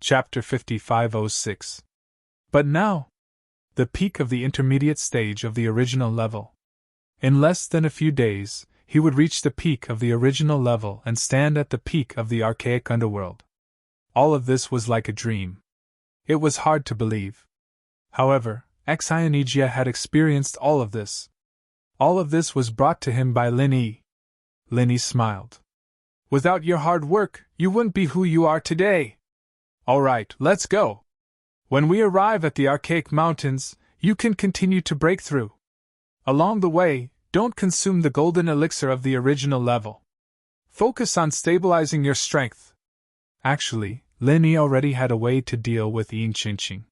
Chapter 5506. But now, the peak of the intermediate stage of the original level. In less than a few days, he would reach the peak of the original level and stand at the peak of the archaic underworld. All of this was like a dream. It was hard to believe. However, Xionigia had experienced all of this. All of this was brought to him by Lin Yi. Lin Yi smiled. Without your hard work, you wouldn't be who you are today. All right, let's go. When we arrive at the archaic mountains, you can continue to break through. Along the way, don't consume the golden elixir of the original level. Focus on stabilizing your strength. Actually, Lin Yi already had a way to deal with Yin Qinqing.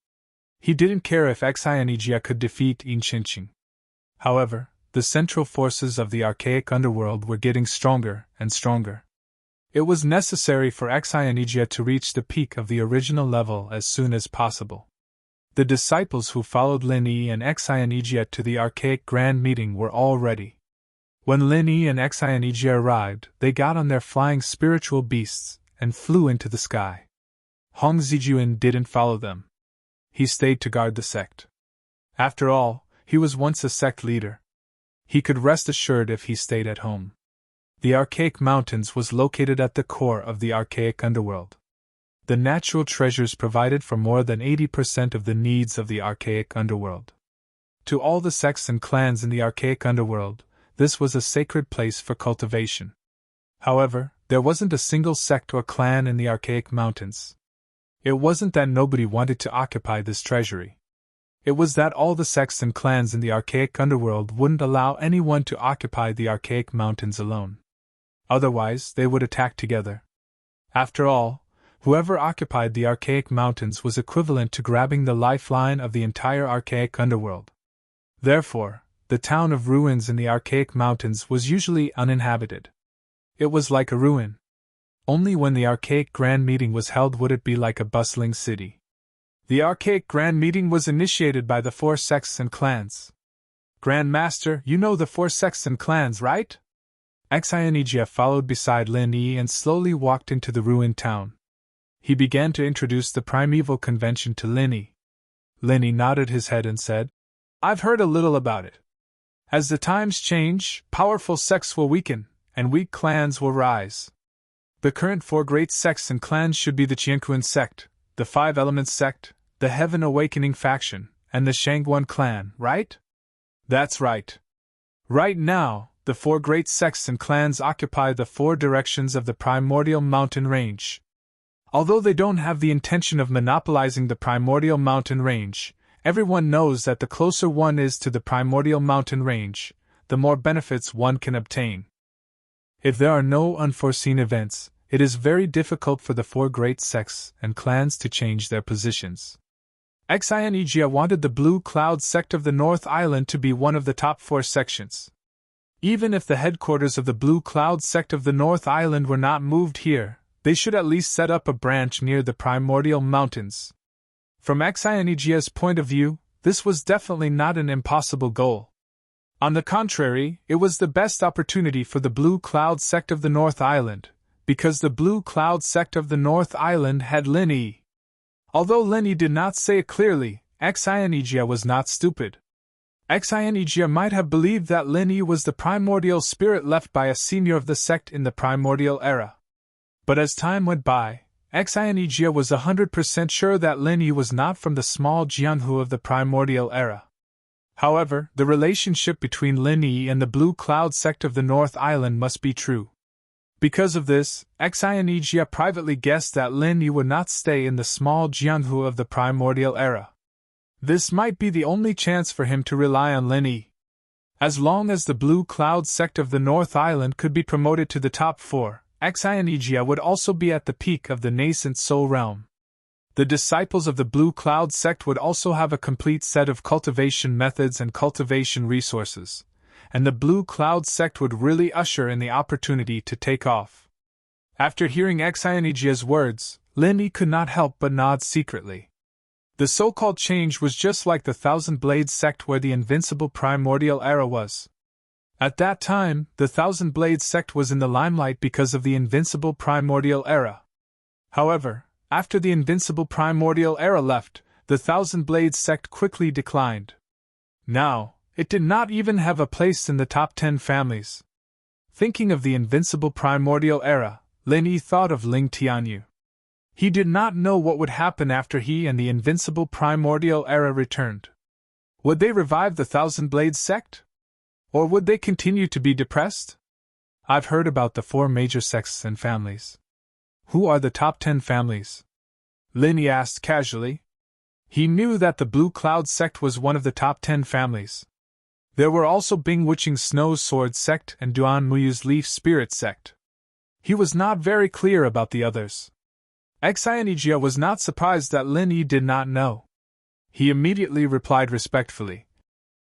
He didn't care if Xionigia could defeat Yin Qinqing. However, the central forces of the archaic underworld were getting stronger and stronger. It was necessary for Xionigia to reach the peak of the original level as soon as possible. The disciples who followed Lin Yi and Xionigia to the archaic grand meeting were all ready. When Lin Yi and Xionigia arrived, they got on their flying spiritual beasts and flew into the sky. Hong Zijuan didn't follow them. He stayed to guard the sect. After all, he was once a sect leader. He could rest assured if he stayed at home. The archaic mountains was located at the core of the archaic underworld. The natural treasures provided for more than 80% of the needs of the archaic underworld. To all the sects and clans in the archaic underworld, this was a sacred place for cultivation. However, there wasn't a single sect or clan in the archaic mountains. It wasn't that nobody wanted to occupy this treasury. It was that all the sects and clans in the archaic underworld wouldn't allow anyone to occupy the archaic mountains alone. Otherwise, they would attack together. After all, whoever occupied the archaic mountains was equivalent to grabbing the lifeline of the entire archaic underworld. Therefore, the town of ruins in the archaic mountains was usually uninhabited. It was like a ruin. Only when the archaic grand meeting was held would it be like a bustling city. The archaic grand meeting was initiated by the 4 sects and clans. Grand Master, you know the 4 sects and clans, right? Xionigia followed beside Lin Yi and slowly walked into the ruined town. He began to introduce the primeval convention to Lin Yi. Lin Yi nodded his head and said, I've heard a little about it. As the times change, powerful sects will weaken, and weak clans will rise. The current 4 great sects and clans should be the Qianquan sect, the 5 Elements sect, the Heaven Awakening faction, and the Shangguan clan, right? That's right. Right now, the 4 great sects and clans occupy the 4 directions of the primordial mountain range. Although they don't have the intention of monopolizing the primordial mountain range, everyone knows that the closer one is to the primordial mountain range, the more benefits one can obtain. If there are no unforeseen events, it is very difficult for the 4 great sects and clans to change their positions. Xionigia wanted the Blue Cloud sect of the North Island to be one of the top 4 sections. Even if the headquarters of the Blue Cloud sect of the North Island were not moved here, they should at least set up a branch near the primordial mountains. From Xionigia's point of view, this was definitely not an impossible goal. On the contrary, it was the best opportunity for the Blue Cloud sect of the North Island, because the Blue Cloud sect of the North Island had Lin Yi. Although Lin Yi did not say it clearly, Xionigia was not stupid. Xionigia might have believed that Lin Yi was the primordial spirit left by a senior of the sect in the primordial era. But as time went by, Xionigia was 100% sure that Lin Yi was not from the small Jianhu of the primordial era. However, the relationship between Lin Yi and the Blue Cloud sect of the North Island must be true. Because of this, Xionigia privately guessed that Lin Yi would not stay in the small Jianhu of the primordial era. This might be the only chance for him to rely on Lin Yi. As long as the Blue Cloud sect of the North Island could be promoted to the top 4, Xionigia would also be at the peak of the nascent soul realm. The disciples of the Blue Cloud sect would also have a complete set of cultivation methods and cultivation resources, and the Blue Cloud sect would really usher in the opportunity to take off. After hearing Xionigia's words, Lin Yi could not help but nod secretly. The so-called change was just like the Thousand Blades sect where the invincible primordial era was. At that time, the Thousand Blades sect was in the limelight because of the invincible primordial era. However, After the invincible primordial era left, the Thousand Blades sect quickly declined. Now, it did not even have a place in the top 10 families. Thinking of the invincible primordial era, Lin Yi thought of Ling Tianyu. He did not know what would happen after he and the invincible primordial era returned. Would they revive the Thousand Blades sect? Or would they continue to be depressed? I've heard about the 4 major sects and families. Who are the top 10 families? Lin Yi asked casually. He knew that the Blue Cloud sect was one of the top 10 families. There were also Bing Wuching's Snow Sword sect and Duan Muyu's Leaf Spirit sect. He was not very clear about the others. Xianijia was not surprised that Lin Yi did not know. He immediately replied respectfully.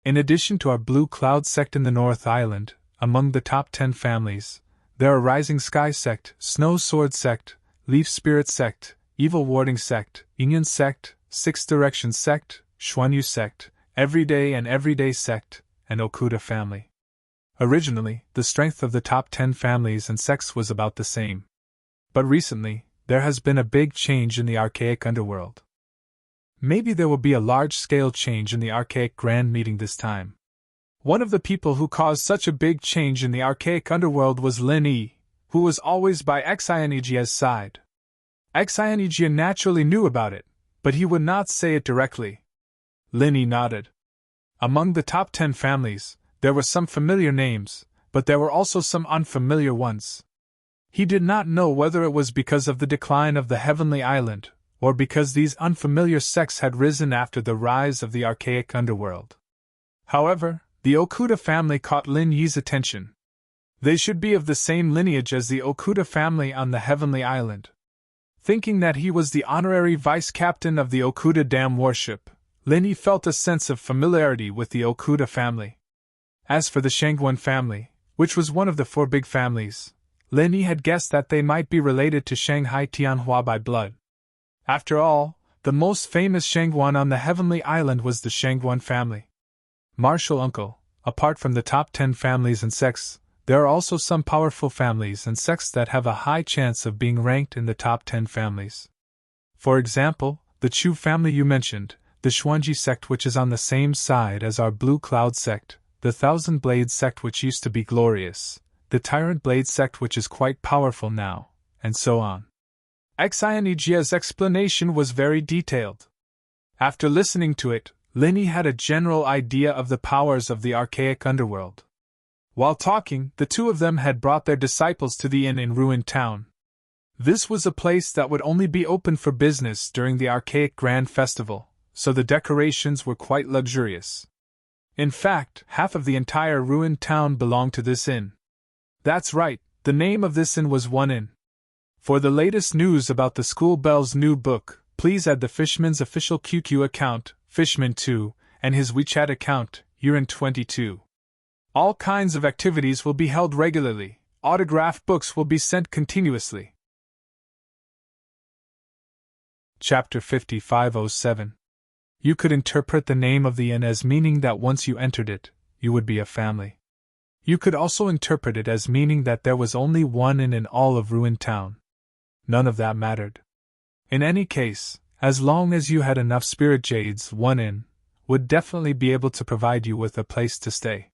In addition to our Blue Cloud sect in the North Island, among the top 10 families, there are Rising Sky sect, Snow Sword sect, Leaf Spirit sect, Evil Warding sect, Yingyun sect, Six Directions sect, Xuanyu sect, Everyday and Everyday sect, and Okuda family. Originally, the strength of the top 10 families and sects was about the same. But recently, there has been a big change in the archaic underworld. Maybe there will be a large-scale change in the archaic grand meeting this time. One of the people who caused such a big change in the archaic underworld was Lin Yi, who was always by Xianijia's side. Xianijia naturally knew about it, but he would not say it directly. Lin Yi nodded. Among the top 10 families, there were some familiar names, but there were also some unfamiliar ones. He did not know whether it was because of the decline of the Heavenly Island, or because these unfamiliar sects had risen after the rise of the archaic underworld. However, the Okuda family caught Lin Yi's attention. They should be of the same lineage as the Okuda family on the Heavenly Island. Thinking that he was the honorary vice-captain of the Okuda Dam warship, Lin Yi felt a sense of familiarity with the Okuda family. As for the Shangguan family, which was one of the 4 big families, Lin Yi had guessed that they might be related to Shanghai Tianhua by blood. After all, the most famous Shangguan on the Heavenly Island was the Shangguan family. Martial uncle, apart from the top 10 families and sects, there are also some powerful families and sects that have a high chance of being ranked in the top 10 families. For example, the Chu family you mentioned, the Xuanji sect which is on the same side as our Blue Cloud sect, the Thousand Blades sect which used to be glorious, the Tyrant Blade sect which is quite powerful now, and so on. Xianijia's explanation was very detailed. After listening to it, Lin Yi had a general idea of the powers of the archaic underworld. While talking, the 2 of them had brought their disciples to the inn in Ruined Town. This was a place that would only be open for business during the archaic grand festival, so the decorations were quite luxurious. In fact, half of the entire Ruined Town belonged to this inn. That's right, the name of this inn was One Inn. For the latest news about the School Bell's new book, please add the Fishman's official QQ account, Fishman2, and his WeChat account, Yurin22. All kinds of activities will be held regularly, autographed books will be sent continuously. Chapter 5507. You could interpret the name of the inn as meaning that once you entered it, you would be a family. You could also interpret it as meaning that there was only one inn in all of Ruined Town. None of that mattered. In any case, as long as you had enough spirit jades, One Inn would definitely be able to provide you with a place to stay.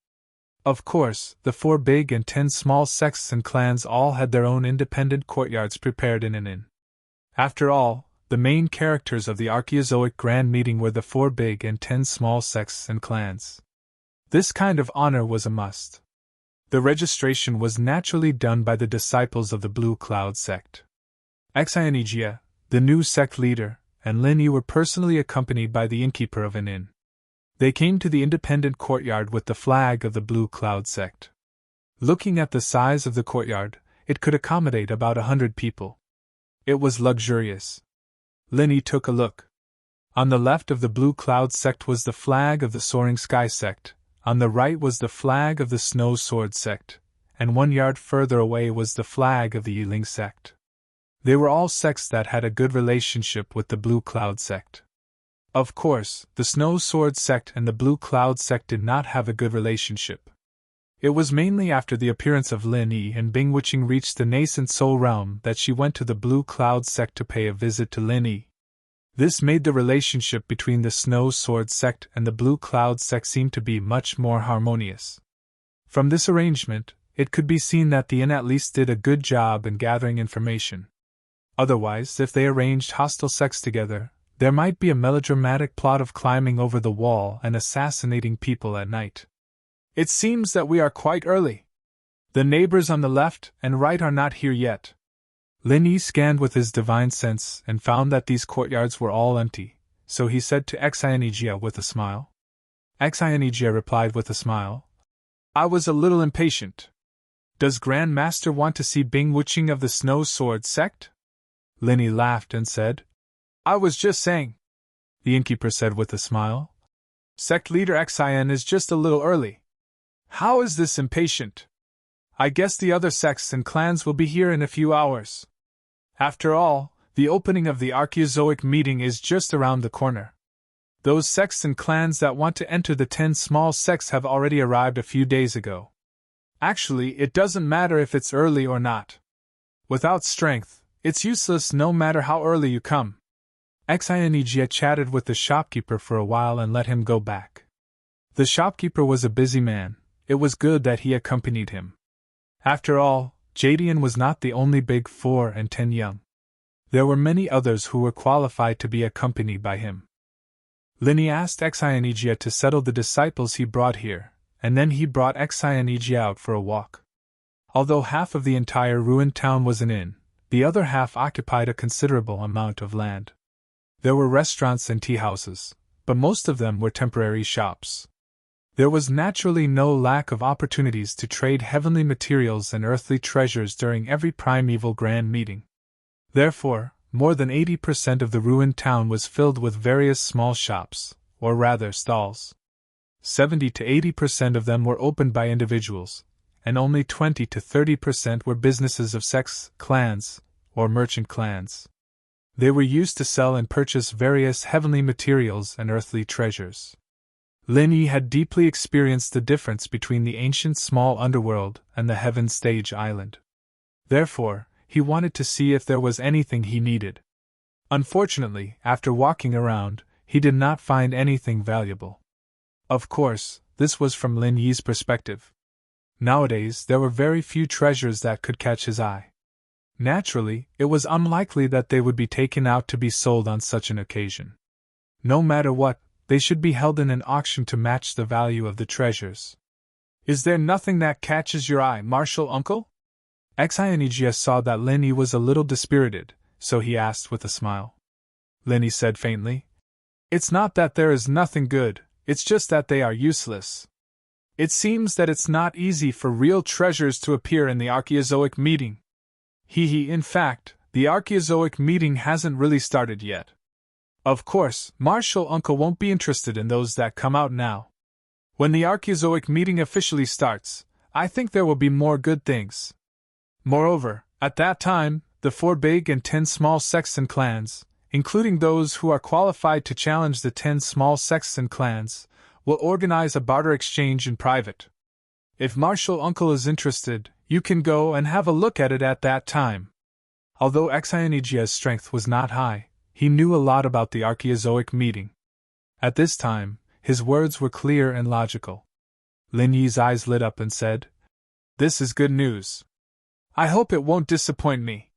Of course, the 4 big and 10 small sects and clans all had their own independent courtyards prepared in an inn. After all, the main characters of the Archaeozoic Grand Meeting were the 4 big and 10 small sects and clans. This kind of honor was a must. The registration was naturally done by the disciples of the Blue Cloud sect. Xianijia, the new sect leader, and Lin Yi were personally accompanied by the innkeeper of an inn. They came to the independent courtyard with the flag of the Blue Cloud sect. Looking at the size of the courtyard, it could accommodate about 100 people. It was luxurious. Lin Yi took a look. On the left of the Blue Cloud sect was the flag of the Soaring Sky sect, on the right was the flag of the Snow Sword sect, and 1 yard further away was the flag of the Yiling sect. They were all sects that had a good relationship with the Blue Cloud sect. Of course, the Snow Sword sect and the Blue Cloud sect did not have a good relationship. It was mainly after the appearance of Lin Yi and Bing Wuqing reached the nascent soul realm that she went to the Blue Cloud sect to pay a visit to Lin Yi. This made the relationship between the Snow Sword sect and the Blue Cloud sect seem to be much more harmonious. From this arrangement, it could be seen that the inn at least did a good job in gathering information. Otherwise, if they arranged hostile sects together, there might be a melodramatic plot of climbing over the wall and assassinating people at night. It seems that we are quite early. The neighbors on the left and right are not here yet. Lin Yi scanned with his divine sense and found that these courtyards were all empty, so he said to Xianijia with a smile. Xianijia replied with a smile, I was a little impatient. Does Grand Master want to see Bing Wuqing of the Snow Sword sect? Lin Yi laughed and said, I was just saying. The innkeeper said with a smile. Sect leader Xian is just a little early. How is this impatient? I guess the other sects and clans will be here in a few hours. After all, the opening of the Archaeozoic meeting is just around the corner. Those sects and clans that want to enter the 10 small sects have already arrived a few days ago. Actually, it doesn't matter if it's early or not. Without strength, it's useless no matter how early you come. Xianijia chatted with the shopkeeper for a while and let him go back. The shopkeeper was a busy man. It was good that he accompanied him. After all, Jadian was not the only big 4 and 10 young. There were many others who were qualified to be accompanied by him. Lin Yi asked Xianijia to settle the disciples he brought here, and then he brought Xianijia out for a walk. Although half of the entire ruined town was an inn, the other half occupied a considerable amount of land. There were restaurants and tea houses, but most of them were temporary shops. There was naturally no lack of opportunities to trade heavenly materials and earthly treasures during every primeval grand meeting. Therefore, more than 80% of the ruined town was filled with various small shops, or rather stalls. 70 to 80% of them were opened by individuals, and only 20 to 30% were businesses of sects, clans, or merchant clans. They were used to sell and purchase various heavenly materials and earthly treasures. Lin Yi had deeply experienced the difference between the ancient small underworld and the heaven stage island. Therefore, he wanted to see if there was anything he needed. Unfortunately, after walking around, he did not find anything valuable. Of course, this was from Lin Yi's perspective. Nowadays, there were very few treasures that could catch his eye. Naturally, it was unlikely that they would be taken out to be sold on such an occasion. No matter what, they should be held in an auction to match the value of the treasures. Is there nothing that catches your eye, Martial Uncle? Xianijia saw that Lin Yi was a little dispirited, so he asked with a smile. Lin Yi said faintly, It's not that there is nothing good, it's just that they are useless. It seems that it's not easy for real treasures to appear in the Archaeozoic meeting. In fact, the Archaeozoic meeting hasn't really started yet. Of course, Martial Uncle won't be interested in those that come out now. When the Archaeozoic meeting officially starts, I think there will be more good things. Moreover, at that time, the 4 big and 10 small sects and clans, including those who are qualified to challenge the 10 small sects and clans, will organize a barter exchange in private. If Martial Uncle is interested, you can go and have a look at it at that time. Although Xianijia's strength was not high, he knew a lot about the Archaeozoic meeting. At this time, his words were clear and logical. Lin Yi's eyes lit up and said, This is good news. I hope it won't disappoint me.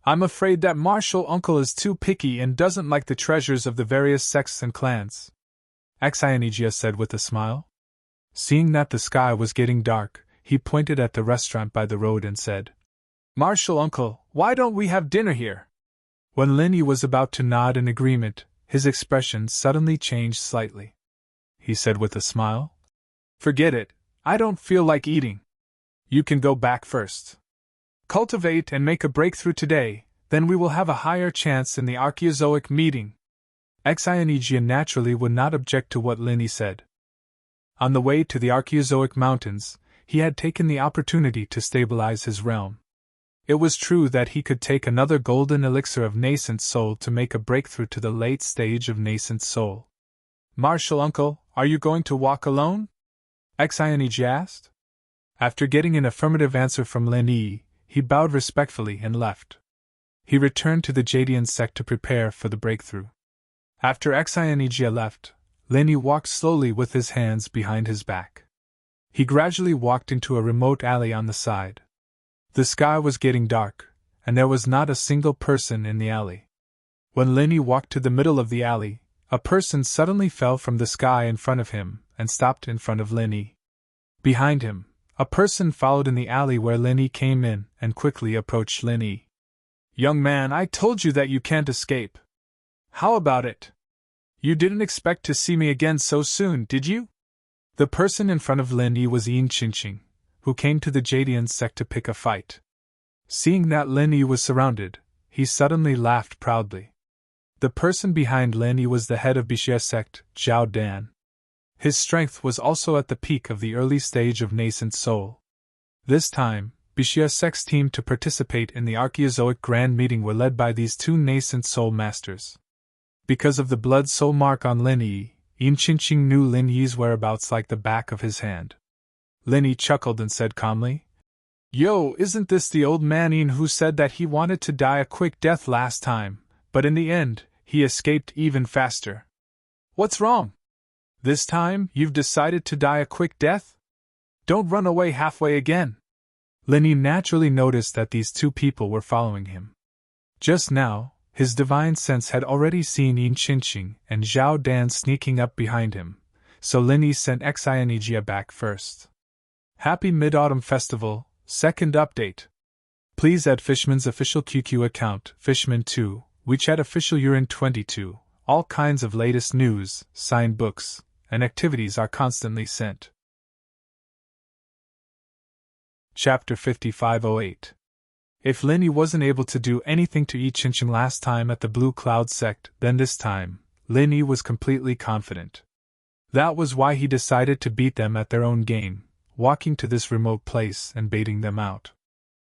I'm afraid that Martial Uncle is too picky and doesn't like the treasures of the various sects and clans. Xianijia said with a smile. Seeing that the sky was getting dark, he pointed at the restaurant by the road and said, Martial Uncle, why don't we have dinner here? When Lin Yi was about to nod in agreement, his expression suddenly changed slightly. He said with a smile, Forget it, I don't feel like eating. You can go back first. Cultivate and make a breakthrough today, then we will have a higher chance in the Archaeozoic meeting. Xianijia naturally would not object to what Lin Yi said. On the way to the Archaeozoic mountains, he had taken the opportunity to stabilize his realm. It was true that he could take another golden elixir of nascent soul to make a breakthrough to the late stage of nascent soul. Martial Uncle, are you going to walk alone? Xianijia asked. After getting an affirmative answer from Lin Yi, he bowed respectfully and left. He returned to the Jadian sect to prepare for the breakthrough. After Xianijia left, Lin Yi walked slowly with his hands behind his back. He gradually walked into a remote alley on the side. The sky was getting dark, and there was not a single person in the alley. When Lin Yi walked to the middle of the alley, a person suddenly fell from the sky in front of him and stopped in front of Lin Yi. Behind him, a person followed in the alley where Lin Yi came in and quickly approached Lin Yi. "Young man, I told you that you can't escape. How about it? You didn't expect to see me again so soon, did you?" The person in front of Lin Yi was Yin Qingqing, who came to the Jadian sect to pick a fight. Seeing that Lin Yi was surrounded, he suddenly laughed proudly. The person behind Lin Yi was the head of Bixia sect, Zhao Dan. His strength was also at the peak of the early stage of nascent soul. This time, Bixia sect's team to participate in the Archaeozoic Grand Meeting were led by these two nascent soul masters. Because of the blood soul mark on Lin Yi, Yin Qingqing knew Lin Yi's whereabouts like the back of his hand. Lin Yi chuckled and said calmly, "Yo, isn't this the old man Yin who said that he wanted to die a quick death last time, but in the end, he escaped even faster? What's wrong? This time, you've decided to die a quick death? Don't run away halfway again." Lin Yi naturally noticed that these two people were following him. Just now, his divine sense had already seen Yin Qingqing and Zhao Dan sneaking up behind him, so Lin Yi sent Xianijia back first. Happy Mid-Autumn Festival, second update. Please add Fishman's official QQ account, Fishman2, WeChat official Urin22, all kinds of latest news, signed books, and activities are constantly sent. Chapter 5508. If Lin Yi wasn't able to do anything to Yi Qingqing last time at the Blue Cloud sect, then this time, Lin Yi was completely confident. That was why he decided to beat them at their own game, walking to this remote place and baiting them out.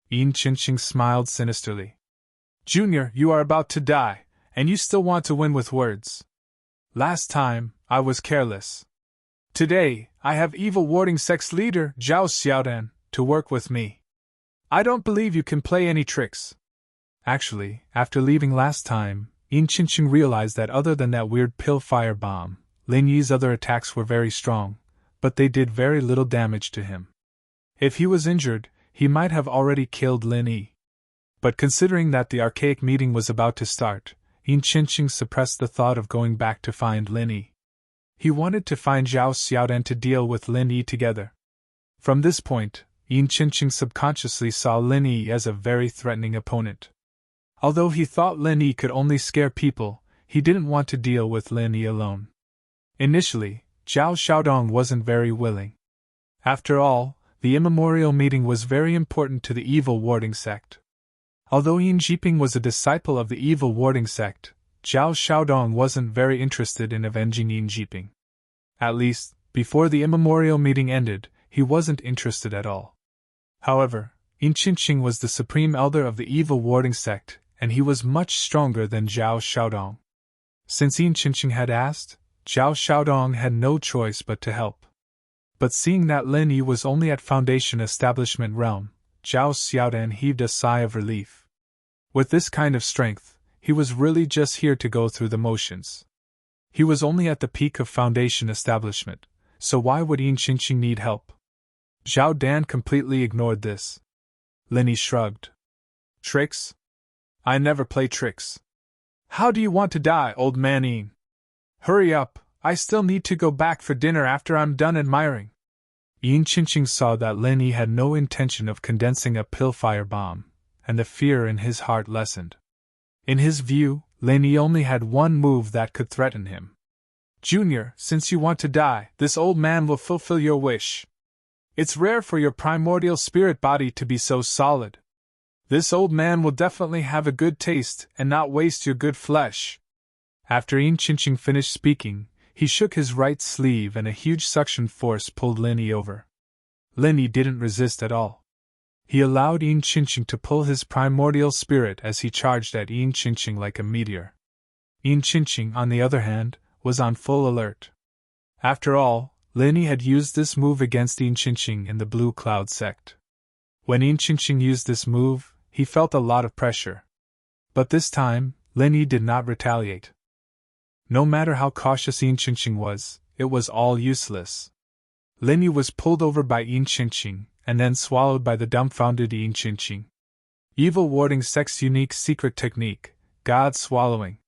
Yin Qingqing smiled sinisterly. "Junior, you are about to die, and you still want to win with words. Last time, I was careless. Today, I have evil warding sect's leader, Zhao Xiaodan, to work with me. I don't believe you can play any tricks." Actually, after leaving last time, Yin Qingqing realized that other than that weird pill fire bomb, Lin Yi's other attacks were very strong, but they did very little damage to him. If he was injured, he might have already killed Lin Yi. But considering that the archaic meeting was about to start, Yin Qingqing suppressed the thought of going back to find Lin Yi. He wanted to find Zhao Xiaodan to deal with Lin Yi together. From this point, Yin Qingqing subconsciously saw Lin Yi as a very threatening opponent. Although he thought Lin Yi could only scare people, he didn't want to deal with Lin Yi alone. Initially, Zhao Xiaodong wasn't very willing. After all, the immemorial meeting was very important to the evil warding sect. Although Yin Jiping was a disciple of the evil warding sect, Zhao Xiaodong wasn't very interested in avenging Yin Jiping. At least, before the immemorial meeting ended, he wasn't interested at all. However, Yin Qingqing was the supreme elder of the evil warding sect, and he was much stronger than Zhao Xiaodong. Since Yin Qingqing had asked, Zhao Xiaodong had no choice but to help. But seeing that Lin Yi was only at Foundation Establishment realm, Zhao Xiaodan heaved a sigh of relief. With this kind of strength, he was really just here to go through the motions. He was only at the peak of Foundation Establishment, so why would Yin Qingqing need help? Zhao Dan completely ignored this. Lin Yi shrugged. "Tricks? I never play tricks. How do you want to die, old man Yin? Hurry up, I still need to go back for dinner after I'm done admiring." Yin Qingqing saw that Lin Yi had no intention of condensing a pill fire bomb, and the fear in his heart lessened. In his view, Lin Yi only had one move that could threaten him. "Junior, since you want to die, this old man will fulfill your wish. It's rare for your primordial spirit body to be so solid. This old man will definitely have a good taste and not waste your good flesh." After Yin Qingqing finished speaking, he shook his right sleeve and a huge suction force pulled Lin Yi over. Lin Yi didn't resist at all. He allowed Yin Qingqing to pull his primordial spirit as he charged at Yin Qingqing like a meteor. Yin Qingqing, on the other hand, was on full alert. After all, Lin Yi had used this move against Yin Qingqing in the Blue Cloud sect. When Yin Qingqing used this move, he felt a lot of pressure. But this time, Lin Yi did not retaliate. No matter how cautious Yin Qingqing was, it was all useless. Lin Yi was pulled over by Yin Qingqing, and then swallowed by the dumbfounded Yin Qingqing. Evil Warding Sect's unique secret technique, God swallowing.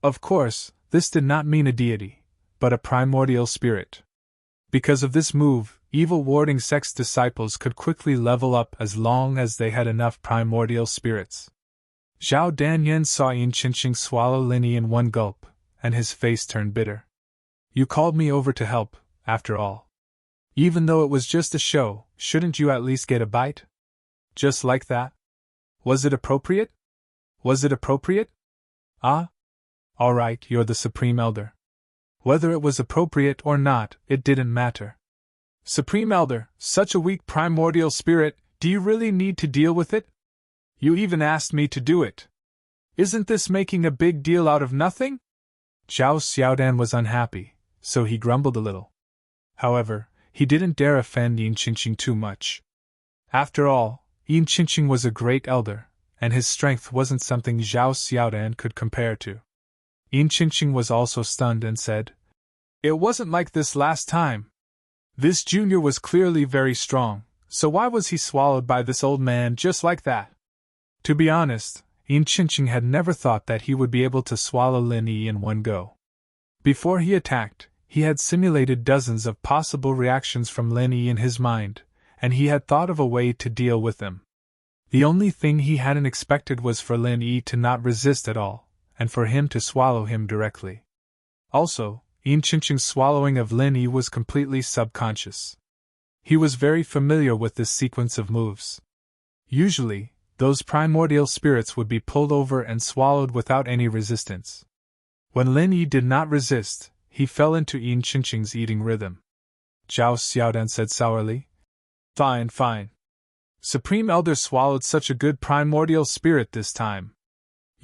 Of course, this did not mean a deity, but a primordial spirit. Because of this move, Evil Warding Sect's disciples could quickly level up as long as they had enough primordial spirits. Zhao Danyan saw Yin Qingqing swallow Lin Yi in one gulp, and his face turned bitter. You called me over to help, after all. Even though it was just a show, shouldn't you at least get a bite? Just like that? Was it appropriate? Was it appropriate? Ah? All right, you're the Supreme Elder. Whether it was appropriate or not, it didn't matter. Supreme Elder, such a weak primordial spirit, do you really need to deal with it? You even asked me to do it. Isn't this making a big deal out of nothing? Zhao Xiaodan was unhappy, so he grumbled a little. However, he didn't dare offend Yin Qingqing too much. After all, Yin Qingqing was a great elder, and his strength wasn't something Zhao Xiaodan could compare to. Yin Qingqing was also stunned and said, It wasn't like this last time. This junior was clearly very strong, so why was he swallowed by this old man just like that? To be honest, Yin Qingqing had never thought that he would be able to swallow Lin Yi in one go. Before he attacked, he had simulated dozens of possible reactions from Lin Yi in his mind, and he had thought of a way to deal with them. The only thing he hadn't expected was for Lin Yi to not resist at all, and for him to swallow him directly. Also, Yin Qingqing's swallowing of Lin Yi was completely subconscious. He was very familiar with this sequence of moves. Usually, those primordial spirits would be pulled over and swallowed without any resistance. When Lin Yi did not resist, he fell into Yin Qingqing's eating rhythm. Zhao Xiaodan said sourly, Fine, fine. Supreme Elder swallowed such a good primordial spirit this time.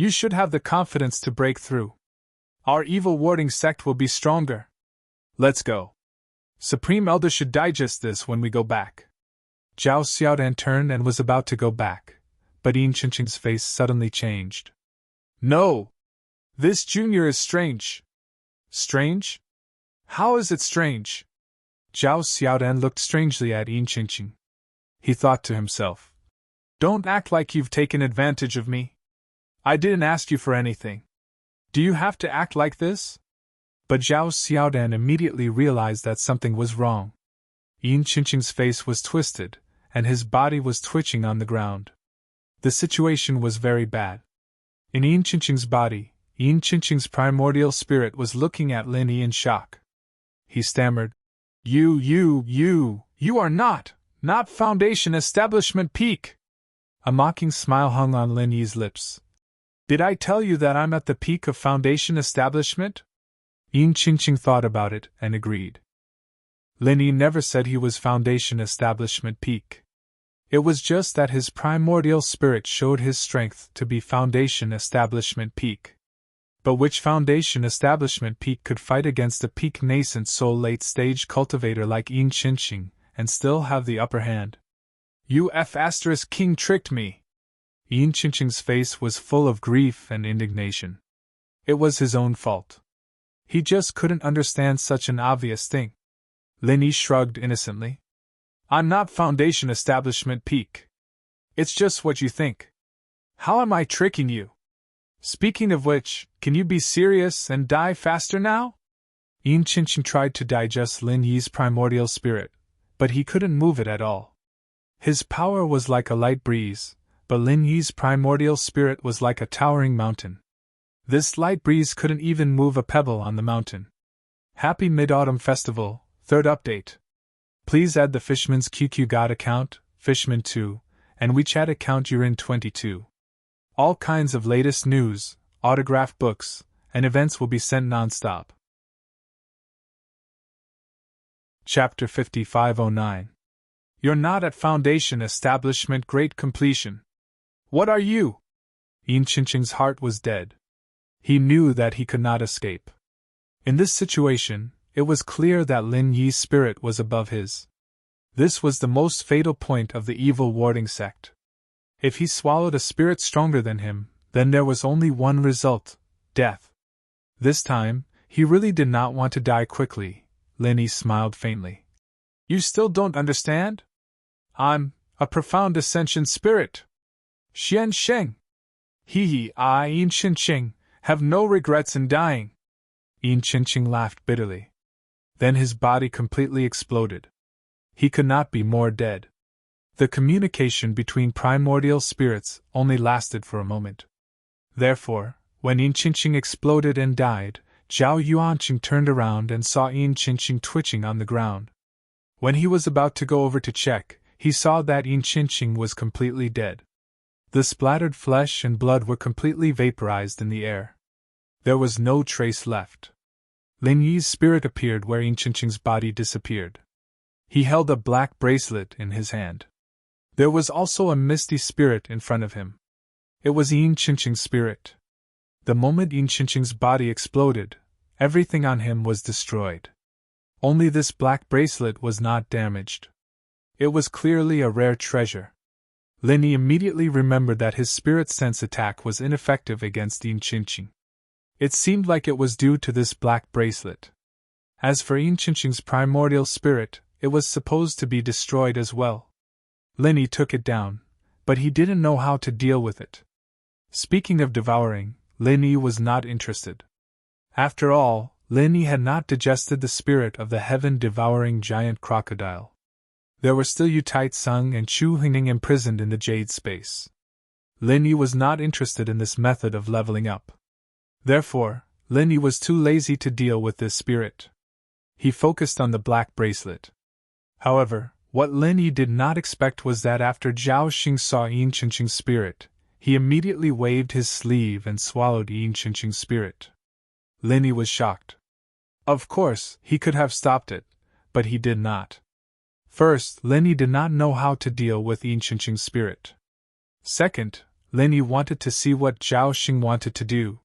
You should have the confidence to break through. Our evil warding sect will be stronger. Let's go. Supreme Elder should digest this when we go back. Zhao Xiaodan turned and was about to go back, but Yin Qingqing's face suddenly changed. No! This junior is strange. Strange? How is it strange? Zhao Xiaodan looked strangely at Yin Qingqing. He thought to himself, Don't act like you've taken advantage of me. I didn't ask you for anything. Do you have to act like this? But Zhao Xiaodan immediately realized that something was wrong. Yin Qingqing's face was twisted, and his body was twitching on the ground. The situation was very bad. In Yin Qingqing's body, Yin Qingqing's primordial spirit was looking at Lin Yi in shock. He stammered, You are not Foundation Establishment Peak! A mocking smile hung on Lin Yi's lips. Did I tell you that I'm at the peak of Foundation Establishment? Yin Qingqing thought about it and agreed. Lin Yi never said he was Foundation Establishment Peak. It was just that his primordial spirit showed his strength to be Foundation Establishment Peak. But which Foundation Establishment Peak could fight against a peak nascent soul late-stage cultivator like Yin Qingqing and still have the upper hand? King tricked me! Yin Qingqing's face was full of grief and indignation. It was his own fault. He just couldn't understand such an obvious thing. Lin Yi shrugged innocently. I'm not Foundation Establishment Peak. It's just what you think. How am I tricking you? Speaking of which, can you be serious and die faster now? Yin Qingqing tried to digest Lin Yi's primordial spirit, but he couldn't move it at all. His power was like a light breeze, but Lin Yi's primordial spirit was like a towering mountain. This light breeze couldn't even move a pebble on the mountain. Happy Mid-Autumn Festival, 3rd update. Please add the Fishman's QQ God account, Fishman2, and WeChat account Urin22. All kinds of latest news, autographed books, and events will be sent non-stop. Chapter 5509. You're not at Foundation Establishment Great Completion. What are you? Yin Qingqing's heart was dead. He knew that he could not escape. In this situation, it was clear that Lin Yi's spirit was above his. This was the most fatal point of the evil warding sect. If he swallowed a spirit stronger than him, then there was only one result: death. This time, he really did not want to die quickly. Lin Yi smiled faintly. You still don't understand? I'm a profound ascension spirit. Xian Sheng. I, Yin Qinqing, have no regrets in dying. Yin Qinqing laughed bitterly. Then his body completely exploded. He could not be more dead. The communication between primordial spirits only lasted for a moment. Therefore, when Yin Qinqing exploded and died, Zhao Yuanqing turned around and saw Yin Qinqing twitching on the ground. When he was about to go over to check, he saw that Yin Qinqing was completely dead. The splattered flesh and blood were completely vaporized in the air. There was no trace left. Lin Yi's spirit appeared where Yin Qinqing's body disappeared. He held a black bracelet in his hand. There was also a misty spirit in front of him. It was Yin Qinqing's spirit. The moment Yin Qinqing's body exploded, everything on him was destroyed. Only this black bracelet was not damaged. It was clearly a rare treasure. Lin Yi immediately remembered that his spirit sense attack was ineffective against Yin Qinqing. It seemed like it was due to this black bracelet. As for Yin Qinqing's primordial spirit, it was supposed to be destroyed as well. Lin Yi took it down, but he didn't know how to deal with it. Speaking of devouring, Lin Yi was not interested. After all, Lin Yi had not digested the spirit of the heaven-devouring giant crocodile. There were still Yu Taitsung and Chu Hingning imprisoned in the jade space. Lin Yi was not interested in this method of leveling up. Therefore, Lin Yi was too lazy to deal with this spirit. He focused on the black bracelet. However, what Lin Yi did not expect was that after Zhao Xing saw Yin Qinqing's spirit, he immediately waved his sleeve and swallowed Yin Qinqing's spirit. Lin Yi was shocked. Of course, he could have stopped it, but he did not. First, Lin Yi did not know how to deal with Yin Qinqing's spirit. Second, Lin Yi wanted to see what Zhao Xing wanted to do.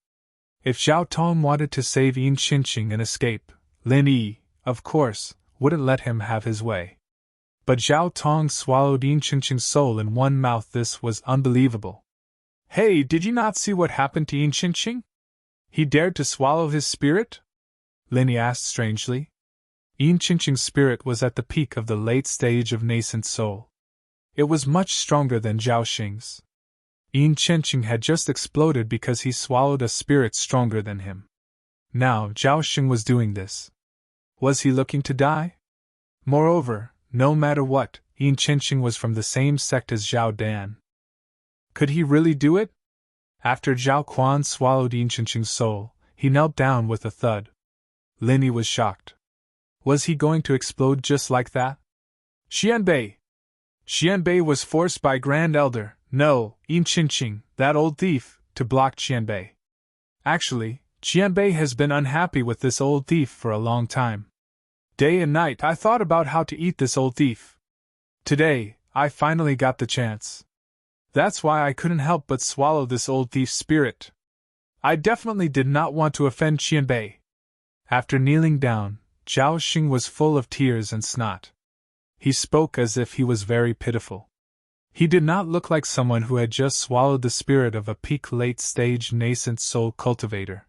If Zhao Tong wanted to save Yin Qinqing and escape, Lin Yi, of course, wouldn't let him have his way. But Zhao Tong swallowed Yin Qinqing's soul in one mouth. This was unbelievable. Hey, did you not see what happened to Yin Qinqing? He dared to swallow his spirit? Lin Yi asked strangely. Yin Qinqing's spirit was at the peak of the late stage of nascent soul. It was much stronger than Zhao Xing's. Yin Qinqing had just exploded because he swallowed a spirit stronger than him. Now Zhao Xing was doing this. Was he looking to die? Moreover, no matter what, Yin Qinqing was from the same sect as Zhao Dan. Could he really do it? After Zhao Quan swallowed Yin Qinqing's soul, he knelt down with a thud. Lin Yi was shocked. Was he going to explode just like that? Xianbei! Xianbei was forced by Grand Elder, no, Yin Qinqing, that old thief, to block Qianbei. Actually, Qianbei has been unhappy with this old thief for a long time. Day and night I thought about how to eat this old thief. Today, I finally got the chance. That's why I couldn't help but swallow this old thief's spirit. I definitely did not want to offend Qianbei. After kneeling down, Zhao Xing was full of tears and snot. He spoke as if he was very pitiful. He did not look like someone who had just swallowed the spirit of a peak late-stage nascent soul cultivator.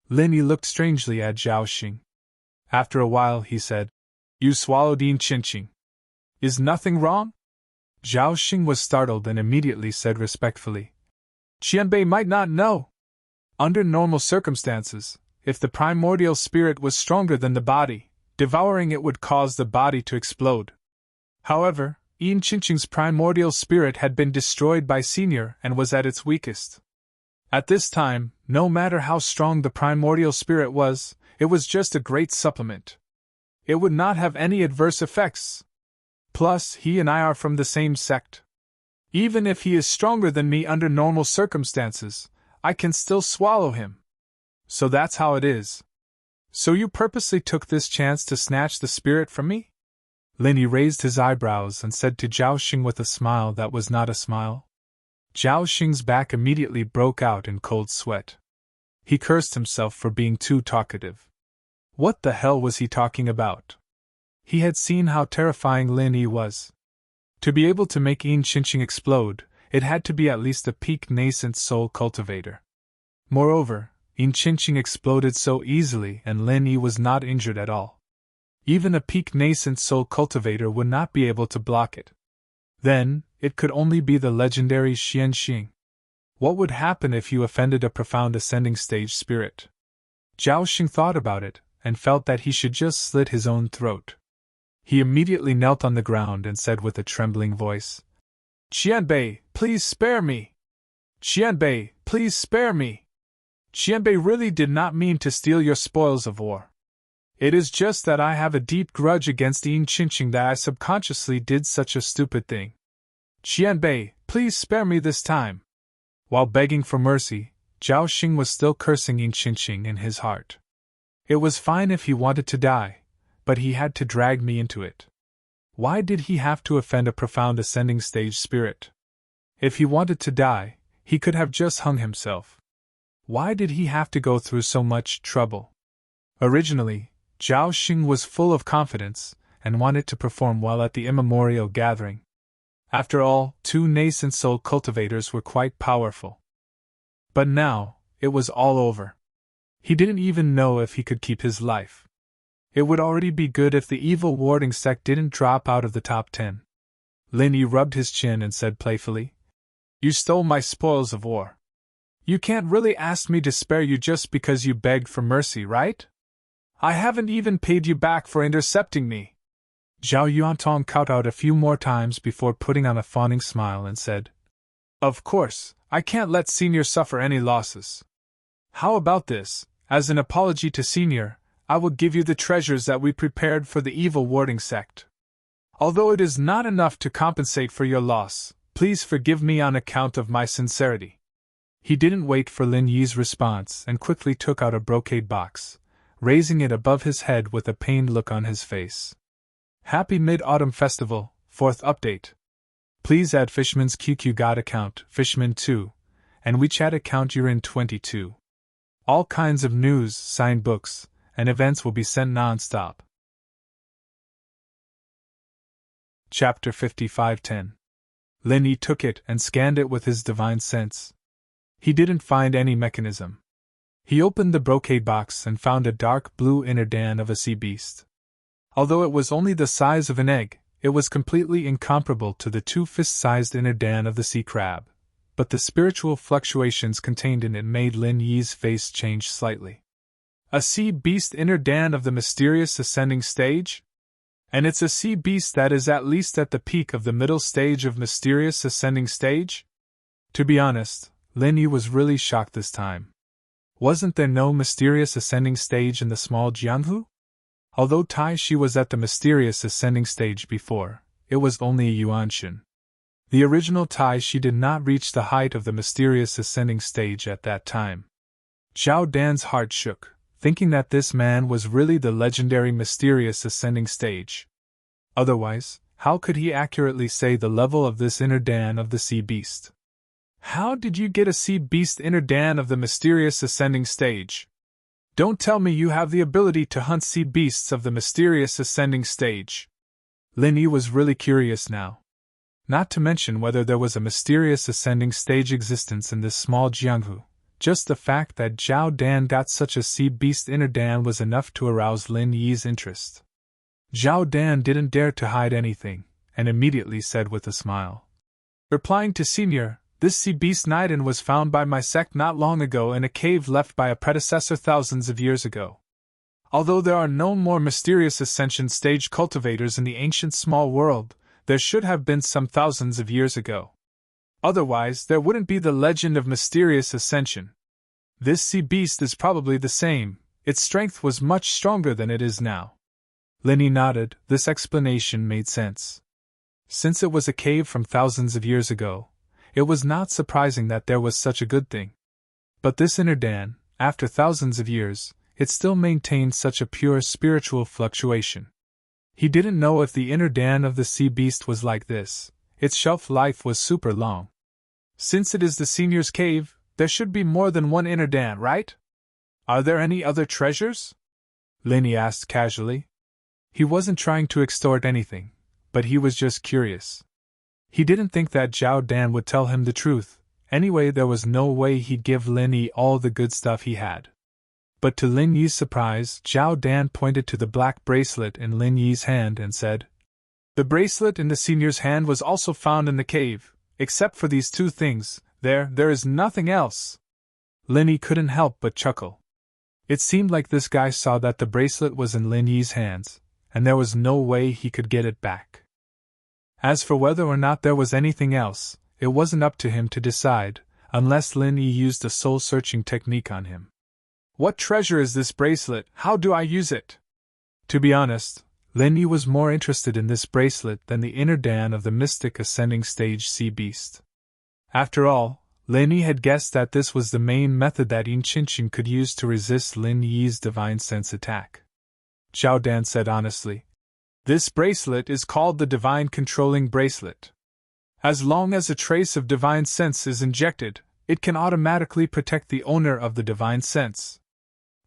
Lin Yi looked strangely at Zhao Xing. After a while he said, You swallowed Yin Qinqing. Is nothing wrong? Zhao Xing was startled and immediately said respectfully, Qianbei might not know. Under normal circumstances, if the primordial spirit was stronger than the body, devouring it would cause the body to explode. However, Yin Qinqing's primordial spirit had been destroyed by Senior and was at its weakest. At this time, no matter how strong the primordial spirit was, it was just a great supplement. It would not have any adverse effects. Plus, he and I are from the same sect. Even if he is stronger than me under normal circumstances, I can still swallow him. So that's how it is. So you purposely took this chance to snatch the spirit from me? Lin Yi raised his eyebrows and said to Zhao Xing with a smile that was not a smile. Zhao Xing's back immediately broke out in cold sweat. He cursed himself for being too talkative. What the hell was he talking about? He had seen how terrifying Lin Yi was. To be able to make Yin Qingqing explode, it had to be at least a peak nascent soul cultivator. Moreover, Yin Qingqing exploded so easily and Lin Yi was not injured at all. Even a peak nascent soul cultivator would not be able to block it. Then, it could only be the legendary Xianxing. What would happen if you offended a profound ascending stage spirit? Zhao Xing thought about it, and felt that he should just slit his own throat. He immediately knelt on the ground and said with a trembling voice, "Qianbei, please spare me! Qianbei, please spare me! Qianbei really did not mean to steal your spoils of war. It is just that I have a deep grudge against Yin Qingqing that I subconsciously did such a stupid thing. Qianbei, please spare me this time." While begging for mercy, Zhao Xing was still cursing Yin Qingqing in his heart. It was fine if he wanted to die, but he had to drag me into it. Why did he have to offend a profound ascending stage spirit? If he wanted to die, he could have just hung himself. Why did he have to go through so much trouble? Originally, Zhao Xing was full of confidence and wanted to perform well at the immemorial gathering. After all, 2 nascent soul cultivators were quite powerful. But now, it was all over. He didn't even know if he could keep his life. It would already be good if the evil warding sect didn't drop out of the top 10. Lin Yi rubbed his chin and said playfully, "You stole my spoils of war. You can't really ask me to spare you just because you begged for mercy, right? I haven't even paid you back for intercepting me." Zhao Yuantong kowtowed a few more times before putting on a fawning smile and said, "Of course, I can't let Senior suffer any losses. How about this? As an apology to Senior, I will give you the treasures that we prepared for the evil warding sect. Although it is not enough to compensate for your loss, please forgive me on account of my sincerity." He didn't wait for Lin Yi's response and quickly took out a brocade box, raising it above his head with a pained look on his face. "Happy Mid-Autumn Festival, 4th update. Please add Fishman's QQ God account, Fishman2, and WeChat account Urin22. All kinds of news, signed books, and events will be sent non-stop." Chapter 5510. Lin Yi took it and scanned it with his divine sense. He didn't find any mechanism. He opened the brocade box and found a dark blue inner dan of a sea beast. Although it was only the size of an egg, it was completely incomparable to the 2 fist-sized inner dan of the sea crab, but the spiritual fluctuations contained in it made Lin Yi's face change slightly. A sea beast inner dan of the mysterious ascending stage? And it's a sea beast that is at least at the peak of the middle stage of mysterious ascending stage? To be honest, Lin Yi was really shocked this time. Wasn't there no mysterious ascending stage in the small Jianghu? Although Tai Shi was at the mysterious ascending stage before, it was only a Yuanshan. The original Tai Shi did not reach the height of the mysterious ascending stage at that time. Zhao Dan's heart shook, thinking that this man was really the legendary mysterious ascending stage. Otherwise, how could he accurately say the level of this inner dan of the sea beast? "How did you get a sea beast inner dan of the mysterious ascending stage? Don't tell me you have the ability to hunt sea beasts of the mysterious ascending stage." Lin Yi was really curious now. Not to mention whether there was a mysterious ascending stage existence in this small Jianghu. Just the fact that Zhao Dan got such a sea beast inner dan was enough to arouse Lin Yi's interest. Zhao Dan didn't dare to hide anything, and immediately said with a smile, "Replying to Senior, this sea beast Niden was found by my sect not long ago in a cave left by a predecessor thousands of years ago. Although there are no more mysterious ascension stage cultivators in the ancient small world, there should have been some thousands of years ago. Otherwise, there wouldn't be the legend of mysterious ascension. This sea beast is probably the same, its strength was much stronger than it is now." Lin Yi nodded. This explanation made sense. Since it was a cave from thousands of years ago, it was not surprising that there was such a good thing. But this inner dan, after thousands of years, it still maintained such a pure spiritual fluctuation. He didn't know if the inner dan of the sea beast was like this. Its shelf life was super long. Since it is the Senior's cave, there should be more than one inner dan, right? Are there any other treasures? Lin Yi asked casually. He wasn't trying to extort anything, but he was just curious. He didn't think that Zhao Dan would tell him the truth. Anyway, there was no way he'd give Lin Yi all the good stuff he had. But to Lin Yi's surprise, Zhao Dan pointed to the black bracelet in Lin Yi's hand and said, "The bracelet in the senior's hand was also found in the cave. Except for these two things, there is nothing else." Lin Yi couldn't help but chuckle. It seemed like this guy saw that the bracelet was in Lin Yi's hands, and there was no way he could get it back. As for whether or not there was anything else, it wasn't up to him to decide, unless Lin Yi used a soul-searching technique on him. "What treasure is this bracelet? How do I use it?" To be honest, Lin Yi was more interested in this bracelet than the inner Dan of the mystic ascending stage sea beast. After all, Lin Yi had guessed that this was the main method that Yin Qinshin could use to resist Lin Yi's divine sense attack. Zhao Dan said honestly, "This bracelet is called the Divine Controlling Bracelet. As long as a trace of divine sense is injected, it can automatically protect the owner of the divine sense.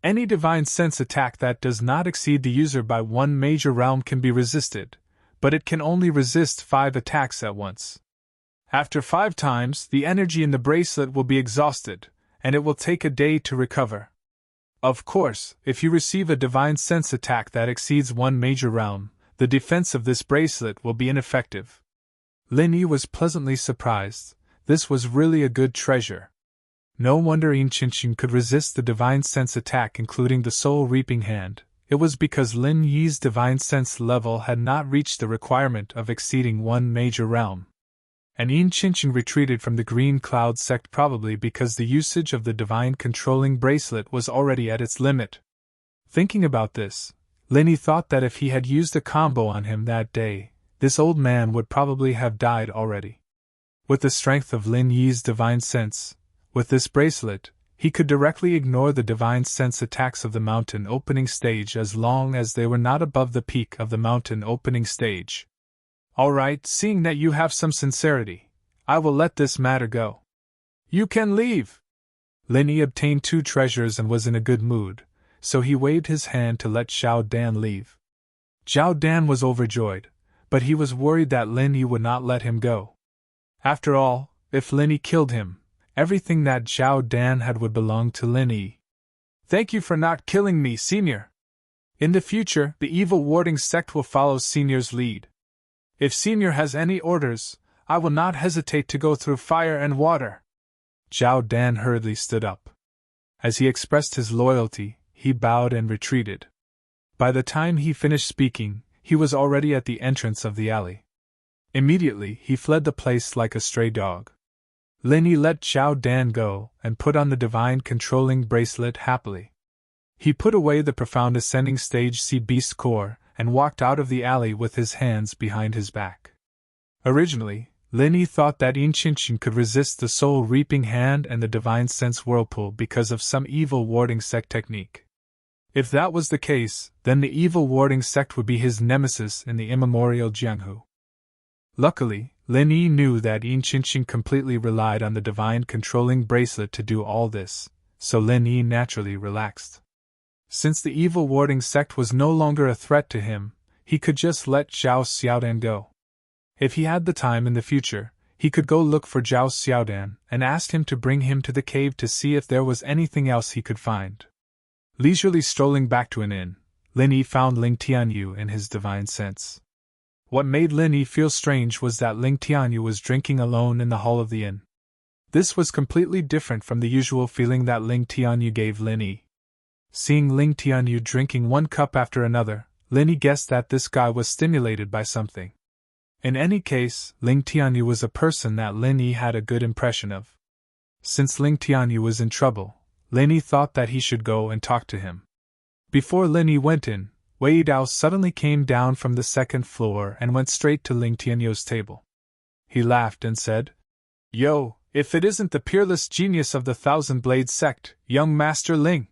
Any divine sense attack that does not exceed the user by one major realm can be resisted, but it can only resist 5 attacks at once. After 5 times, the energy in the bracelet will be exhausted, and it will take a day to recover. Of course, if you receive a divine sense attack that exceeds one major realm, the defense of this bracelet will be ineffective." Lin Yi was pleasantly surprised. This was really a good treasure. No wonder Yin Qinshin could resist the divine sense attack, including the soul reaping hand. It was because Lin Yi's divine sense level had not reached the requirement of exceeding one major realm. And Yin Qinshin retreated from the Green Cloud sect probably because the usage of the divine controlling bracelet was already at its limit. Thinking about this, Lin Yi thought that if he had used a combo on him that day, this old man would probably have died already. With the strength of Lin Yi's divine sense, with this bracelet, he could directly ignore the divine sense attacks of the mountain opening stage as long as they were not above the peak of the mountain opening stage. "All right, seeing that you have some sincerity, I will let this matter go. You can leave." Lin Yi obtained 2 treasures and was in a good mood, so he waved his hand to let Zhao Dan leave. Zhao Dan was overjoyed, but he was worried that Lin Yi would not let him go. After all, if Lin Yi killed him, everything that Zhao Dan had would belong to Lin Yi. "Thank you for not killing me, Senior. In the future, the evil warding sect will follow Senior's lead. If Senior has any orders, I will not hesitate to go through fire and water." Zhao Dan hurriedly stood up. As he expressed his loyalty, he bowed and retreated. By the time he finished speaking, he was already at the entrance of the alley. Immediately, he fled the place like a stray dog. Lin Yi let Zhao Dan go and put on the divine controlling bracelet happily. He put away the profound ascending stage sea beast core and walked out of the alley with his hands behind his back. Originally, Lin Yi thought that Yin Qinshin could resist the soul reaping hand and the divine sense whirlpool because of some evil warding sect technique. If that was the case, then the evil warding sect would be his nemesis in the immemorial Jianghu. Luckily, Lin Yi knew that Yin Qinshin completely relied on the divine controlling bracelet to do all this, so Lin Yi naturally relaxed. Since the evil warding sect was no longer a threat to him, he could just let Zhao Xiaodan go. If he had the time in the future, he could go look for Zhao Xiaodan and ask him to bring him to the cave to see if there was anything else he could find. Leisurely strolling back to an inn, Lin Yi found Ling Tianyu in his divine sense. What made Lin Yi feel strange was that Ling Tianyu was drinking alone in the hall of the inn. This was completely different from the usual feeling that Ling Tianyu gave Lin Yi. Seeing Ling Tianyu drinking one cup after another, Lin Yi guessed that this guy was stimulated by something. In any case, Ling Tianyu was a person that Lin Yi had a good impression of. Since Ling Tianyu was in trouble, Lin Yi thought that he should go and talk to him. Before Lin Yi went in, Wei Dao suddenly came down from the 2nd floor and went straight to Ling Tianyu's table. He laughed and said, "Yo, if it isn't the peerless genius of the Thousand Blade sect, young Master Ling!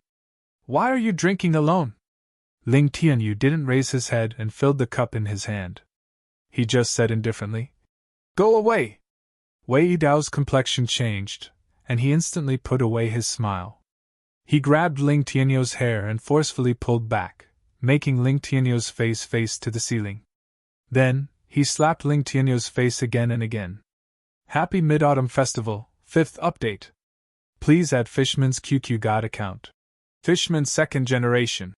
Why are you drinking alone?" Ling Tianyu didn't raise his head and filled the cup in his hand. He just said indifferently, "Go away!" Wei Dao's complexion changed, and he instantly put away his smile. He grabbed Ling Tianyu's hair and forcefully pulled back, making Ling Tianyu's face to the ceiling. Then, he slapped Ling Tianyu's face again and again. Happy Mid-Autumn Festival, 5th update. Please add Fishman's QQ God account. Fishman's 2nd generation.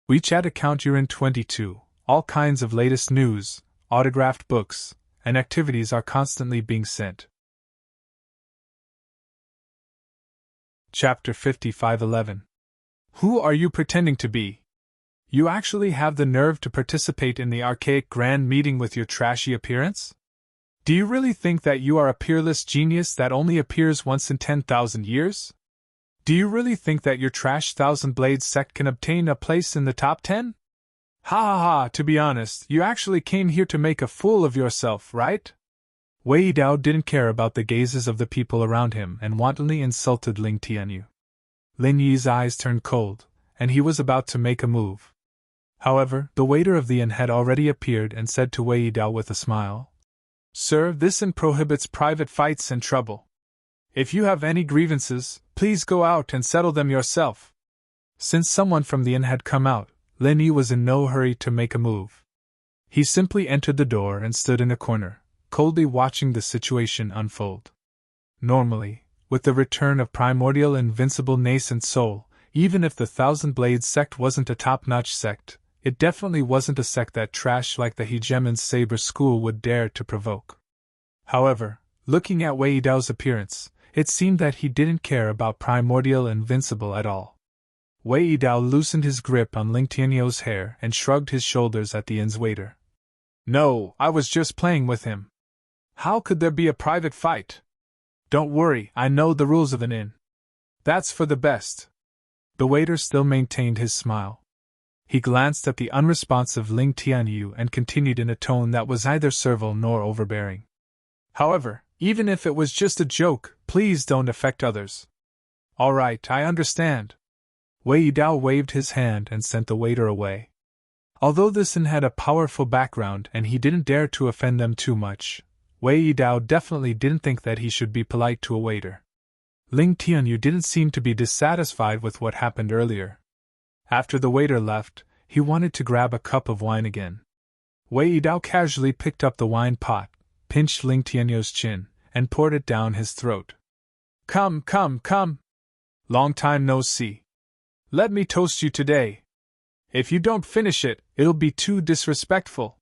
WeChat account you're in 22. All kinds of latest news, autographed books, and activities are constantly being sent. Chapter 5511. Who are you pretending to be? You actually have the nerve to participate in the archaic grand meeting with your trashy appearance? Do you really think that you are a peerless genius that only appears once in 10,000 years? Do you really think that your trash Thousand Blades sect can obtain a place in the top 10? Ha ha ha, to be honest, you actually came here to make a fool of yourself, right? Wei Dao didn't care about the gazes of the people around him and wantonly insulted Ling Tianyu. Lin Yi's eyes turned cold, and he was about to make a move. However, the waiter of the inn had already appeared and said to Wei Dao with a smile, "Sir, this inn prohibits private fights and trouble. If you have any grievances, please go out and settle them yourself." Since someone from the inn had come out, Lin Yi was in no hurry to make a move. He simply entered the door and stood in a corner, coldly watching the situation unfold. Normally, with the return of primordial invincible nascent soul, even if the Thousand Blades sect wasn't a top-notch sect, it definitely wasn't a sect that trash like the Hegemon's Saber School would dare to provoke. However, looking at Wei Dao's appearance, it seemed that he didn't care about primordial invincible at all. Wei Dao loosened his grip on Ling Tianyu's hair and shrugged his shoulders at the inn's waiter. "No, I was just playing with him. How could there be a private fight? Don't worry, I know the rules of an inn. That's for the best." The waiter still maintained his smile. He glanced at the unresponsive Ling Tianyu and continued in a tone that was neither servile nor overbearing. "However, even if it was just a joke, please don't affect others." "All right, I understand." Wei Dao waved his hand and sent the waiter away. Although this inn had a powerful background and he didn't dare to offend them too much, Wei Dao definitely didn't think that he should be polite to a waiter. Ling Tianyu didn't seem to be dissatisfied with what happened earlier. After the waiter left, he wanted to grab a cup of wine again. Wei Dao casually picked up the wine pot, pinched Ling Tianyu's chin, and poured it down his throat. Come. Long time no see. Let me toast you today. If you don't finish it, it'll be too disrespectful,"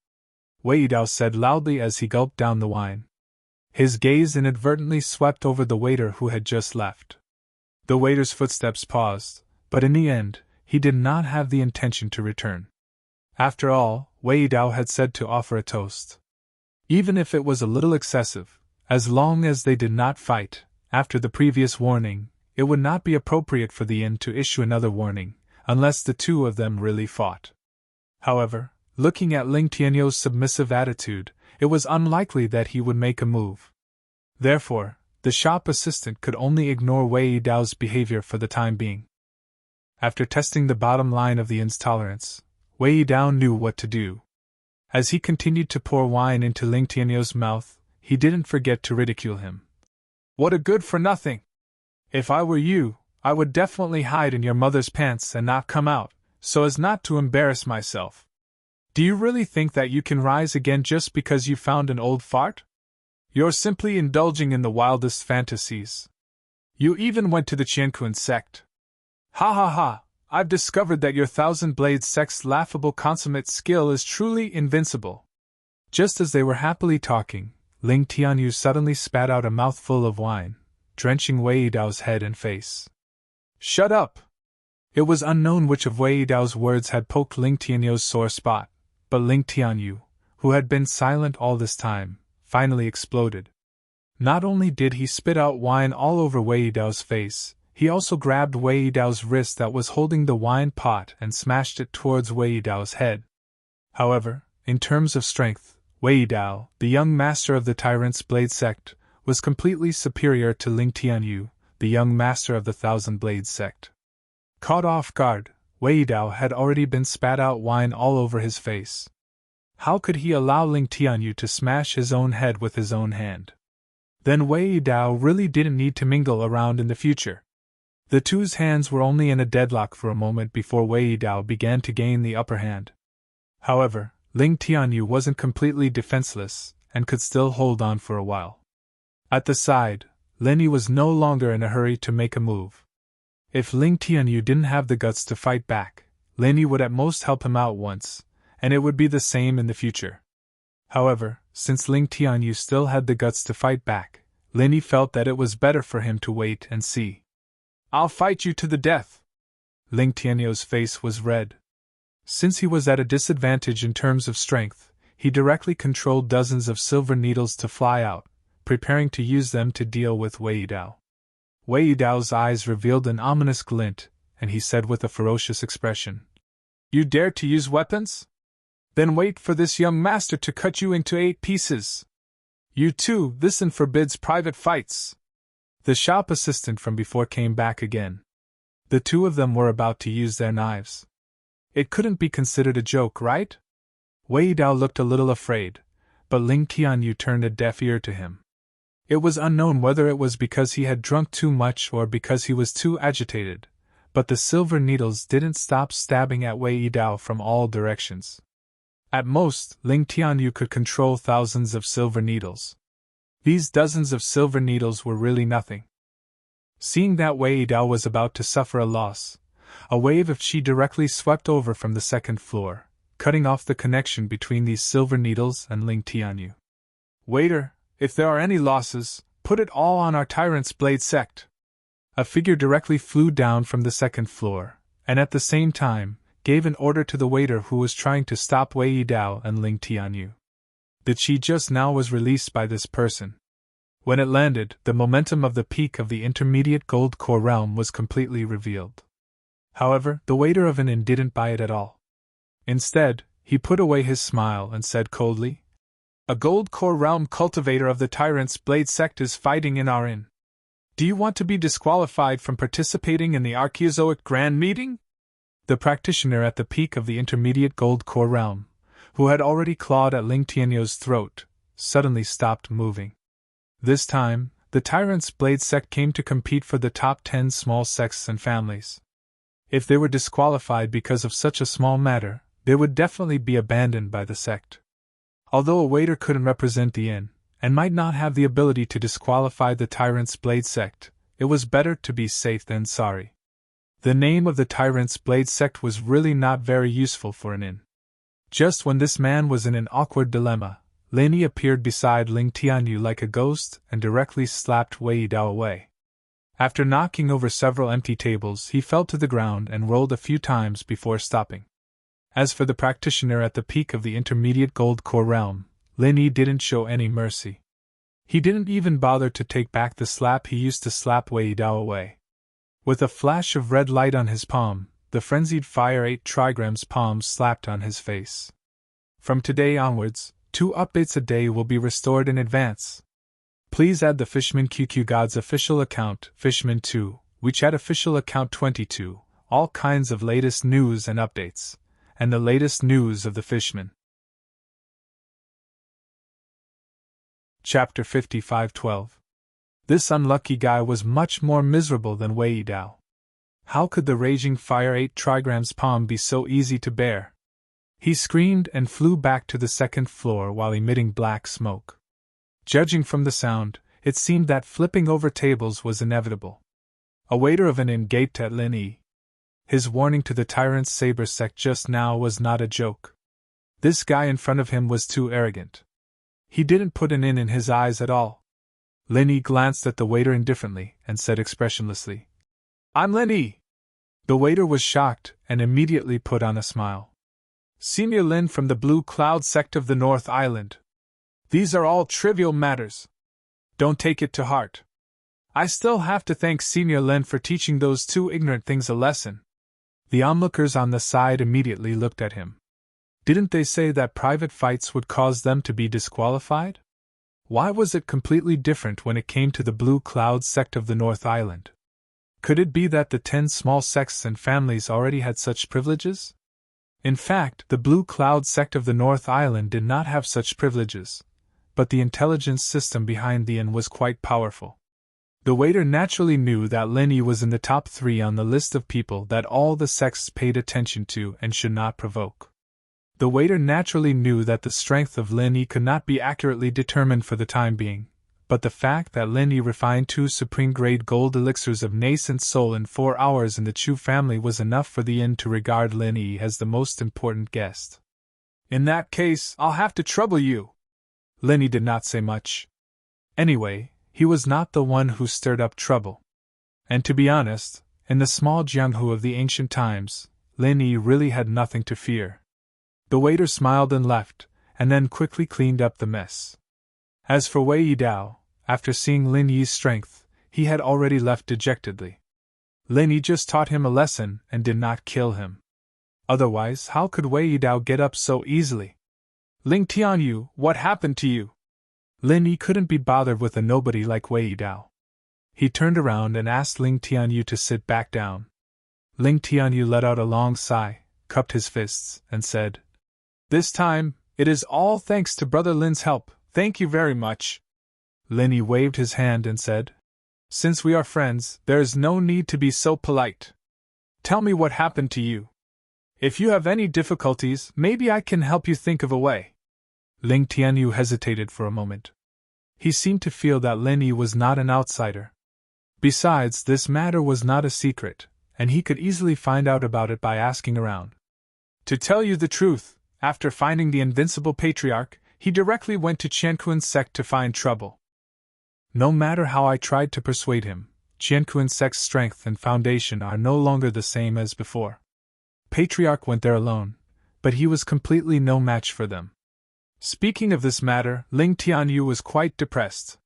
Wei Dao said loudly as he gulped down the wine. His gaze inadvertently swept over the waiter who had just left. The waiter's footsteps paused, but in the end, he did not have the intention to return. After all, Wei Dao had said to offer a toast. Even if it was a little excessive, as long as they did not fight, after the previous warning, it would not be appropriate for the inn to issue another warning, unless the two of them really fought. However, looking at Ling Tianyu's submissive attitude, it was unlikely that he would make a move. Therefore, the shop assistant could only ignore Wei Dao's behavior for the time being. After testing the bottom line of the inn's tolerance, Wei Dao knew what to do. As he continued to pour wine into Ling Tianyu's mouth, he didn't forget to ridicule him. "What a good-for-nothing! If I were you, I would definitely hide in your mother's pants and not come out, so as not to embarrass myself. Do you really think that you can rise again just because you found an old fart? You're simply indulging in the wildest fantasies. You even went to the Qiankun sect. Ha ha ha, I've discovered that your Thousand Blades sect's laughable consummate skill is truly invincible." Just as they were happily talking, Ling Tianyu suddenly spat out a mouthful of wine, drenching Wei Dao's head and face. "Shut up!" It was unknown which of Wei Dao's words had poked Ling Tianyu's sore spot, but Ling Tianyu, who had been silent all this time, finally exploded. Not only did he spit out wine all over Wei Dao's face, he also grabbed Wei Dao's wrist that was holding the wine pot and smashed it towards Wei Dao's head. However, in terms of strength, Wei Dao, the young master of the Tyrant's Blade sect, was completely superior to Ling Tianyu, the young master of the Thousand Blades sect. Caught off guard, Wei Dao had already been spat out wine all over his face. How could he allow Ling Tianyu to smash his own head with his own hand? Then Wei Dao really didn't need to mingle around in the future. The two's hands were only in a deadlock for a moment before Wei Dao began to gain the upper hand. However, Ling Tianyu wasn't completely defenseless and could still hold on for a while. At the side, Lin Yi was no longer in a hurry to make a move. If Ling Tianyu didn't have the guts to fight back, Lin Yi would at most help him out once, and it would be the same in the future. However, since Ling Tianyu still had the guts to fight back, Lin Yi felt that it was better for him to wait and see. "I'll fight you to the death!" Ling Tianyu's face was red. Since he was at a disadvantage in terms of strength, he directly controlled dozens of silver needles to fly out, preparing to use them to deal with Wei Dao. Wei Dao's eyes revealed an ominous glint, and he said with a ferocious expression, "You dare to use weapons? Then wait for this young master to cut you into 8 pieces. You too, this forbids private fights." The shop assistant from before came back again. The two of them were about to use their knives. It couldn't be considered a joke, right? Wei Dao looked a little afraid, but Ling Tianyu turned a deaf ear to him. It was unknown whether it was because he had drunk too much or because he was too agitated, but the silver needles didn't stop stabbing at Wei Dao from all directions. At most, Ling Tianyu could control thousands of silver needles. These dozens of silver needles were really nothing. Seeing that Wei Dao was about to suffer a loss, a wave of qi directly swept over from the second floor, cutting off the connection between these silver needles and Ling Tianyu. "Waiter, if there are any losses, put it all on our tyrant's blade sect." A figure directly flew down from the second floor, and at the same time, gave an order to the waiter who was trying to stop Wei Dao and Ling Tianyu. The qi just now was released by this person. When it landed, the momentum of the peak of the intermediate gold core realm was completely revealed. However, the waiter of an inn didn't buy it at all. Instead, he put away his smile and said coldly, "A gold core realm cultivator of the tyrant's blade sect is fighting in our inn. Do you want to be disqualified from participating in the Archaeozoic Grand Meeting?" The practitioner at the peak of the intermediate gold core realm, who had already clawed at Ling Tianyu's throat, suddenly stopped moving. This time, the tyrant's blade sect came to compete for the top 10 small sects and families. If they were disqualified because of such a small matter, they would definitely be abandoned by the sect. Although a waiter couldn't represent the inn, and might not have the ability to disqualify the tyrant's blade sect, it was better to be safe than sorry. The name of the tyrant's blade sect was really not very useful for an inn. Just when this man was in an awkward dilemma, Lin Yi appeared beside Ling Tianyu like a ghost and directly slapped Wei Dao away. After knocking over several empty tables, he fell to the ground and rolled a few times before stopping. As for the practitioner at the peak of the intermediate gold core realm, Lin Yi didn't show any mercy. He didn't even bother to take back the slap he used to slap Wei Dao away. With a flash of red light on his palm, the frenzied fire 8 trigrams palm slapped on his face. From today onwards, 2 updates a day will be restored in advance. Please add the Fishman QQ Gods official account, Fishman2, WeChat official account 22, all kinds of latest news and updates, and the latest news of the Fishman. Chapter 55:12. This unlucky guy was much more miserable than Wei Dao. How could the raging fire 8 trigrams palm be so easy to bear? He screamed and flew back to the second floor while emitting black smoke. Judging from the sound, it seemed that flipping over tables was inevitable. A waiter of an inn gaped at Lin Yi. His warning to the tyrant's saber sect just now was not a joke. This guy in front of him was too arrogant. He didn't put an inn in his eyes at all. Lin Yi glanced at the waiter indifferently and said expressionlessly, "I'm Lin Yi." The waiter was shocked and immediately put on a smile. "Senior Lin from the Blue Cloud sect of the North Island. These are all trivial matters. Don't take it to heart. I still have to thank Senior Lin for teaching those 2 ignorant things a lesson." The onlookers on the side immediately looked at him. Didn't they say that private fights would cause them to be disqualified? Why was it completely different when it came to the Blue Cloud sect of the North Island? Could it be that the 10 small sects and families already had such privileges? In fact, the Blue Cloud sect of the North Island did not have such privileges, but the intelligence system behind the inn was quite powerful. The waiter naturally knew that Lin Yi was in the top 3 on the list of people that all the sects paid attention to and should not provoke. The waiter naturally knew that the strength of Lin Yi could not be accurately determined for the time being, but the fact that Lin Yi refined 2 supreme-grade gold elixirs of nascent soul in 4 hours in the Chu family was enough for the inn to regard Lin Yi as the most important guest. "In that case, I'll have to trouble you." Lin Yi did not say much. Anyway, he was not the one who stirred up trouble. And to be honest, in the small Jianghu of the ancient times, Lin Yi really had nothing to fear. The waiter smiled and left, and then quickly cleaned up the mess. As for Wei Yidao, after seeing Lin Yi's strength, he had already left dejectedly. Lin Yi just taught him a lesson and did not kill him. Otherwise, how could Wei Yidao get up so easily? "Ling Tianyu, what happened to you?" Lin Yi couldn't be bothered with a nobody like Wei Yidao. He turned around and asked Ling Tianyu to sit back down. Ling Tianyu let out a long sigh, cupped his fists, and said, "This time, it is all thanks to Brother Lin's help, thank you very much." Lin Yi waved his hand and said, "Since we are friends, there is no need to be so polite. Tell me what happened to you. If you have any difficulties, maybe I can help you think of a way." Ling Tianyu hesitated for a moment. He seemed to feel that Lin Yi was not an outsider. Besides, this matter was not a secret, and he could easily find out about it by asking around. To tell you the truth, after finding the invincible patriarch, he directly went to Qianquan's sect to find trouble. No matter how I tried to persuade him, Qianquan's sect's strength and foundation are no longer the same as before. Patriarch went there alone, but he was completely no match for them. Speaking of this matter, Ling Tianyu was quite depressed.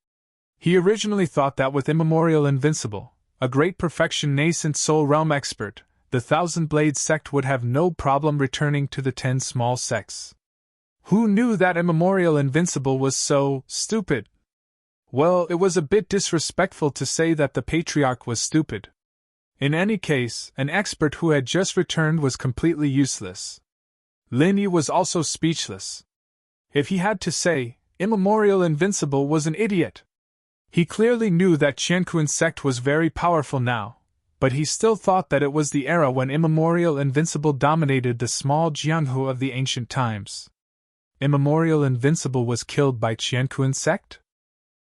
He originally thought that with immemorial invincible, a great perfection nascent soul realm expert, the Thousand Blade sect would have no problem returning to the 10 small sects. Who knew that immemorial invincible was so stupid? Well, it was a bit disrespectful to say that the patriarch was stupid. In any case, an expert who had just returned was completely useless. Lin Yi was also speechless. If he had to say, immemorial invincible was an idiot. He clearly knew that Qianquan's sect was very powerful now, but he still thought that it was the era when immemorial invincible dominated the small Jianghu of the ancient times. Immemorial invincible was killed by Qianquan's sect?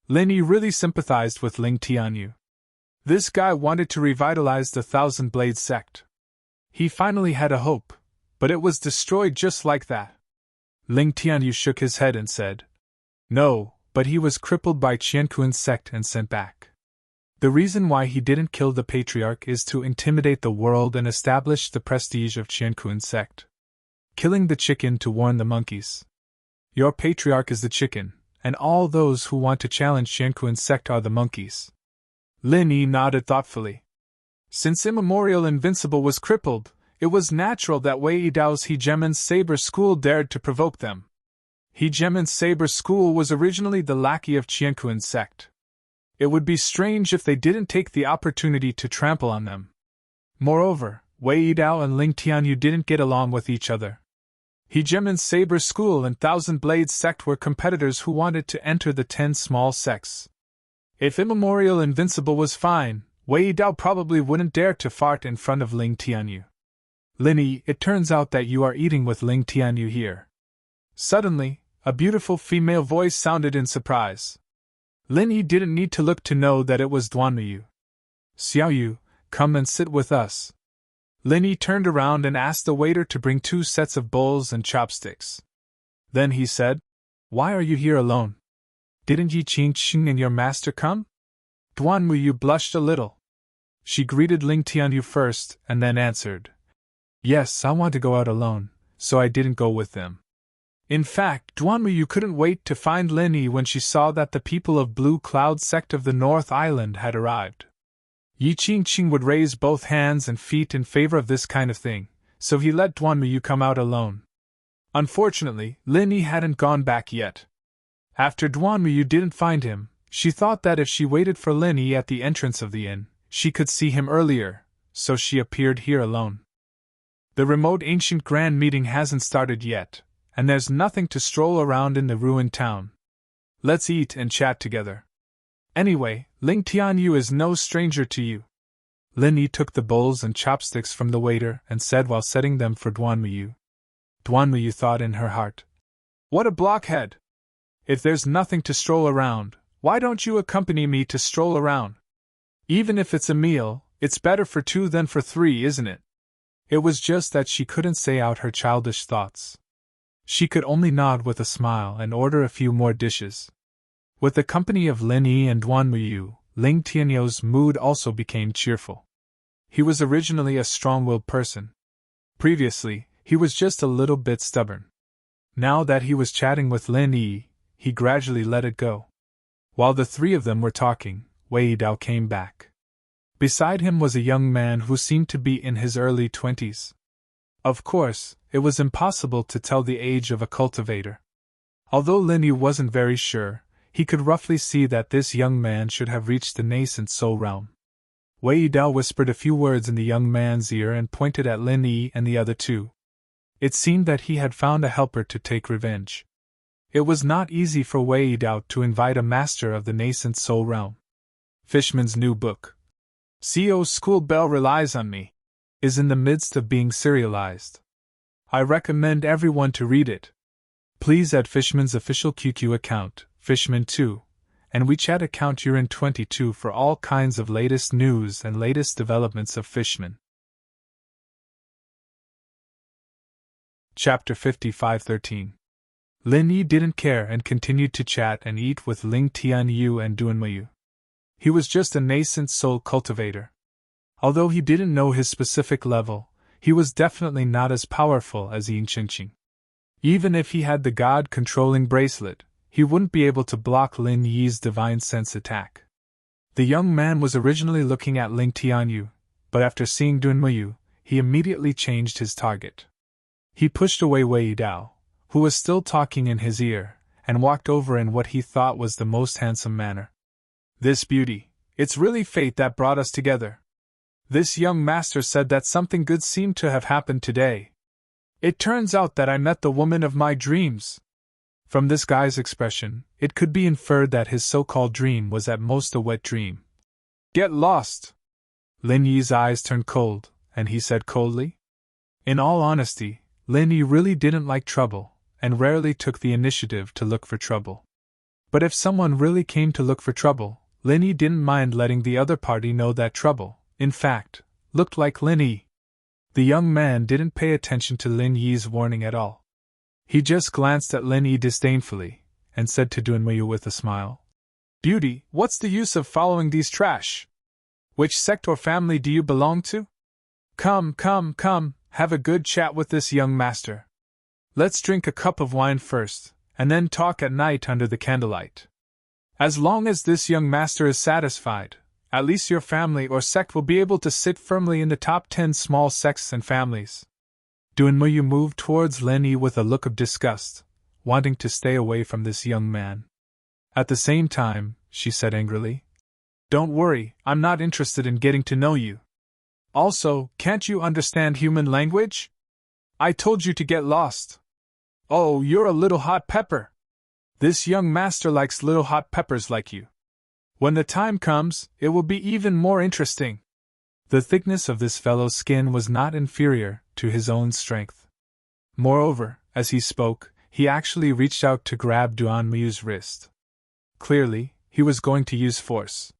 Lin Yi really sympathized with Ling Tianyu. This guy wanted to revitalize the Thousand Blade sect. He finally had a hope, but it was destroyed just like that. Ling Tianyu shook his head and said, "No, but he was crippled by Qianquan's sect and sent back. The reason why he didn't kill the patriarch is to intimidate the world and establish the prestige of Qianquan's sect. Killing the chicken to warn the monkeys. Your patriarch is the chicken, and all those who want to challenge Qianquan's sect are the monkeys." Lin Yi nodded thoughtfully. Since immemorial invincible was crippled, it was natural that Wei Yidao's Hegemon's Saber School dared to provoke them. Hegemon's Saber School was originally the lackey of Qianquan's sect. It would be strange if they didn't take the opportunity to trample on them. Moreover, Wei Yidao and Ling Tianyu didn't get along with each other. Hegemon's Saber School and Thousand Blades sect were competitors who wanted to enter the 10 small sects. If immemorial invincible was fine, Wei Yidao probably wouldn't dare to fart in front of Ling Tianyu. "Lin Yi, it turns out that you are eating with Ling Tianyu here." Suddenly, a beautiful female voice sounded in surprise. Lin Yi didn't need to look to know that it was Duanmuyu. "Xiaoyu, come and sit with us." Lin Yi turned around and asked the waiter to bring 2 sets of bowls and chopsticks. Then he said, "Why are you here alone? Didn't Yi Qingqing and your master come?" Duanmuyu blushed a little. She greeted Ling Tianyu first and then answered, "Yes, I want to go out alone, so I didn't go with them." In fact, Duanmuyu couldn't wait to find Lin Yi when she saw that the people of Blue Cloud sect of the North Island had arrived. Yi Qingqing would raise both hands and feet in favor of this kind of thing, so he let Duanmuyu come out alone. Unfortunately, Lin Yi hadn't gone back yet. After Duanmuyu didn't find him, she thought that if she waited for Lin Yi at the entrance of the inn, she could see him earlier, so she appeared here alone. The remote ancient grand meeting hasn't started yet, and there's nothing to stroll around in the ruined town. Let's eat and chat together. Anyway, Ling Tianyu is no stranger to you. Lin Yi took the bowls and chopsticks from the waiter and said while setting them for Duanmuyu. Duanmuyu thought in her heart, "What a blockhead! If there's nothing to stroll around, why don't you accompany me to stroll around? Even if it's a meal, it's better for two than for three, isn't it?" It was just that she couldn't say out her childish thoughts. She could only nod with a smile and order a few more dishes. With the company of Lin Yi and Duanmuyu, Ling Tianyu's mood also became cheerful. He was originally a strong-willed person. Previously, he was just a little bit stubborn. Now that he was chatting with Lin Yi, he gradually let it go. While the three of them were talking, Wei Dao came back. Beside him was a young man who seemed to be in his early 20s. Of course, it was impossible to tell the age of a cultivator. Although Lin Yi wasn't very sure, he could roughly see that this young man should have reached the nascent soul realm. Wei Dao whispered a few words in the young man's ear and pointed at Lin Yi and the other two. It seemed that he had found a helper to take revenge. It was not easy for Wei Dao to invite a master of the nascent soul realm. Fishman's new book, CO's School Bell Relies on Me, is in the midst of being serialized. I recommend everyone to read it. Please add Fishman's official QQ account, Fishman2, and WeChat account Urin22 for all kinds of latest news and latest developments of Fishman. Chapter 55:13. Lin Yi didn't care and continued to chat and eat with Ling Tianyu and Duanmuyu. He was just a nascent soul cultivator. Although he didn't know his specific level, he was definitely not as powerful as Yin Qingqing. Even if he had the God-controlling bracelet, he wouldn't be able to block Lin Yi's divine sense attack. The young man was originally looking at Ling Tianyu, but after seeing Duanmuyu, he immediately changed his target. He pushed away Wei Dao, who was still talking in his ear, and walked over in what he thought was the most handsome manner. "This beauty, it's really fate that brought us together. This young master said that something good seemed to have happened today. It turns out that I met the woman of my dreams." From this guy's expression, it could be inferred that his so-called dream was at most a wet dream. "Get lost!" Lin Yi's eyes turned cold, and he said coldly. In all honesty, Lin Yi really didn't like trouble, and rarely took the initiative to look for trouble. But if someone really came to look for trouble, Lin Yi didn't mind letting the other party know that trouble, in fact, looked like Lin Yi. The young man didn't pay attention to Lin Yi's warning at all. He just glanced at Lin Yi disdainfully, and said to Duanmuyu with a smile, "Beauty, what's the use of following these trash? Which sect or family do you belong to? Come, have a good chat with this young master. Let's drink a cup of wine first, and then talk at night under the candlelight. As long as this young master is satisfied, at least your family or sect will be able to sit firmly in the top 10 small sects and families." Duanmuyu moved towards Lin Yi with a look of disgust, wanting to stay away from this young man. At the same time, she said angrily, "Don't worry, I'm not interested in getting to know you. Also, can't you understand human language? I told you to get lost. Oh, you're a little hot pepper. This young master likes little hot peppers like you. When the time comes, it will be even more interesting." The thickness of this fellow's skin was not inferior to his own strength. Moreover, as he spoke, he actually reached out to grab Duanmuyu's wrist. Clearly, he was going to use force.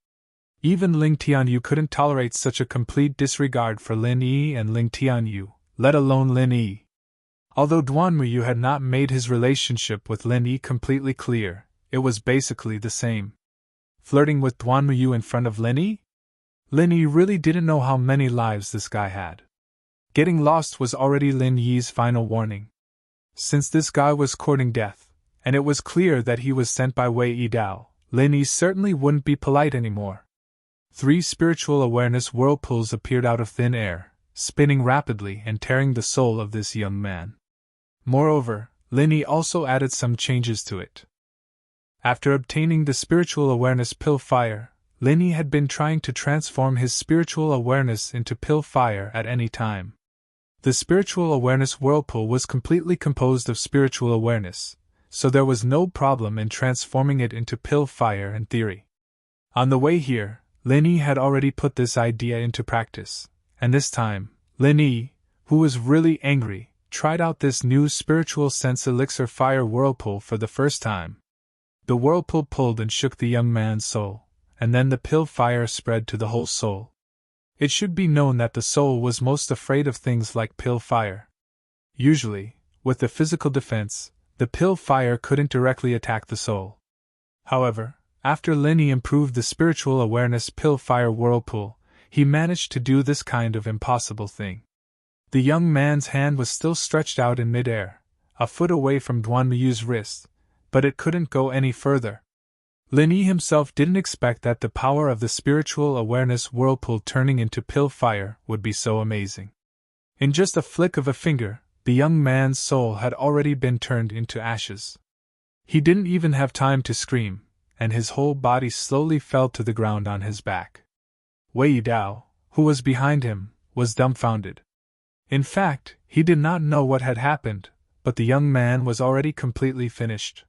Even Ling Tianyu couldn't tolerate such a complete disregard for Lin Yi and Ling Tianyu, let alone Lin Yi. Although Duanmuyu had not made his relationship with Lin Yi completely clear, it was basically the same. Flirting with Duanmuyu in front of Lin Yi? Lin Yi really didn't know how many lives this guy had. Getting lost was already Lin Yi's final warning. Since this guy was courting death, and it was clear that he was sent by Wei Dao, Lin Yi certainly wouldn't be polite anymore. 3 spiritual awareness whirlpools appeared out of thin air, spinning rapidly and tearing the soul of this young man. Moreover, Lin Yi also added some changes to it. After obtaining the spiritual awareness pill fire, Lin Yi had been trying to transform his spiritual awareness into pill fire at any time. The spiritual awareness whirlpool was completely composed of spiritual awareness, so there was no problem in transforming it into pill fire in theory. On the way here, Lin Yi had already put this idea into practice, and this time, Lin Yi, who was really angry, tried out this new spiritual sense elixir fire whirlpool for the first time. The whirlpool pulled and shook the young man's soul, and then the pill fire spread to the whole soul. It should be known that the soul was most afraid of things like pill fire. Usually, with the physical defense, the pill fire couldn't directly attack the soul. However, after Lin Yi improved the spiritual awareness pill fire whirlpool, he managed to do this kind of impossible thing. The young man's hand was still stretched out in midair, a foot away from Duan Yu's wrist, but it couldn't go any further. Lin Yi himself didn't expect that the power of the spiritual awareness whirlpool turning into pill fire would be so amazing. In just a flick of a finger, the young man's soul had already been turned into ashes. He didn't even have time to scream, and his whole body slowly fell to the ground on his back. Wei Dao, who was behind him, was dumbfounded. In fact, he did not know what had happened, but the young man was already completely finished.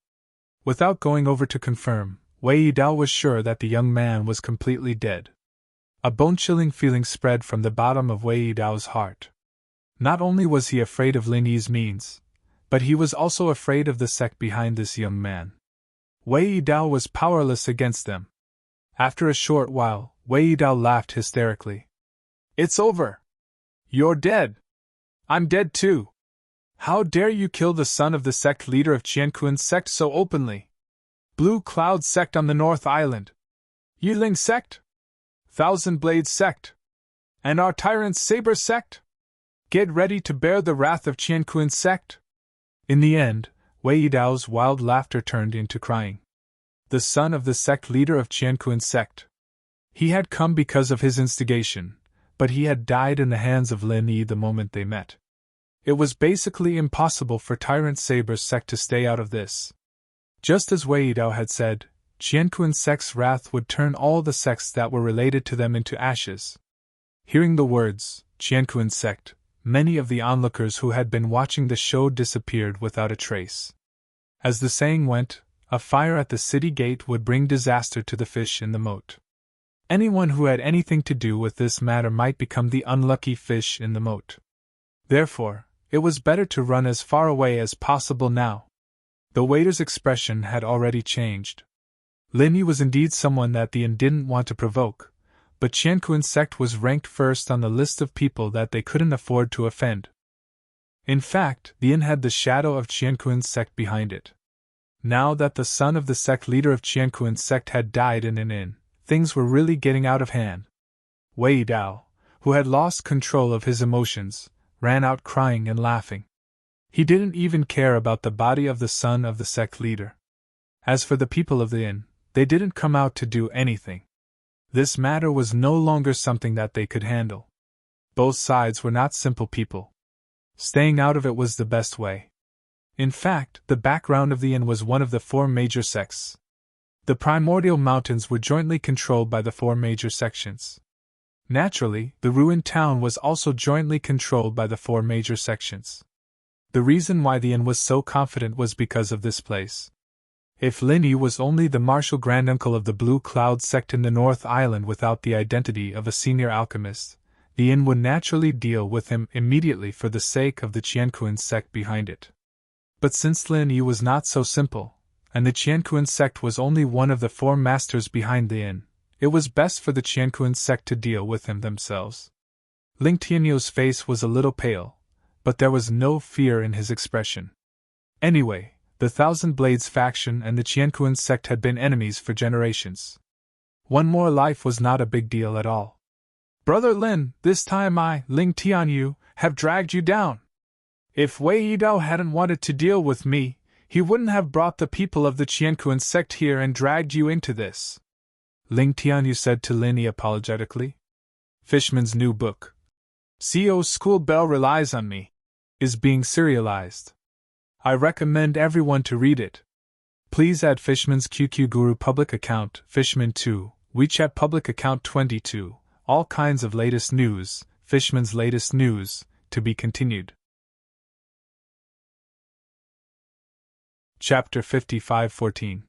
Without going over to confirm, Wei Dao was sure that the young man was completely dead. A bone-chilling feeling spread from the bottom of Wei Dao's heart. Not only was he afraid of Lin Yi's means, but he was also afraid of the sect behind this young man. Wei Dao was powerless against them. After a short while, Wei Dao laughed hysterically. "It's over! You're dead! I'm dead too! How dare you kill the son of the sect leader of Qianquan's sect so openly? Blue Cloud sect on the North Island, Yiling sect, Thousand Blades sect, and our tyrant's Saber sect? Get ready to bear the wrath of Qianquan's sect!" In the end, Wei Dao's wild laughter turned into crying. The son of the sect leader of Qianquan's sect. He had come because of his instigation, but he had died in the hands of Lin Yi the moment they met. It was basically impossible for Tyrant Saber's sect to stay out of this. Just as Wei Dao had said, Qianquan's sect's wrath would turn all the sects that were related to them into ashes. Hearing the words, Qianquan's sect, many of the onlookers who had been watching the show disappeared without a trace. As the saying went, a fire at the city gate would bring disaster to the fish in the moat. Anyone who had anything to do with this matter might become the unlucky fish in the moat. Therefore, it was better to run as far away as possible now. The waiter's expression had already changed. Lin Yi was indeed someone that the inn didn't want to provoke, but Qianquan's sect was ranked first on the list of people that they couldn't afford to offend. In fact, the inn had the shadow of Qianquan's sect behind it. Now that the son of the sect leader of Qianquan's sect had died in an inn, things were really getting out of hand. Wei Dao, who had lost control of his emotions, ran out crying and laughing. He didn't even care about the body of the son of the sect leader. As for the people of the inn, they didn't come out to do anything. This matter was no longer something that they could handle. Both sides were not simple people. Staying out of it was the best way. In fact, the background of the inn was one of the 4 major sects. The primordial mountains were jointly controlled by the 4 major sections. Naturally, the ruined town was also jointly controlled by the 4 major sections. The reason why the inn was so confident was because of this place. If Lin Yi was only the martial granduncle of the Blue Cloud sect in the North Island without the identity of a senior alchemist, the inn would naturally deal with him immediately for the sake of the Qianquan sect behind it. But since Lin Yi was not so simple, and the Qianquan sect was only one of the 4 masters behind the inn, it was best for the Qianquan sect to deal with him themselves. Ling Tianyu's face was a little pale, but there was no fear in his expression. Anyway, the Thousand Blades faction and the Qianquan sect had been enemies for generations. One more life was not a big deal at all. "Brother Lin, this time I, Ling Tianyu, have dragged you down. If Wei Dao hadn't wanted to deal with me, he wouldn't have brought the people of the Qianquan sect here and dragged you into this," Ling Tianyu said to Lin Yi apologetically. Fishman's new book, CO's School Bell Relies on Me, is being serialized. I recommend everyone to read it. Please add Fishman's QQ Guru public account, Fishman2, WeChat public account 22, all kinds of latest news, Fishman's latest news, to be continued. Chapter 55:14.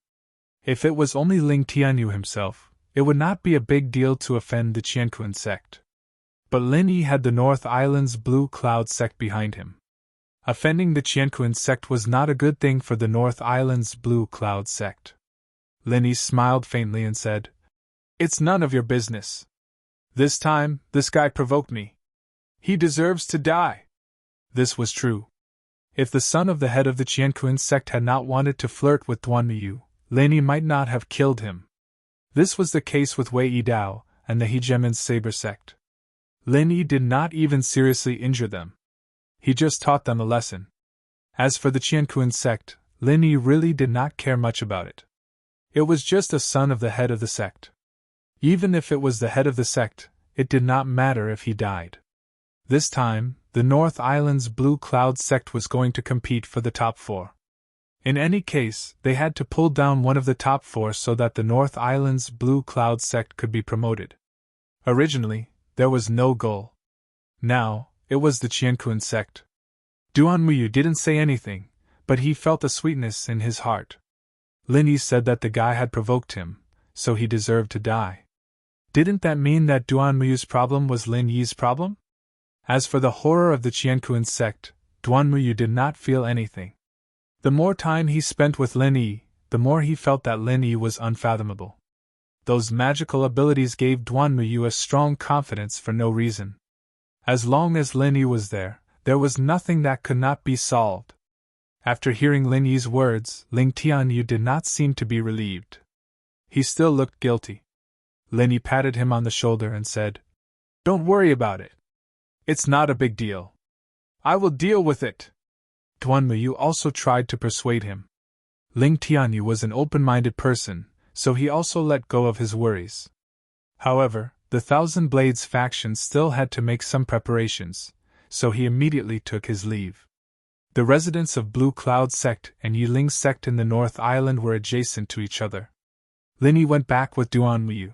If it was only Ling Tianyu himself, it would not be a big deal to offend the Qianquan sect. But Lin Yi had the North Island's Blue Cloud sect behind him. Offending the Qianquan sect was not a good thing for the North Island's Blue Cloud sect. Lin Yi smiled faintly and said, "It's none of your business. This time, this guy provoked me. He deserves to die." This was true. If the son of the head of the Qianquan sect had not wanted to flirt with Duan Muyu, Lin Yi might not have killed him. This was the case with Wei Yidao and the Hegemon's Saber sect. Lin Yi did not even seriously injure them. He just taught them a lesson. As for the Qianquan sect, Lin Yi really did not care much about it. It was just a son of the head of the sect. Even if it was the head of the sect, it did not matter if he died. This time, the North Island's Blue Cloud sect was going to compete for the top 4. In any case, they had to pull down one of the top 4 so that the North Island's Blue Cloud sect could be promoted. Originally, there was no goal. Now, it was the Qianquan sect. Duan Muyu didn't say anything, but he felt a sweetness in his heart. Lin Yi said that the guy had provoked him, so he deserved to die. Didn't that mean that Duan Muyu's problem was Lin Yi's problem? As for the horror of the Qianquan sect, Duan Muyu did not feel anything. The more time he spent with Lin Yi, the more he felt that Lin Yi was unfathomable. Those magical abilities gave Duan Muyu a strong confidence for no reason. As long as Lin Yi was there was nothing that could not be solved. After hearing Lin Yi's words, Ling Tianyu did not seem to be relieved. He still looked guilty. Lin Yi patted him on the shoulder and said, "Don't worry about it. It's not a big deal. I will deal with it." Duan Muyu also tried to persuade him. Ling Tianyu was an open-minded person, so he also let go of his worries. However, the Thousand Blades faction still had to make some preparations, so he immediately took his leave. The residents of Blue Cloud sect and Yiling sect in the North Island were adjacent to each other. Lin Yi went back with Duan Muyu.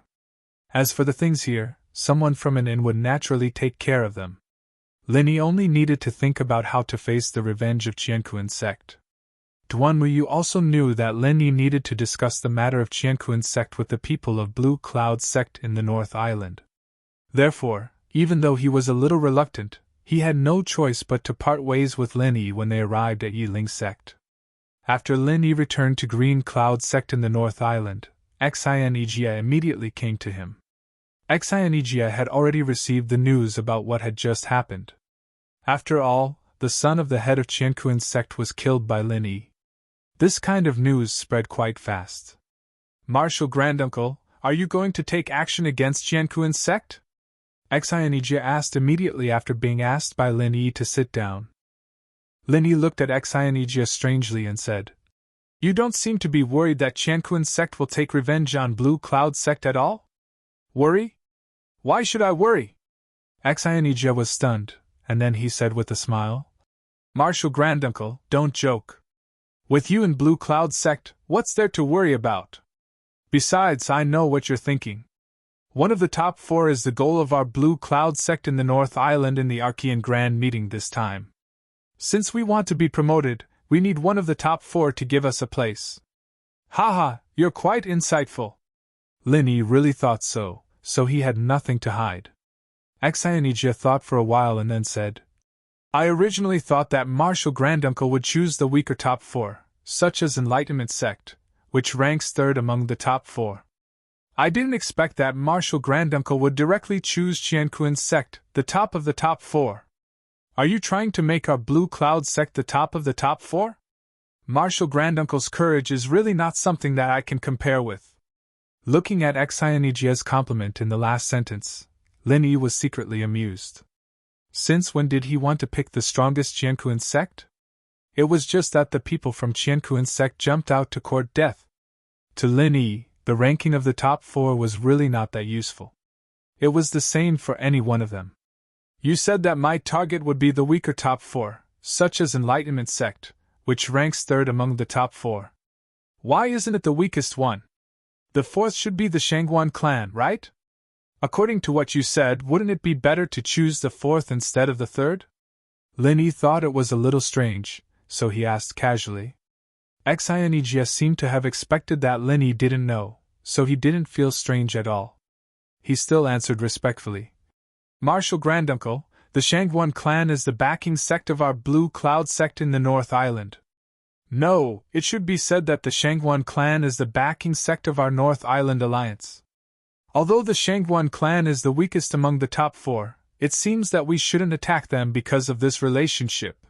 As for the things here, someone from an inn would naturally take care of them. Lin Yi only needed to think about how to face the revenge of Qianquan sect. Duan Muyu also knew that Lin Yi needed to discuss the matter of Qianquan sect with the people of Blue Cloud sect in the North Island. Therefore, even though he was a little reluctant, he had no choice but to part ways with Lin Yi when they arrived at Yiling sect. After Lin Yi returned to Green Cloud sect in the North Island, Xianijia immediately came to him. Xianijia had already received the news about what had just happened. After all, the son of the head of Qianquan sect was killed by Lin Yi. This kind of news spread quite fast. "Martial Granduncle, are you going to take action against Qianquan sect?" Xianijia asked immediately after being asked by Lin Yi to sit down. Lin Yi looked at Xianijia strangely and said, "You don't seem to be worried that Qianquan sect will take revenge on Blue Cloud sect at all?" "Worry? Why should I worry?" Xianijia was stunned, and then he said with a smile, "Martial Granduncle, don't joke. With you in Blue Cloud sect, what's there to worry about? Besides, I know what you're thinking. One of the top 4 is the goal of our Blue Cloud sect in the North Island in the Archean Grand Meeting this time. Since we want to be promoted, we need one of the top 4 to give us a place." "Haha, you're quite insightful." Lin Yi really thought so he had nothing to hide. Xianijia thought for a while and then said, "I originally thought that Martial Granduncle would choose the weaker top 4, such as Enlightenment sect, which ranks 3rd among the top 4. I didn't expect that Martial Granduncle would directly choose Qianquan sect, the top of the top 4. Are you trying to make our Blue Cloud sect the top of the top 4? Martial Granduncle's courage is really not something that I can compare with." Looking at Xianijia's compliment in the last sentence, Lin Yi was secretly amused. Since when did he want to pick the strongest Qianquan sect? It was just that the people from Qianquan sect jumped out to court death. To Lin Yi, the ranking of the top 4 was really not that useful. It was the same for any one of them. "You said that my target would be the weaker top 4, such as Enlightenment sect, which ranks 3rd among the top 4. Why isn't it the weakest one? The 4th should be the Shangguan clan, right? According to what you said, wouldn't it be better to choose the 4th instead of the 3rd? Lin Yi thought it was a little strange, so he asked casually. Xianijia seemed to have expected that Lin Yi didn't know, so he didn't feel strange at all. He still answered respectfully. Martial Granduncle, the Shangguan clan is the backing sect of our Blue Cloud sect in the North Island. No, it should be said that the Shangguan clan is the backing sect of our North Island alliance. Although the Shangguan clan is the weakest among the top 4, it seems that we shouldn't attack them because of this relationship.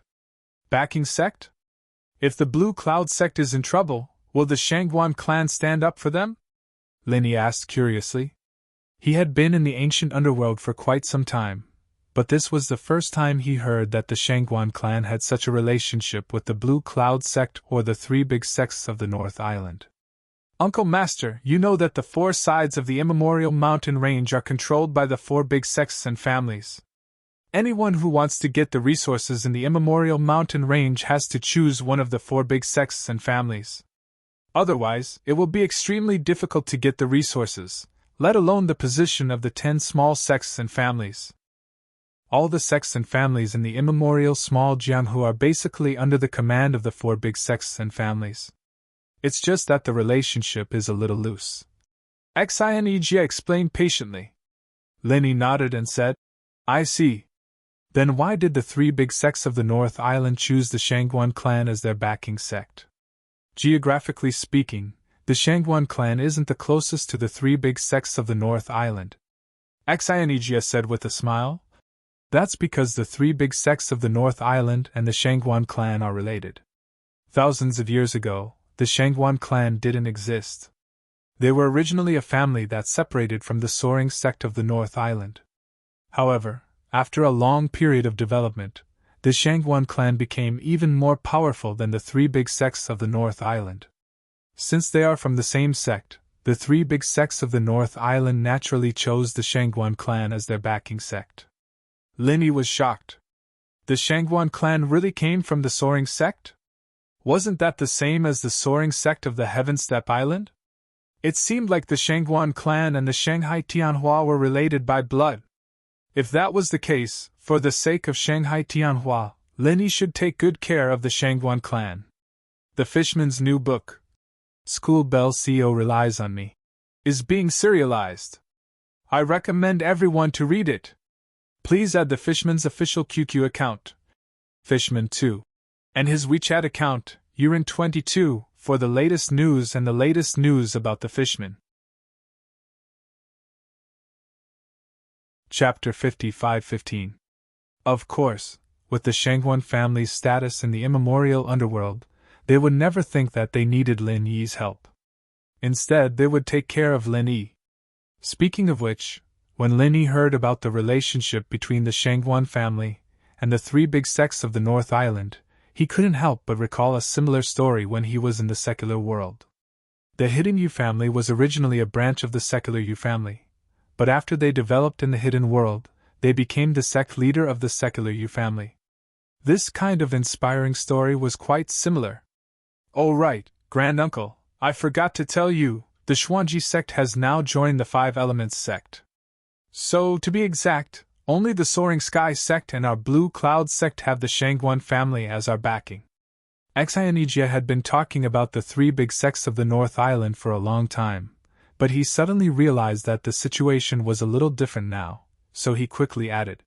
Backing sect? If the Blue Cloud sect is in trouble, will the Shangguan clan stand up for them? Linny asked curiously. He had been in the ancient underworld for quite some time, but this was the first time he heard that the Shangguan clan had such a relationship with the Blue Cloud sect or the 3 big sects of the North Island. Uncle Master, you know that the 4 sides of the immemorial mountain range are controlled by the 4 big sects and families. Anyone who wants to get the resources in the immemorial mountain range has to choose one of the 4 big sects and families. Otherwise, it will be extremely difficult to get the resources, let alone the position of the 10 small sects and families. All the sects and families in the immemorial small Jianghu are basically under the command of the 4 big sects and families. It's just that the relationship is a little loose. Xinejia explained patiently. Linny nodded and said, I see. Then why did the 3 big sects of the North Island choose the Shangguan clan as their backing sect? Geographically speaking, the Shangguan clan isn't the closest to the 3 big sects of the North Island. Xinejia said with a smile. That's because the 3 big sects of the North Island and the Shangguan clan are related. Thousands of years ago, the Shangguan clan didn't exist. They were originally a family that separated from the soaring sect of the North Island. However, after a long period of development, the Shangguan clan became even more powerful than the 3 big sects of the North Island. Since they are from the same sect, the 3 big sects of the North Island naturally chose the Shangguan clan as their backing sect. Linny was shocked. The Shangguan clan really came from the soaring sect? Wasn't that the same as the soaring sect of the Heaven Step Island? It seemed like the Shangguan clan and the Shanghai Tianhua were related by blood. If that was the case, for the sake of Shanghai Tianhua, Linny should take good care of the Shangguan clan. The Fishman's new book, School Bell CO Relies on Me, is being serialized. I recommend everyone to read it. Please add the Fishman's official QQ account, Fishman2, and his WeChat account, Urin22, for the latest news and the latest news about the Fishman. Chapter 55-15. Of course, with the Shangguan family's status in the immemorial underworld, they would never think that they needed Lin Yi's help. Instead, they would take care of Lin Yi. Speaking of which, when Lin Yi heard about the relationship between the Shangguan family and the 3 big sects of the North Island, he couldn't help but recall a similar story when he was in the secular world. The Hidden Yu family was originally a branch of the secular Yu family, but after they developed in the hidden world, they became the sect leader of the secular Yu family. This kind of inspiring story was quite similar. Oh right, Granduncle, I forgot to tell you, the Xuanji sect has now joined the 5 Elements sect. So, to be exact, only the Soaring Sky sect and our Blue Cloud sect have the Shangguan family as our backing. Xinejia had been talking about the 3 big sects of the North Island for a long time, but he suddenly realized that the situation was a little different now, so he quickly added,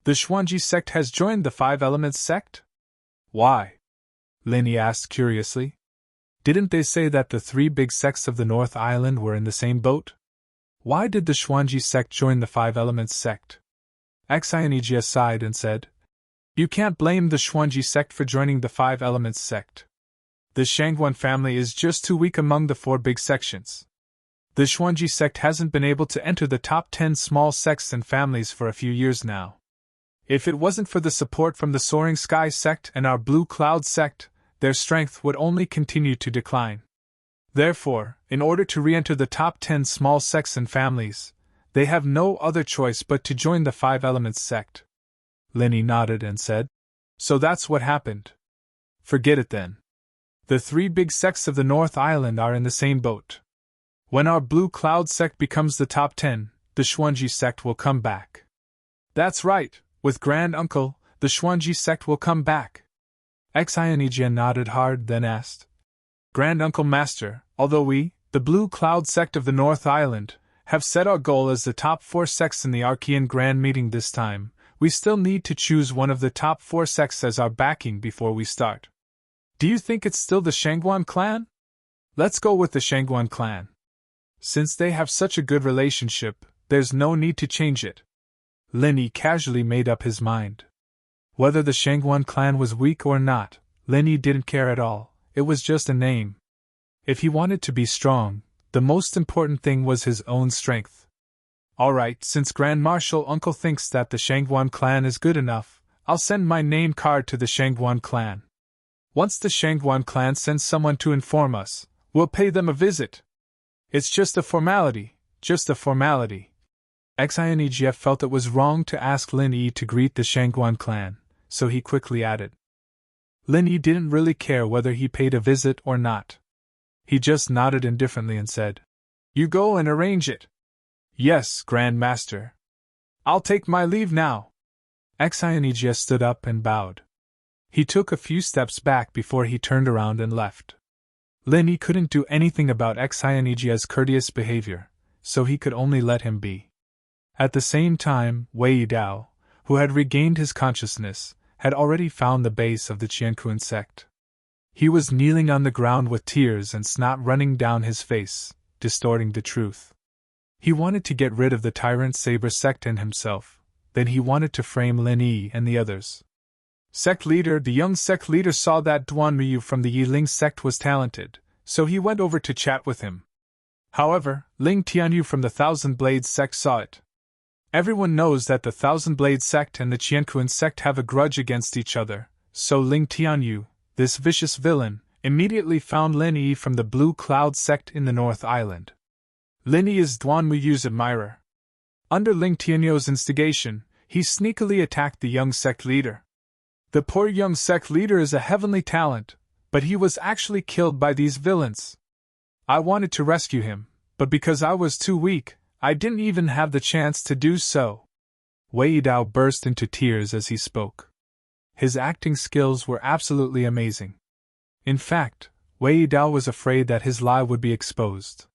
The Xuanji sect has joined the 5 Elements sect? Why? Linny asked curiously. Didn't they say that the 3 big sects of the North Island were in the same boat? Why did the Xuanji sect join the 5 Elements sect? Xinejia sighed and said, You can't blame the Xuanji sect for joining the 5 Elements sect. The Shangguan family is just too weak among the 4 big sections. The Xuanji sect hasn't been able to enter the top 10 small sects and families for a few years now. If it wasn't for the support from the Soaring Sky sect and our Blue Cloud sect, their strength would only continue to decline. Therefore, in order to re-enter the top 10 small sects and families, they have no other choice but to join the 5 Elements sect. Linny nodded and said, So that's what happened. Forget it then. The 3 big sects of the North Island are in the same boat. When our Blue Cloud sect becomes the top 10, the Xuanji sect will come back. That's right, with Grand Uncle, the Xuanji sect will come back. Xinejia nodded hard, then asked, Grand Uncle Master, although we, the Blue Cloud sect of the North Island, have set our goal as the top 4 sects in the Archean Grand Meeting this time. We still need to choose one of the top 4 sects as our backing before we start. Do you think it's still the Shangguan clan? Let's go with the Shangguan clan. Since they have such a good relationship, there's no need to change it. Lin Yi casually made up his mind. Whether the Shangguan clan was weak or not, Lin Yi didn't care at all. It was just a name. If he wanted to be strong, the most important thing was his own strength. Alright, since Grand Marshal Uncle thinks that the Shangguan clan is good enough, I'll send my name card to the Shangguan clan. Once the Shangguan clan sends someone to inform us, we'll pay them a visit. It's just a formality, just a formality. Xinegf felt it was wrong to ask Lin Yi to greet the Shangguan clan, so he quickly added. Lin Yi didn't really care whether he paid a visit or not. He just nodded indifferently and said, "You go and arrange it." "Yes, Grand Master. I'll take my leave now." Xinegf stood up and bowed. He took a few steps back before he turned around and left. Lin Yi couldn't do anything about Xinegf's courteous behavior, so he could only let him be. At the same time, Wei Dao, who had regained his consciousness, had already found the base of the Qianquan sect. He was kneeling on the ground with tears and snot running down his face, distorting the truth. He wanted to get rid of the Tyrant Saber sect and himself, then he wanted to frame Lin Yi and the others. Sect leader, the young sect leader saw that Duan Miyu from the Yiling sect was talented, so he went over to chat with him. However, Ling Tianyu from the Thousand Blades sect saw it. Everyone knows that the Thousand Blades sect and the Qianquan sect have a grudge against each other, so Ling Tianyu, this vicious villain, immediately found Lin Yi from the Blue Cloud sect in the North Island. Lin Yi is Duan Muyu's admirer. Under Ling Tianyu's instigation, he sneakily attacked the young sect leader. The poor young sect leader is a heavenly talent, but he was actually killed by these villains. I wanted to rescue him, but because I was too weak, I didn't even have the chance to do so. Wei Dao burst into tears as he spoke. His acting skills were absolutely amazing. In fact, Wei Dao was afraid that his lie would be exposed.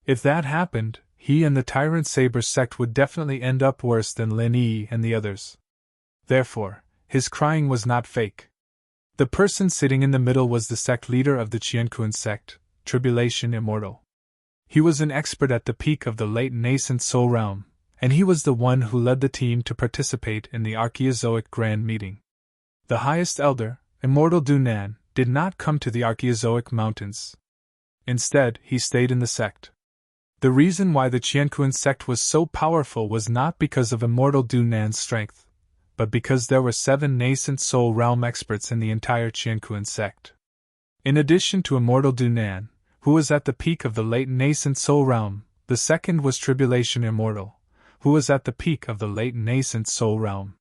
If that happened, he and the Tyrant Saber sect would definitely end up worse than Lin Yi and the others. Therefore, his crying was not fake. The person sitting in the middle was the sect leader of the Qianquan sect, Tribulation Immortal. He was an expert at the peak of the late nascent soul realm, and he was the one who led the team to participate in the Archaeozoic Grand Meeting. The highest elder, Immortal Dunan, did not come to the Archaeozoic Mountains. Instead, he stayed in the sect. The reason why the Qianquan sect was so powerful was not because of Immortal Dunan's strength, but because there were 7 nascent soul realm experts in the entire Qianquan sect. In addition to Immortal Dunan, who was at the peak of the late nascent soul realm, the second was Tribulation Immortal, who was at the peak of the late nascent soul realm.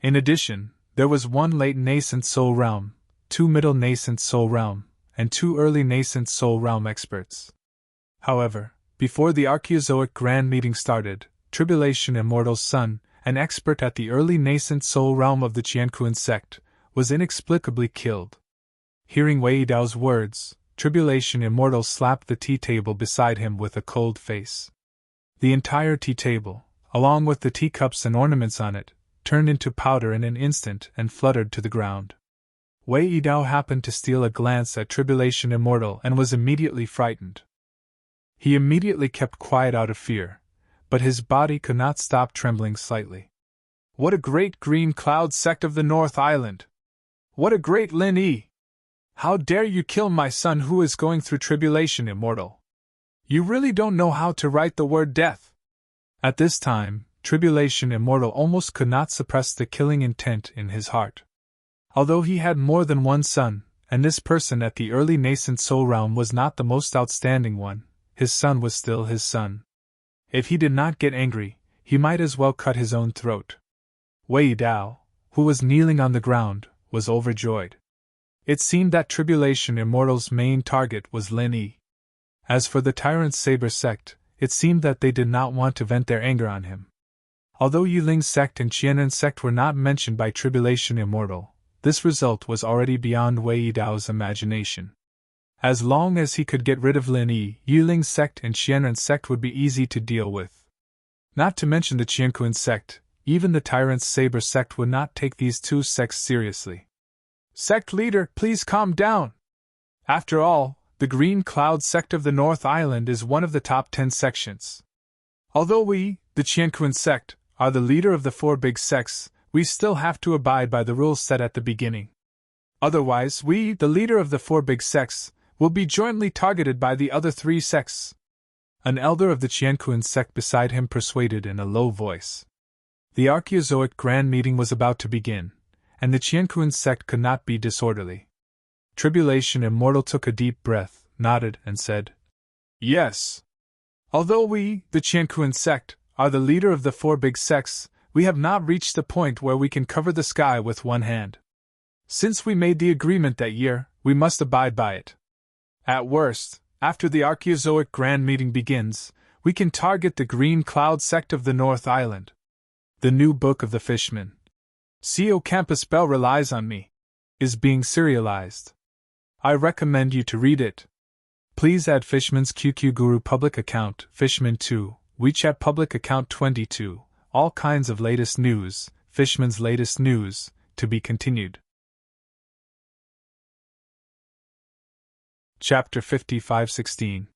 In addition, there was 1 late nascent soul realm, 2 middle nascent soul realm, and 2 early nascent soul realm experts. However, before the Archaeozoic Grand Meeting started, Tribulation Immortal's son, an expert at the early nascent soul realm of the Qianquan sect, was inexplicably killed. Hearing Wei Dao's words, Tribulation Immortal slapped the tea table beside him with a cold face. The entire tea table, along with the teacups and ornaments on it, turned into powder in an instant and fluttered to the ground. Wei Dao happened to steal a glance at Tribulation Immortal and was immediately frightened. He immediately kept quiet out of fear, but his body could not stop trembling slightly. What a great green cloud sect of the North Island! What a great Lin Yi! How dare you kill my son who is going through tribulation, Immortal? You really don't know how to write the word death. At this time, Tribulation Immortal almost could not suppress the killing intent in his heart. Although he had more than one son, and this person at the early nascent soul realm was not the most outstanding one, his son was still his son. If he did not get angry, he might as well cut his own throat. Wei Dao, who was kneeling on the ground, was overjoyed. It seemed that Tribulation Immortal's main target was Lin Yi. As for the Tyrant Saber sect, it seemed that they did not want to vent their anger on him. Although Yiling's sect and Qianan sect were not mentioned by Tribulation Immortal, this result was already beyond Wei Dao's imagination. As long as he could get rid of Lin Yi, Yiling's sect and Qianren's sect would be easy to deal with. Not to mention the Qianquan sect, even the Tyrant's Saber sect would not take these two sects seriously. Sect leader, please calm down. After all, the Green Cloud sect of the North Island is one of the top 10 sections. Although we, the Qianquan sect, are the leader of the four big sects, we still have to abide by the rules set at the beginning. Otherwise, we, the leader of the four big sects, will be jointly targeted by the other three sects. An elder of the Qianquan sect beside him persuaded in a low voice. The Archaeozoic Grand Meeting was about to begin, and the Qianquan sect could not be disorderly. Tribulation Immortal took a deep breath, nodded, and said, "Yes. Although we, the Qianquan sect, are the leader of the four big sects, we have not reached the point where we can cover the sky with one hand. Since we made the agreement that year, we must abide by it. At worst, after the Archaeozoic Grand Meeting begins, we can target the Green Cloud sect of the North Island. The new book of the Fishman, CO Campus Bell relies on me, is being serialized. I recommend you to read it. Please add Fishman's QQ Guru public account, Fishman 2, WeChat public account 22, all kinds of latest news, Fishman's latest news, to be continued." Chapter 55:16.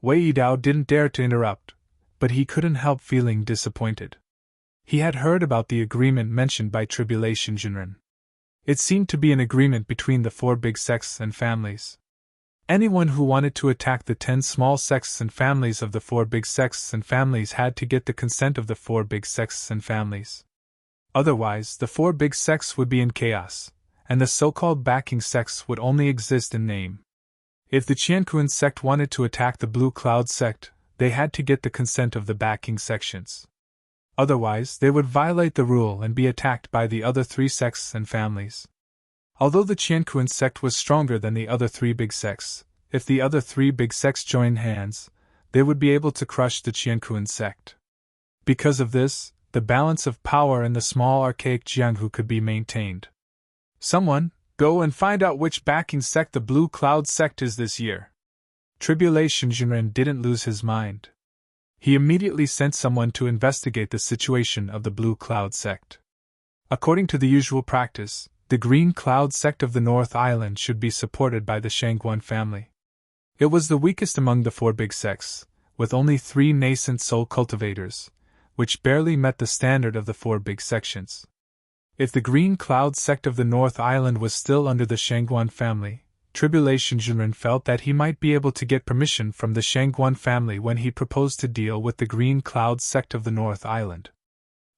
Wei Yidao didn't dare to interrupt, but he couldn't help feeling disappointed. He had heard about the agreement mentioned by Tribulation Jinren. It seemed to be an agreement between the four big sects and families. Anyone who wanted to attack the 10 small sects and families of the four big sects and families had to get the consent of the four big sects and families. Otherwise, the four big sects would be in chaos, and the so-called backing sects would only exist in name. If the Qianquan sect wanted to attack the Blue Cloud sect, they had to get the consent of the backing sections. Otherwise, they would violate the rule and be attacked by the other three sects and families. Although the Qianquan sect was stronger than the other three big sects, if the other three big sects joined hands, they would be able to crush the Qianquan sect. Because of this, the balance of power in the small archaic Jianghu could be maintained. Someone, go and find out which backing sect the Blue Cloud sect is this year. Tribulation Jinren didn't lose his mind. He immediately sent someone to investigate the situation of the Blue Cloud sect. According to the usual practice, the Green Cloud sect of the North Island should be supported by the Shangguan family. It was the weakest among the four big sects, with only 3 nascent soul cultivators, which barely met the standard of the four big sections. If the Green Cloud sect of the North Island was still under the Shangguan family, Tribulation Jinren felt that he might be able to get permission from the Shangguan family when he proposed to deal with the Green Cloud sect of the North Island.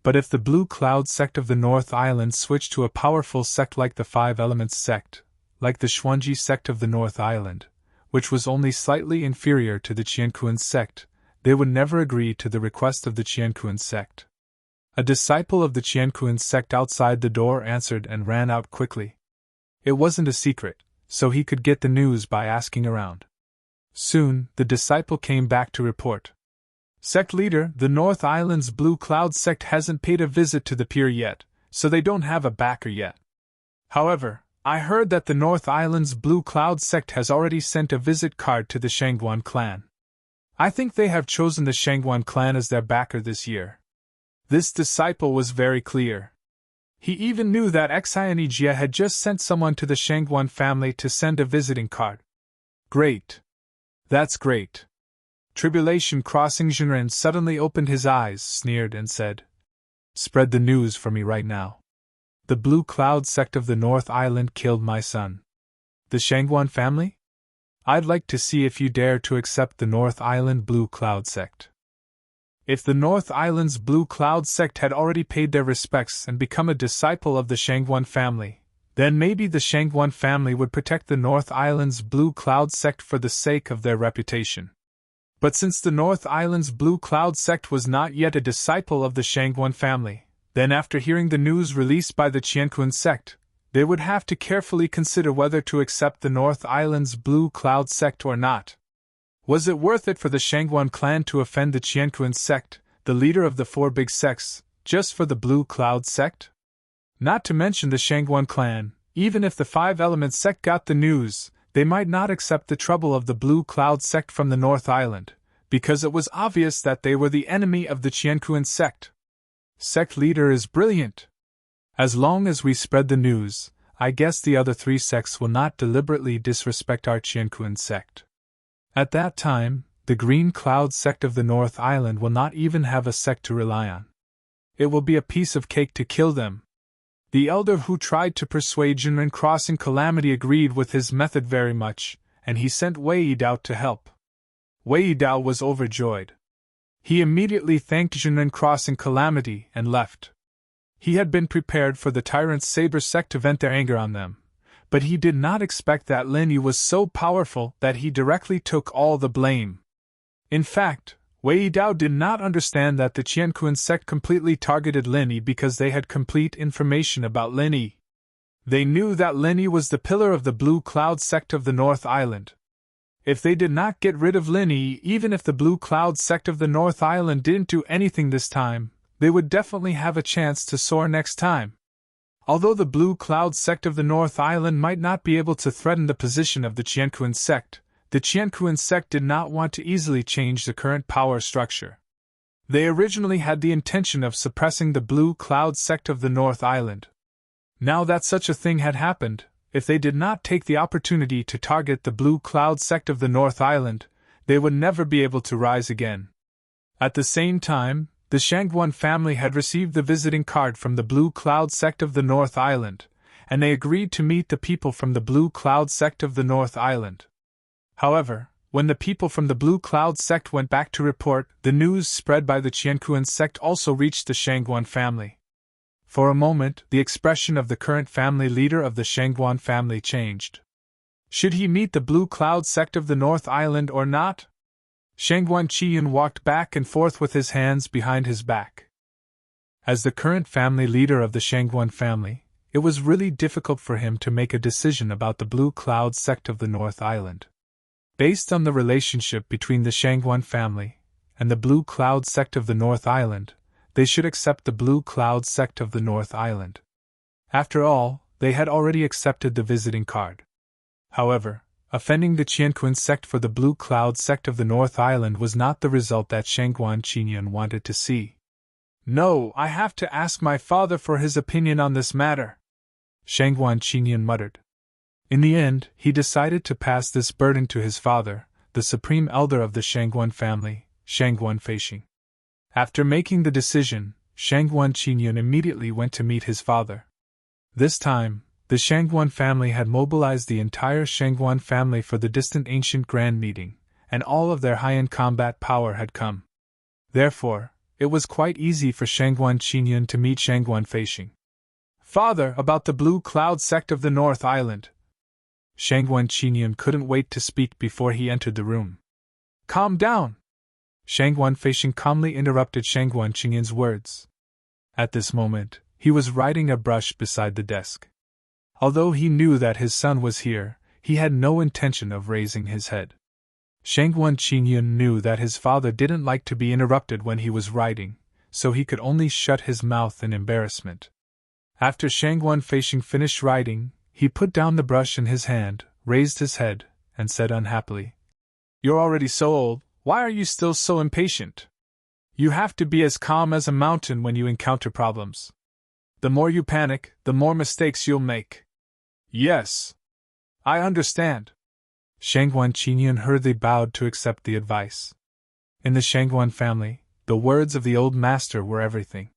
But if the Blue Cloud sect of the North Island switched to a powerful sect like the Five Elements sect, like the Xuanji sect of the North Island, which was only slightly inferior to the Qianquan sect, they would never agree to the request of the Qianquan sect. A disciple of the Qianquan sect outside the door answered and ran out quickly. It wasn't a secret, so he could get the news by asking around. Soon, the disciple came back to report. Sect leader, the North Island's Blue Cloud sect hasn't paid a visit to the pier yet, so they don't have a backer yet. However, I heard that the North Island's Blue Cloud sect has already sent a visit card to the Shangguan clan. I think they have chosen the Shangguan clan as their backer this year. This disciple was very clear. He even knew that Xian Jia had just sent someone to the Shangguan family to send a visiting card. Great. That's great. Tribulation Crossing Jinren suddenly opened his eyes, sneered, and said, "Spread the news for me right now. The Blue Cloud sect of the North Island killed my son. The Shangguan family? I'd like to see if you dare to accept the North Island Blue Cloud sect." If the North Island's Blue Cloud sect had already paid their respects and become a disciple of the Shangguan family, then maybe the Shangguan family would protect the North Island's Blue Cloud sect for the sake of their reputation. But since the North Island's Blue Cloud sect was not yet a disciple of the Shangguan family, then after hearing the news released by the Qianquan sect, they would have to carefully consider whether to accept the North Island's Blue Cloud sect or not. Was it worth it for the Shangguan clan to offend the Qianquan sect, the leader of the four big sects, just for the Blue Cloud sect? Not to mention the Shangguan clan, even if the Five Elements sect got the news, They might not accept the trouble of the Blue Cloud sect from the North Island, because it was obvious that they were the enemy of the Qianquan sect. Sect leader is brilliant. As long as we spread the news, I guess the other three sects will not deliberately disrespect our Qianquan sect. At that time, the Green Cloud sect of the North Island will not even have a sect to rely on. It will be a piece of cake to kill them. The elder who tried to persuade Jinren crossing Calamity agreed with his method very much, and he sent Wei Dao to help. Wei Dao was overjoyed. He immediately thanked Jinren crossing Calamity and left. He had been prepared for the Tyrant's Saber sect to vent their anger on them, but he did not expect that Lin Yi was so powerful that he directly took all the blame. In fact, Wei Dao did not understand that the Qianquan sect completely targeted Lin Yi because they had complete information about Lin Yi. They knew that Lin Yi was the pillar of the Blue Cloud sect of the North Island. If they did not get rid of Lin Yi, even if the Blue Cloud sect of the North Island didn't do anything this time, they would definitely have a chance to soar next time. Although the Blue Cloud sect of the North Island might not be able to threaten the position of the Qianquan sect, the Qianquan sect did not want to easily change the current power structure. They originally had the intention of suppressing the Blue Cloud sect of the North Island. Now that such a thing had happened, if they did not take the opportunity to target the Blue Cloud sect of the North Island, they would never be able to rise again. At the same time, the Shangguan family had received the visiting card from the Blue Cloud sect of the North Island, and they agreed to meet the people from the Blue Cloud sect of the North Island. However, when the people from the Blue Cloud sect went back to report, the news spread by the Qianquan sect also reached the Shangguan family. For a moment, the expression of the current family leader of the Shangguan family changed. Should he meet the Blue Cloud sect of the North Island or not? Shangguan Qian walked back and forth with his hands behind his back. As the current family leader of the Shangguan family, it was really difficult for him to make a decision about the Blue Cloud sect of the North Island. Based on the relationship between the Shangguan family and the Blue Cloud sect of the North Island, they should accept the Blue Cloud sect of the North Island. After all, they had already accepted the visiting card. However, offending the Qianquan sect for the Blue Cloud sect of the North Island was not the result that Shangguan Qinyan wanted to see. "No, I have to ask my father for his opinion on this matter," Shangguan Qinyan muttered. In the end, he decided to pass this burden to his father, the supreme elder of the Shangguan family, Shangguan Feixing. After making the decision, Shangguan Qinyan immediately went to meet his father. This time, the Shangguan family had mobilized the entire Shangguan family for the distant ancient grand meeting, and all of their high-end combat power had come. Therefore, it was quite easy for Shangguan Qinyan to meet Shangguan Feixing. "Father, about the Blue Cloud sect of the North Island." Shangguan Qinyan couldn't wait to speak before he entered the room. "Calm down!" Shangguan Feixing calmly interrupted Shangguan Qinyan's words. At this moment, he was riding a brush beside the desk. Although he knew that his son was here, he had no intention of raising his head. Shangguan Qinyan knew that his father didn't like to be interrupted when he was writing, so he could only shut his mouth in embarrassment. After Shangguan Feixing finished writing, he put down the brush in his hand, raised his head, and said unhappily, "You're already so old, why are you still so impatient? You have to be as calm as a mountain when you encounter problems. The more you panic, the more mistakes you'll make." "Yes, I understand." Shangguan Qinyan hurriedly bowed to accept the advice. In the Shangguan family, the words of the old master were everything.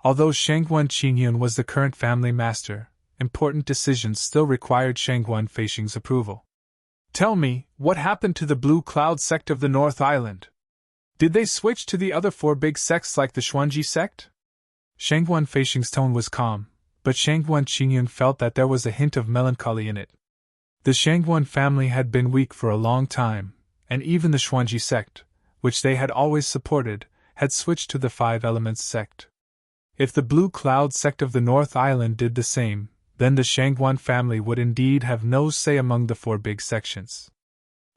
Although Shangguan Qinyan was the current family master, important decisions still required Shangguan Feixing's approval. "Tell me, what happened to the Blue Cloud sect of the North Island? Did they switch to the other four big sects like the Xuanji sect?" Shangguan Feixing's tone was calm, but Shangguan Qinyan felt that there was a hint of melancholy in it. The Shangguan family had been weak for a long time, and even the Xuanji sect, which they had always supported, had switched to the Five Elements sect. If the Blue Cloud sect of the North Island did the same, then the Shangguan family would indeed have no say among the four big sections.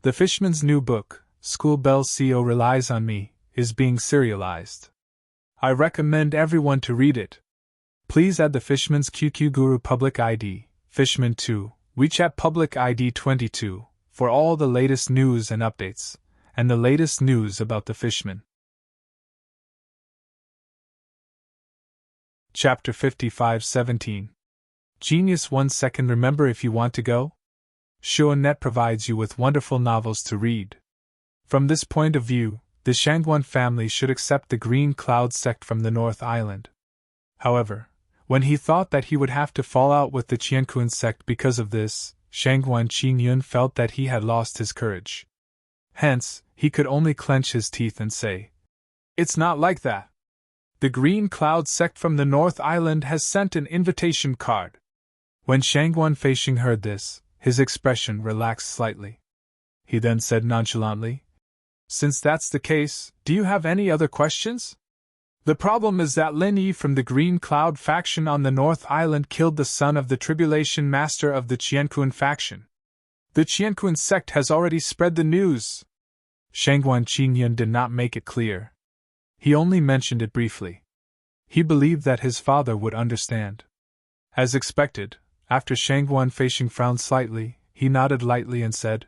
The Fishman's new book, School Bell Co. Relies on Me, is being serialized. I recommend everyone to read it. Please add the Fishman's QQ Guru public ID, Fishman2, WeChat Public ID 22 for all the latest news and updates, and the latest news about the fishman. Chapter 55:17. Genius 1 second. Remember, if you want to go? Shuonet provides you with wonderful novels to read. From this point of view, the Shangguan family should accept the Green Cloud sect from the North Island. However, when he thought that he would have to fall out with the Qianquan sect because of this, Shangguan Qingyun felt that he had lost his courage. Hence, he could only clench his teeth and say, "It's not like that. The Green Cloud sect from the North Island has sent an invitation card." When Shangguan Feisheng heard this, his expression relaxed slightly. He then said nonchalantly, "Since that's the case, do you have any other questions? The problem is that Lin Yi from the Green Cloud faction on the North Island killed the son of the Tribulation Master of the Qianquan faction. The Qianquan sect has already spread the news." Shangguan Qingyun did not make it clear. He only mentioned it briefly. He believed that his father would understand. As expected, after Shangguan Feisheng frowned slightly, he nodded lightly and said,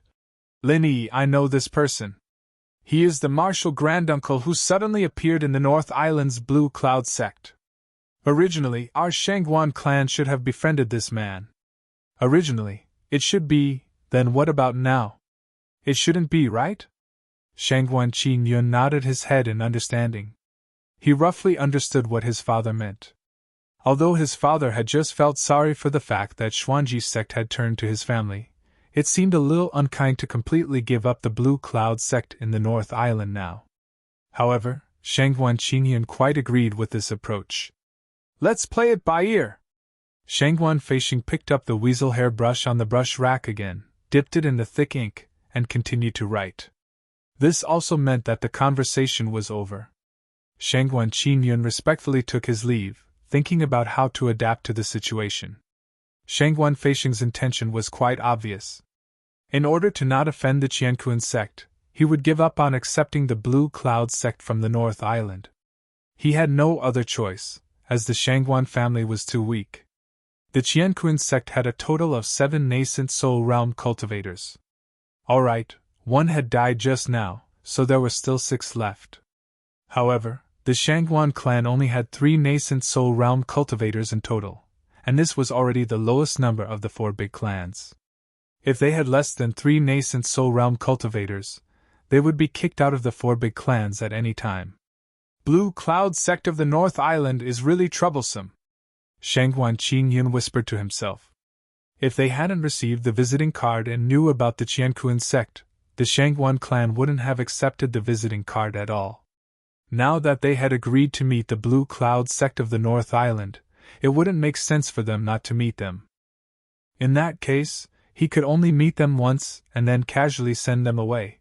"Lin Yi, I know this person. He is the martial granduncle who suddenly appeared in the North Island's Blue Cloud sect. Originally, our Shangguan clan should have befriended this man. Originally, it should be, then what about now? It shouldn't be, right?" Shangguan Qingyun nodded his head in understanding. He roughly understood what his father meant. Although his father had just felt sorry for the fact that Xuanji's sect had turned to his family, it seemed a little unkind to completely give up the Blue Cloud sect in the North Island now. However, Shangguan Qingyun quite agreed with this approach. "Let's play it by ear." Shangguan Feisheng picked up the weasel hair brush on the brush rack again, dipped it in the thick ink, and continued to write. This also meant that the conversation was over. Shangguan Qingyun respectfully took his leave, thinking about how to adapt to the situation. Shangguan Feisheng's intention was quite obvious. In order to not offend the Qianquan sect, he would give up on accepting the Blue Cloud sect from the North Island. He had no other choice, as the Shangguan family was too weak. The Qianquan sect had a total of 7 nascent soul realm cultivators. Alright, one had died just now, so there were still 6 left. However, the Shangguan clan only had 3 nascent soul realm cultivators in total, and this was already the lowest number of the 4 big clans. If they had less than 3 nascent soul realm cultivators, they would be kicked out of the 4 big clans at any time. "Blue Cloud sect of the North Island is really troublesome," Shangguan Qingyun whispered to himself. If they hadn't received the visiting card and knew about the Qianquan sect, the Shangguan clan wouldn't have accepted the visiting card at all. Now that they had agreed to meet the Blue Cloud sect of the North Island, it wouldn't make sense for them not to meet them. In that case, he could only meet them once and then casually send them away.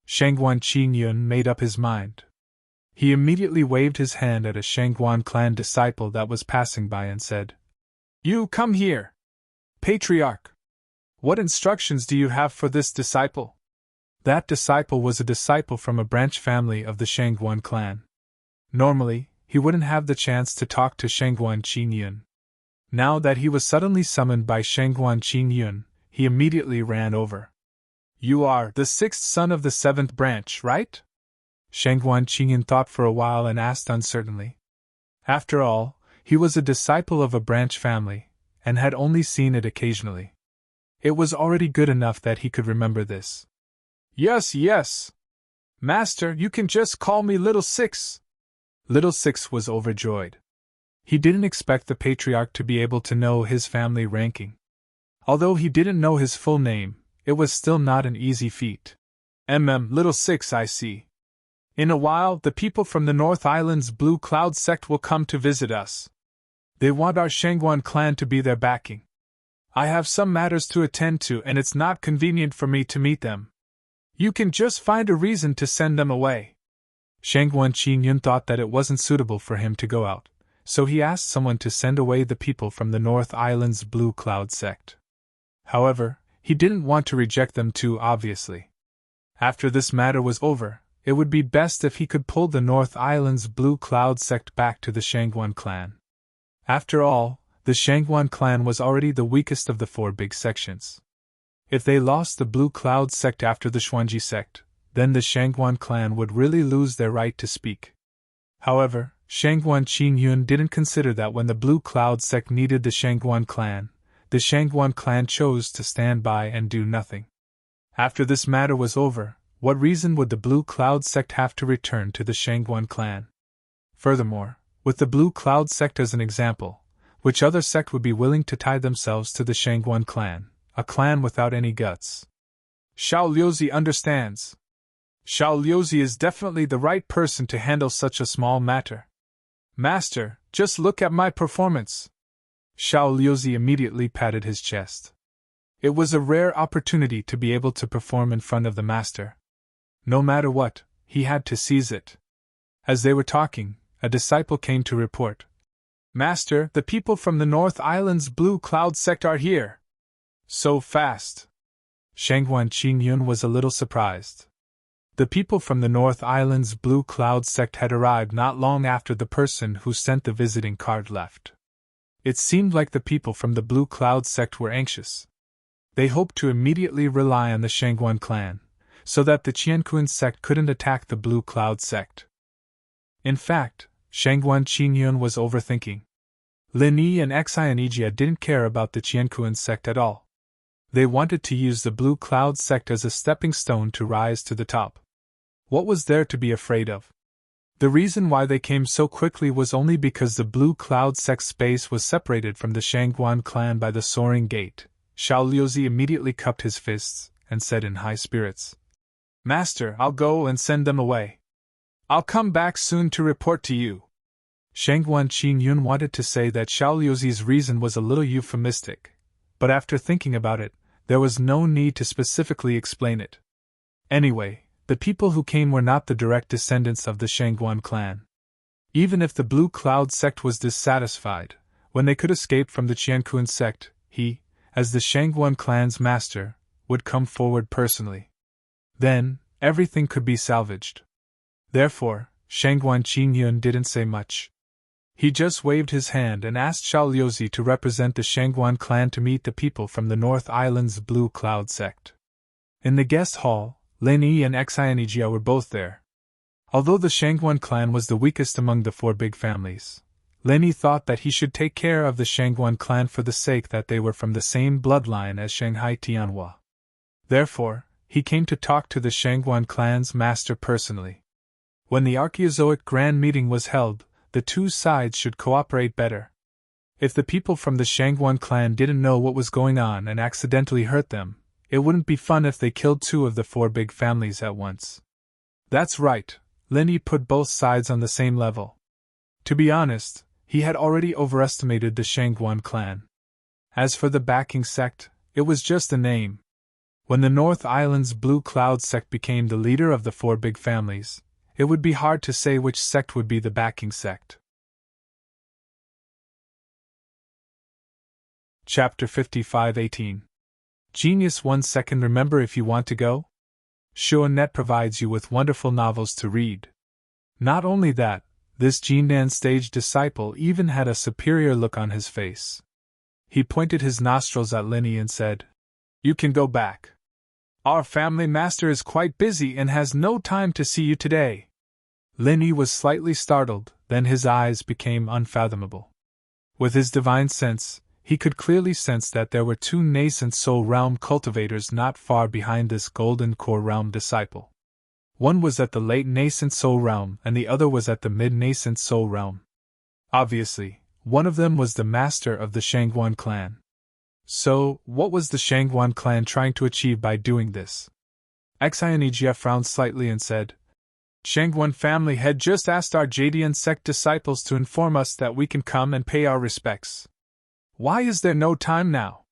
Shangguan Qingyun made up his mind. He immediately waved his hand at a Shangguan clan disciple that was passing by and said, "You come here. Patriarch. What instructions do you have for this disciple?" That disciple was a disciple from a branch family of the Shangguan clan. Normally, he wouldn't have the chance to talk to Shangguan Qingyun. Now that he was suddenly summoned by Shangguan Qingyun, he immediately ran over. "You are the 6th son of the 7th branch, right?" Shangguan Qingyun thought for a while and asked uncertainly. After all, he was a disciple of a branch family, and had only seen it occasionally. It was already good enough that he could remember this. Yes, yes. Master, you can just call me Little Six." Little Six was overjoyed. He didn't expect the Patriarch to be able to know his family ranking. Although he didn't know his full name, it was still not an easy feat. Little Six, I see. In a while, the people from the North Island's Blue Cloud sect will come to visit us. They want our Shangguan clan to be their backing. I have some matters to attend to and it's not convenient for me to meet them. You can just find a reason to send them away. Shangguan Qingyun thought that it wasn't suitable for him to go out, so he asked someone to send away the people from the North Island's Blue Cloud sect. However, he didn't want to reject them too obviously. After this matter was over, it would be best if he could pull the North Island's Blue Cloud sect back to the Shangguan clan. After all, the Shangguan clan was already the weakest of the four big sections. If they lost the Blue Cloud sect after the Xuanji sect, then the Shangguan clan would really lose their right to speak. However, Shangguan Qingyun didn't consider that when the Blue Cloud sect needed the Shangguan clan chose to stand by and do nothing. After this matter was over, what reason would the Blue Cloud sect have to return to the Shangguan clan? Furthermore, with the Blue Cloud sect as an example, which other sect would be willing to tie themselves to the Shangguan clan, a clan without any guts? Xiao Liuzi understands. Xiao Liuzi is definitely the right person to handle such a small matter. Master, just look at my performance. Xiao Liuzi immediately patted his chest. It was a rare opportunity to be able to perform in front of the master. No matter what, he had to seize it. As they were talking, a disciple came to report. Master, the people from the North Island's Blue Cloud sect are here. So fast. Shangguan Qingyun was a little surprised. The people from the North Island's Blue Cloud sect had arrived not long after the person who sent the visiting card left. It seemed like the people from the Blue Cloud sect were anxious. They hoped to immediately rely on the Shangguan clan, so that the Qianquan sect couldn't attack the Blue Cloud sect. In fact, Shangguan Qingyun was overthinking. Lin Yi and Xianijia didn't care about the Qianquan sect at all. They wanted to use the Blue Cloud sect as a stepping stone to rise to the top. What was there to be afraid of? The reason why they came so quickly was only because the Blue Cloud sect space was separated from the Shangguan clan by the Soaring Gate. Xiao Liuzi immediately cupped his fists and said in high spirits, Master, I'll go and send them away. I'll come back soon to report to you. Shangguan Qingyun wanted to say that Xiao Liuzi's reason was a little euphemistic, but after thinking about it, there was no need to specifically explain it. Anyway, the people who came were not the direct descendants of the Shangguan clan. Even if the Blue Cloud sect was dissatisfied, when they could escape from the Qianquan sect, he, as the Shangguan clan's master, would come forward personally. Then, everything could be salvaged. Therefore, Shangguan Qingyun didn't say much. He just waved his hand and asked Xiao Liuzi to represent the Shangguan clan to meet the people from the North Island's Blue Cloud sect. In the guest hall, Lin Yi and Xianijia were both there. Although the Shangguan clan was the weakest among the four big families, Lin Yi thought that he should take care of the Shangguan clan for the sake that they were from the same bloodline as Shanghai Tianhua. Therefore, he came to talk to the Shangguan clan's master personally. When the Archaeozoic Grand Meeting was held, the two sides should cooperate better. If the people from the Shangguan clan didn't know what was going on and accidentally hurt them, it wouldn't be fun if they killed two of the four big families at once. That's right, Lin Yi put both sides on the same level. To be honest, he had already overestimated the Shangguan clan. As for the backing sect, it was just a name. When the North Island's Blue Cloud sect became the leader of the four big families, it would be hard to say which sect would be the backing sect. Chapter 55-18. Genius 1 second. Remember, if you want to go? Shuanet provides you with wonderful novels to read. Not only that, this Jindan stage disciple even had a superior look on his face. He pointed his nostrils at Lin Yi and said, You can go back. Our family master is quite busy and has no time to see you today. Lin Yi was slightly startled, then his eyes became unfathomable. With his divine sense, he could clearly sense that there were two nascent soul realm cultivators not far behind this golden core realm disciple. One was at the late nascent soul realm and the other was at the mid-nascent soul realm. Obviously, one of them was the master of the Shangguan clan. So, what was the Shangguan clan trying to achieve by doing this? Xianijia frowned slightly and said, Shangguan family had just asked our Jadian sect disciples to inform us that we can come and pay our respects. Why is there no time now?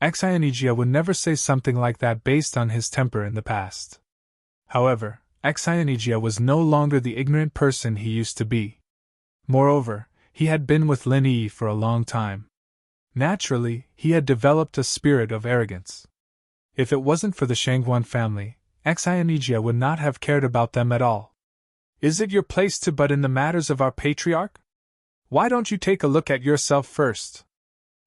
Xianijia would never say something like that based on his temper in the past. However, Xianijia was no longer the ignorant person he used to be. Moreover, he had been with Lin Yi for a long time. Naturally, he had developed a spirit of arrogance. If it wasn't for the Shangguan family, Xianijia would not have cared about them at all. Is it your place to butt in the matters of our patriarch? Why don't you take a look at yourself first?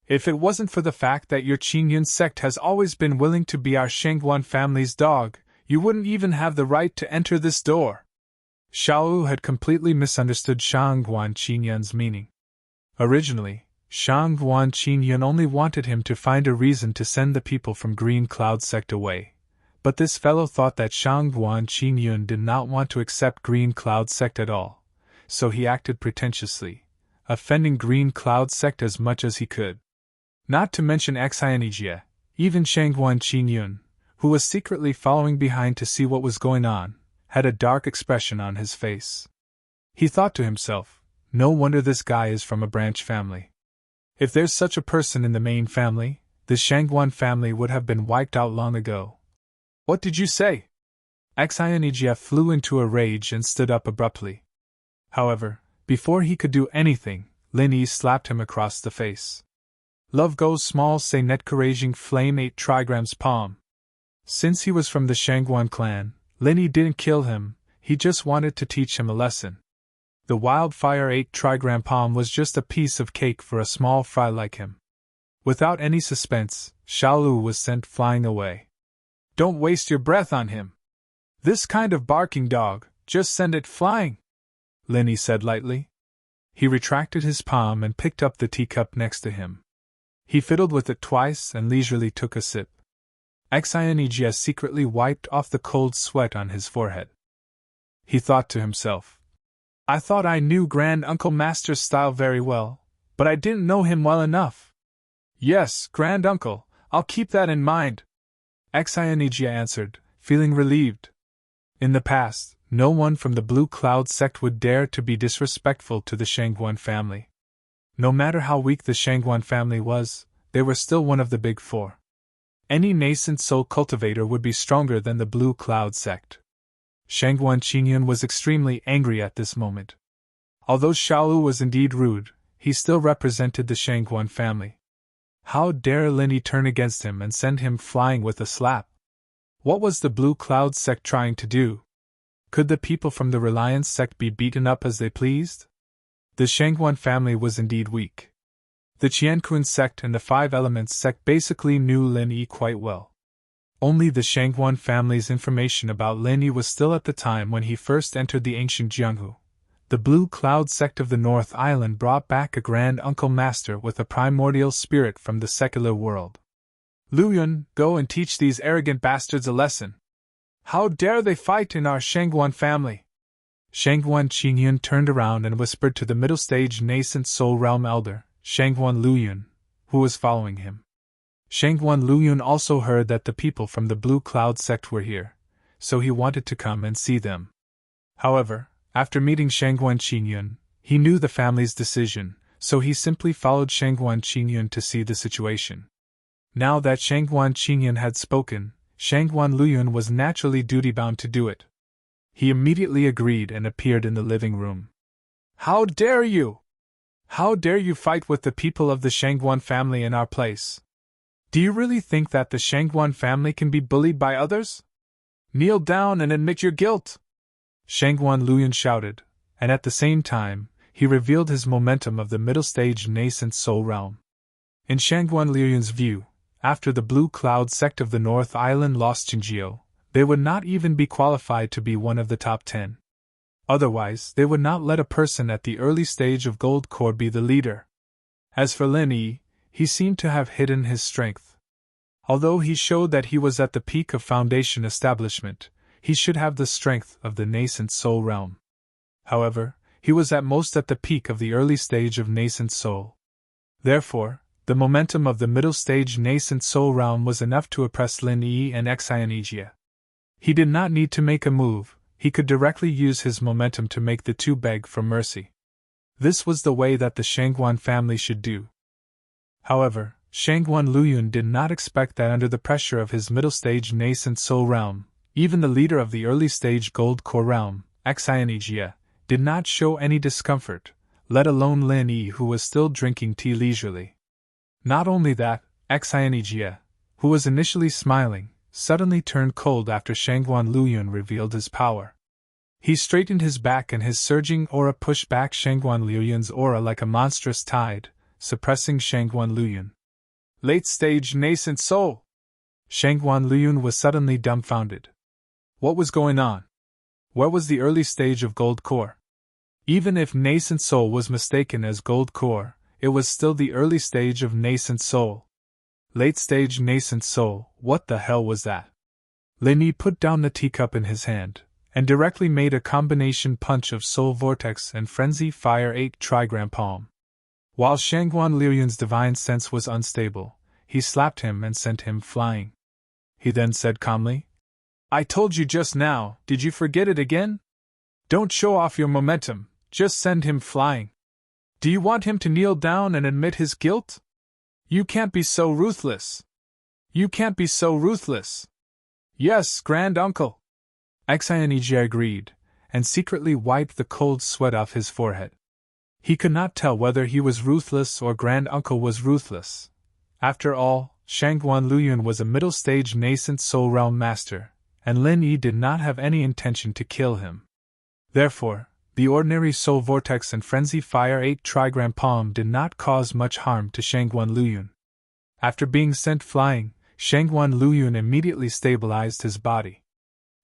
If it wasn't for the fact that your Qingyun sect has always been willing to be our Shangguan family's dog, you wouldn't even have the right to enter this door. Xiaolu had completely misunderstood Shangguan Qingyun's meaning. Originally, Shangguan Qingyun only wanted him to find a reason to send the people from Green Cloud sect away, but this fellow thought that Shangguan Qingyun did not want to accept Green Cloud sect at all, so he acted pretentiously, offending Green Cloud sect as much as he could. Not to mention Xianijie, even Shangguan Qingyun, who was secretly following behind to see what was going on, had a dark expression on his face. He thought to himself, no wonder this guy is from a branch family. If there's such a person in the main family, the Shangguan family would have been wiped out long ago. What did you say? Xianijie flew into a rage and stood up abruptly. However, before he could do anything, Lin Yi slapped him across the face. Love goes small say net couraging flame 8 trigrams palm. Since he was from the Shangguan clan, Lin Yi didn't kill him, he just wanted to teach him a lesson. The wildfire 8 trigram palm was just a piece of cake for a small fry like him. Without any suspense, Xiaolu was sent flying away. Don't waste your breath on him. This kind of barking dog, just send it flying, Lin Yi said lightly. He retracted his palm and picked up the teacup next to him. He fiddled with it twice and leisurely took a sip. Xianijie secretly wiped off the cold sweat on his forehead. He thought to himself, I thought I knew Grand Uncle Master's style very well, but I didn't know him well enough. Yes, Grand Uncle, I'll keep that in mind, Xianijie answered, feeling relieved. In the past, no one from the Blue Cloud sect would dare to be disrespectful to the Shangguan family. No matter how weak the Shangguan family was, they were still one of the Big Four. Any nascent soul cultivator would be stronger than the Blue Cloud sect. Shangguan Qingyun was extremely angry at this moment. Although Xiaolu was indeed rude, he still represented the Shangguan family. How dare Lin Yi turn against him and send him flying with a slap? What was the Blue Cloud sect trying to do? Could the people from the Reliance sect be beaten up as they pleased? The Shangguan family was indeed weak. The Qiankun sect and the Five Elements sect basically knew Lin Yi quite well. Only the Shangguan family's information about Lin Yi was still at the time when he first entered the ancient Jianghu. The Blue Cloud sect of the North Island brought back a Grand Uncle Master with a primordial spirit from the secular world. Luyun, go and teach these arrogant bastards a lesson. How dare they fight in our Shangguan family? Shangguan Qingyun turned around and whispered to the middle-stage nascent soul realm elder, Shangguan Luyun, who was following him. Shangguan Luyun also heard that the people from the Blue Cloud sect were here, so he wanted to come and see them. However, after meeting Shangguan Qingyun, he knew the family's decision, so he simply followed Shangguan Qingyun to see the situation. Now that Shangguan Qingyun had spoken, Shangguan Luyun was naturally duty-bound to do it. He immediately agreed and appeared in the living room. How dare you! How dare you fight with the people of the Shangguan family in our place? Do you really think that the Shangguan family can be bullied by others? Kneel down and admit your guilt! Shangguan Luyun shouted, and at the same time, he revealed his momentum of the middle-stage nascent soul realm. In Shangguan Luyun's view, after the Blue Cloud sect of the North Island lost Qingjio, they would not even be qualified to be one of the top 10. Otherwise, they would not let a person at the early stage of Gold Core be the leader. As for Lin Yi, he seemed to have hidden his strength. Although he showed that he was at the peak of Foundation establishment, he should have the strength of the nascent soul realm. However, he was at most at the peak of the early stage of nascent soul. Therefore, the momentum of the middle stage nascent soul realm was enough to oppress Lin Yi and Xianijie. He did not need to make a move, he could directly use his momentum to make the two beg for mercy. This was the way that the Shangguan family should do. However, Shangguan Luyun did not expect that under the pressure of his middle stage nascent soul realm, even the leader of the early stage Gold Core realm, Xianijie, did not show any discomfort, let alone Lin Yi, who was still drinking tea leisurely. Not only that, Xianijie, who was initially smiling, suddenly turned cold after Shangguan Luyun revealed his power. He straightened his back and his surging aura pushed back Shangguan Luyun's aura like a monstrous tide, suppressing Shangguan Luyun. Late-stage nascent soul! Shangguan Luyun was suddenly dumbfounded. What was going on? Where was the early stage of gold core? Even if nascent soul was mistaken as gold core, it was still the early stage of nascent soul. Late-stage nascent soul, what the hell was that? Lin Yi put down the teacup in his hand, and directly made a combination punch of Soul Vortex and Frenzy Fire 8 Trigram Palm. While Shangguan Luyun's divine sense was unstable, he slapped him and sent him flying. He then said calmly, "I told you just now, did you forget it again? Don't show off your momentum, just send him flying. Do you want him to kneel down and admit his guilt? You can't be so ruthless. You can't be so ruthless." "Yes, Grand Uncle." Xianijie agreed, and secretly wiped the cold sweat off his forehead. He could not tell whether he was ruthless or Grand Uncle was ruthless. After all, Shangguan Luyun was a middle-stage nascent soul realm master, and Lin Yi did not have any intention to kill him. Therefore, the ordinary Soul Vortex and Frenzy Fire 8 Trigram Palm did not cause much harm to Shangguan Luyun. After being sent flying, Shangguan Luyun immediately stabilized his body.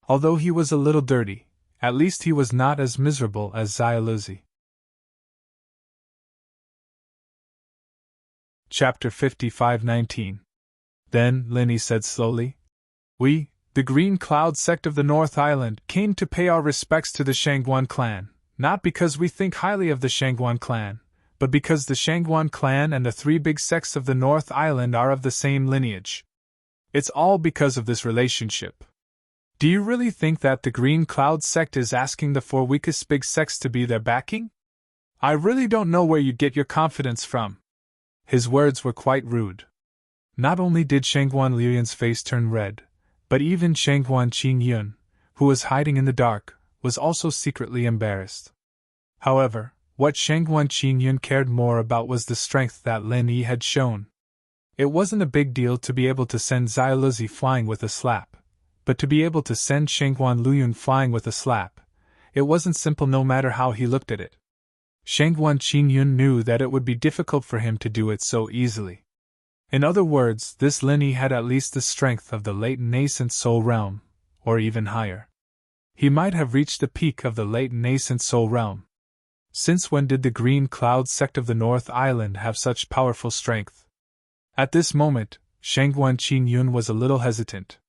Although he was a little dirty, at least he was not as miserable as Xiaoluzi. Chapter 55-19. Then, Lin Yi said slowly, "We, the Green Cloud sect of the North Island, came to pay our respects to the Shangguan clan, not because we think highly of the Shangguan clan, but because the Shangguan clan and the three big sects of the North Island are of the same lineage. It's all because of this relationship. Do you really think that the Green Cloud sect is asking the four weakest big sects to be their backing? I really don't know where you get your confidence from." His words were quite rude. Not only did Shangguan Luyun's face turn red, but even Shangguan Qingyun, who was hiding in the dark, was also secretly embarrassed. However, what Shangguan Qingyun cared more about was the strength that Lin Yi had shown. It wasn't a big deal to be able to send Xiaoluzi flying with a slap, but to be able to send Shangguan Luyun flying with a slap, it wasn't simple no matter how he looked at it. Shangguan Qingyun knew that it would be difficult for him to do it so easily. In other words, this Lin Yi had at least the strength of the late nascent soul realm, or even higher. He might have reached the peak of the late nascent soul realm. Since when did the Green Cloud sect of the North Island have such powerful strength? At this moment, Shangguan Qingyun was a little hesitant.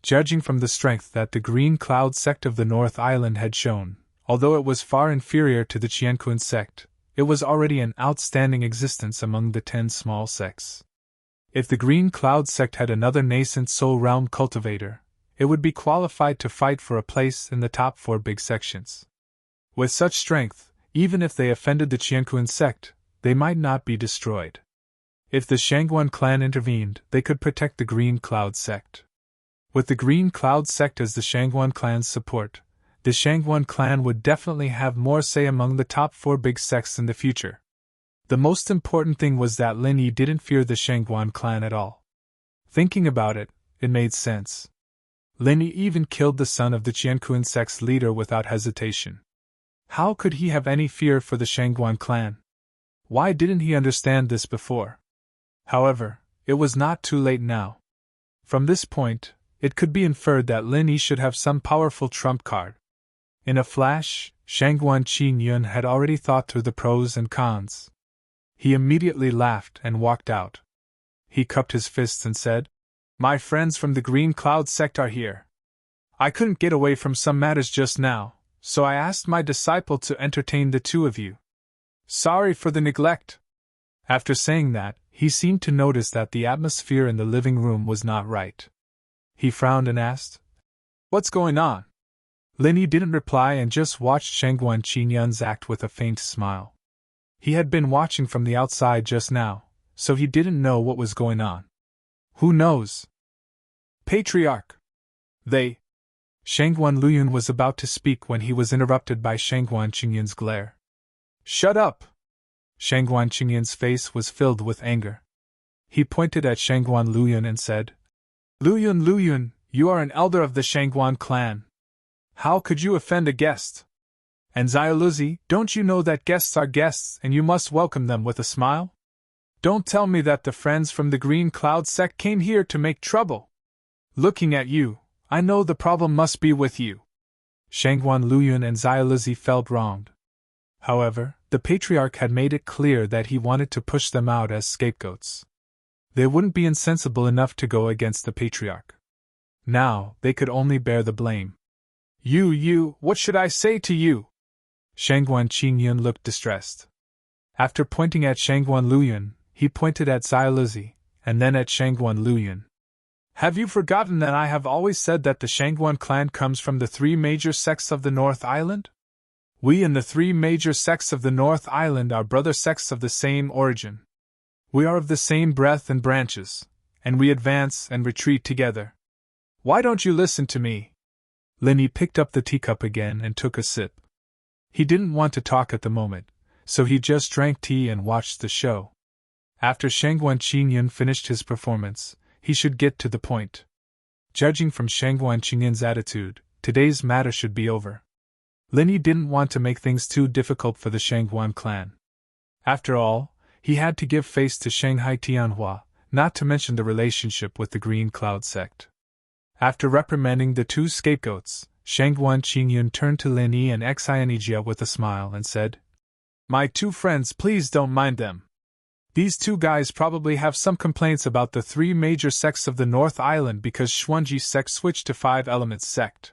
Judging from the strength that the Green Cloud sect of the North Island had shown, although it was far inferior to the Qiankun sect, it was already an outstanding existence among the 10 small sects. If the Green Cloud sect had another nascent soul realm cultivator, it would be qualified to fight for a place in the top 4 big sections. With such strength, even if they offended the Qiankun sect, they might not be destroyed. If the Shangguan clan intervened, they could protect the Green Cloud sect. With the Green Cloud sect as the Shangguan clan's support, the Shangguan clan would definitely have more say among the top 4 big sects in the future. The most important thing was that Lin Yi didn't fear the Shangguan clan at all. Thinking about it, it made sense. Lin Yi even killed the son of the Qiankun sect's leader without hesitation. How could he have any fear for the Shangguan clan? Why didn't he understand this before? However, it was not too late now. From this point, it could be inferred that Lin Yi should have some powerful trump card. In a flash, Shangguan Qingyun had already thought through the pros and cons. He immediately laughed and walked out. He cupped his fists and said, "My friends from the Green Cloud sect are here. I couldn't get away from some matters just now, so I asked my disciple to entertain the two of you. Sorry for the neglect." After saying that, he seemed to notice that the atmosphere in the living room was not right. He frowned and asked, "What's going on?" Lin Yi didn't reply and just watched Shangguan Qingyun's act with a faint smile. He had been watching from the outside just now, so he didn't know what was going on. Who knows? Patriarch! Shangguan Luyun was about to speak when he was interrupted by Shangguan Qingyun's glare. "Shut up!" Shangguan Qingyun's face was filled with anger. He pointed at Shangguan Luyun and said, Luyun, you are an elder of the Shangguan clan. How could you offend a guest? And Xiaoluzi, don't you know that guests are guests and you must welcome them with a smile? Don't tell me that the friends from the Green Cloud sect came here to make trouble. Looking at you, I know the problem must be with you. Shangguan Luyun and Xiaolizi felt wronged. However, the patriarch had made it clear that he wanted to push them out as scapegoats. They wouldn't be insensible enough to go against the patriarch. Now, they could only bear the blame. What should I say to you? Shangguan Qingyun looked distressed. After pointing at Shangguan Luyun, he pointed at Xiaolizi, and then at Shangguan Luyun. Have you forgotten that I have always said that the Shangguan clan comes from the three major sects of the North Island? We and the three major sects of the North Island are brother sects of the same origin. We are of the same breadth and branches, and we advance and retreat together. Why don't you listen to me? Linny picked up the teacup again and took a sip. He didn't want to talk at the moment, so he just drank tea and watched the show. After Shangguan Qingyun finished his performance, he should get to the point. Judging from Shangguan Qingyun's attitude, today's matter should be over. Linny didn't want to make things too difficult for the Shangguan clan. After all, he had to give face to Shanghai Tianhua, not to mention the relationship with the Green Cloud sect. After reprimanding the two scapegoats, Shangguan Qingyun turned to Linny and Xianijia with a smile and said, My two friends, please don't mind them. These two guys probably have some complaints about the three major sects of the North Island because Xuanji sect switched to Five Elements sect.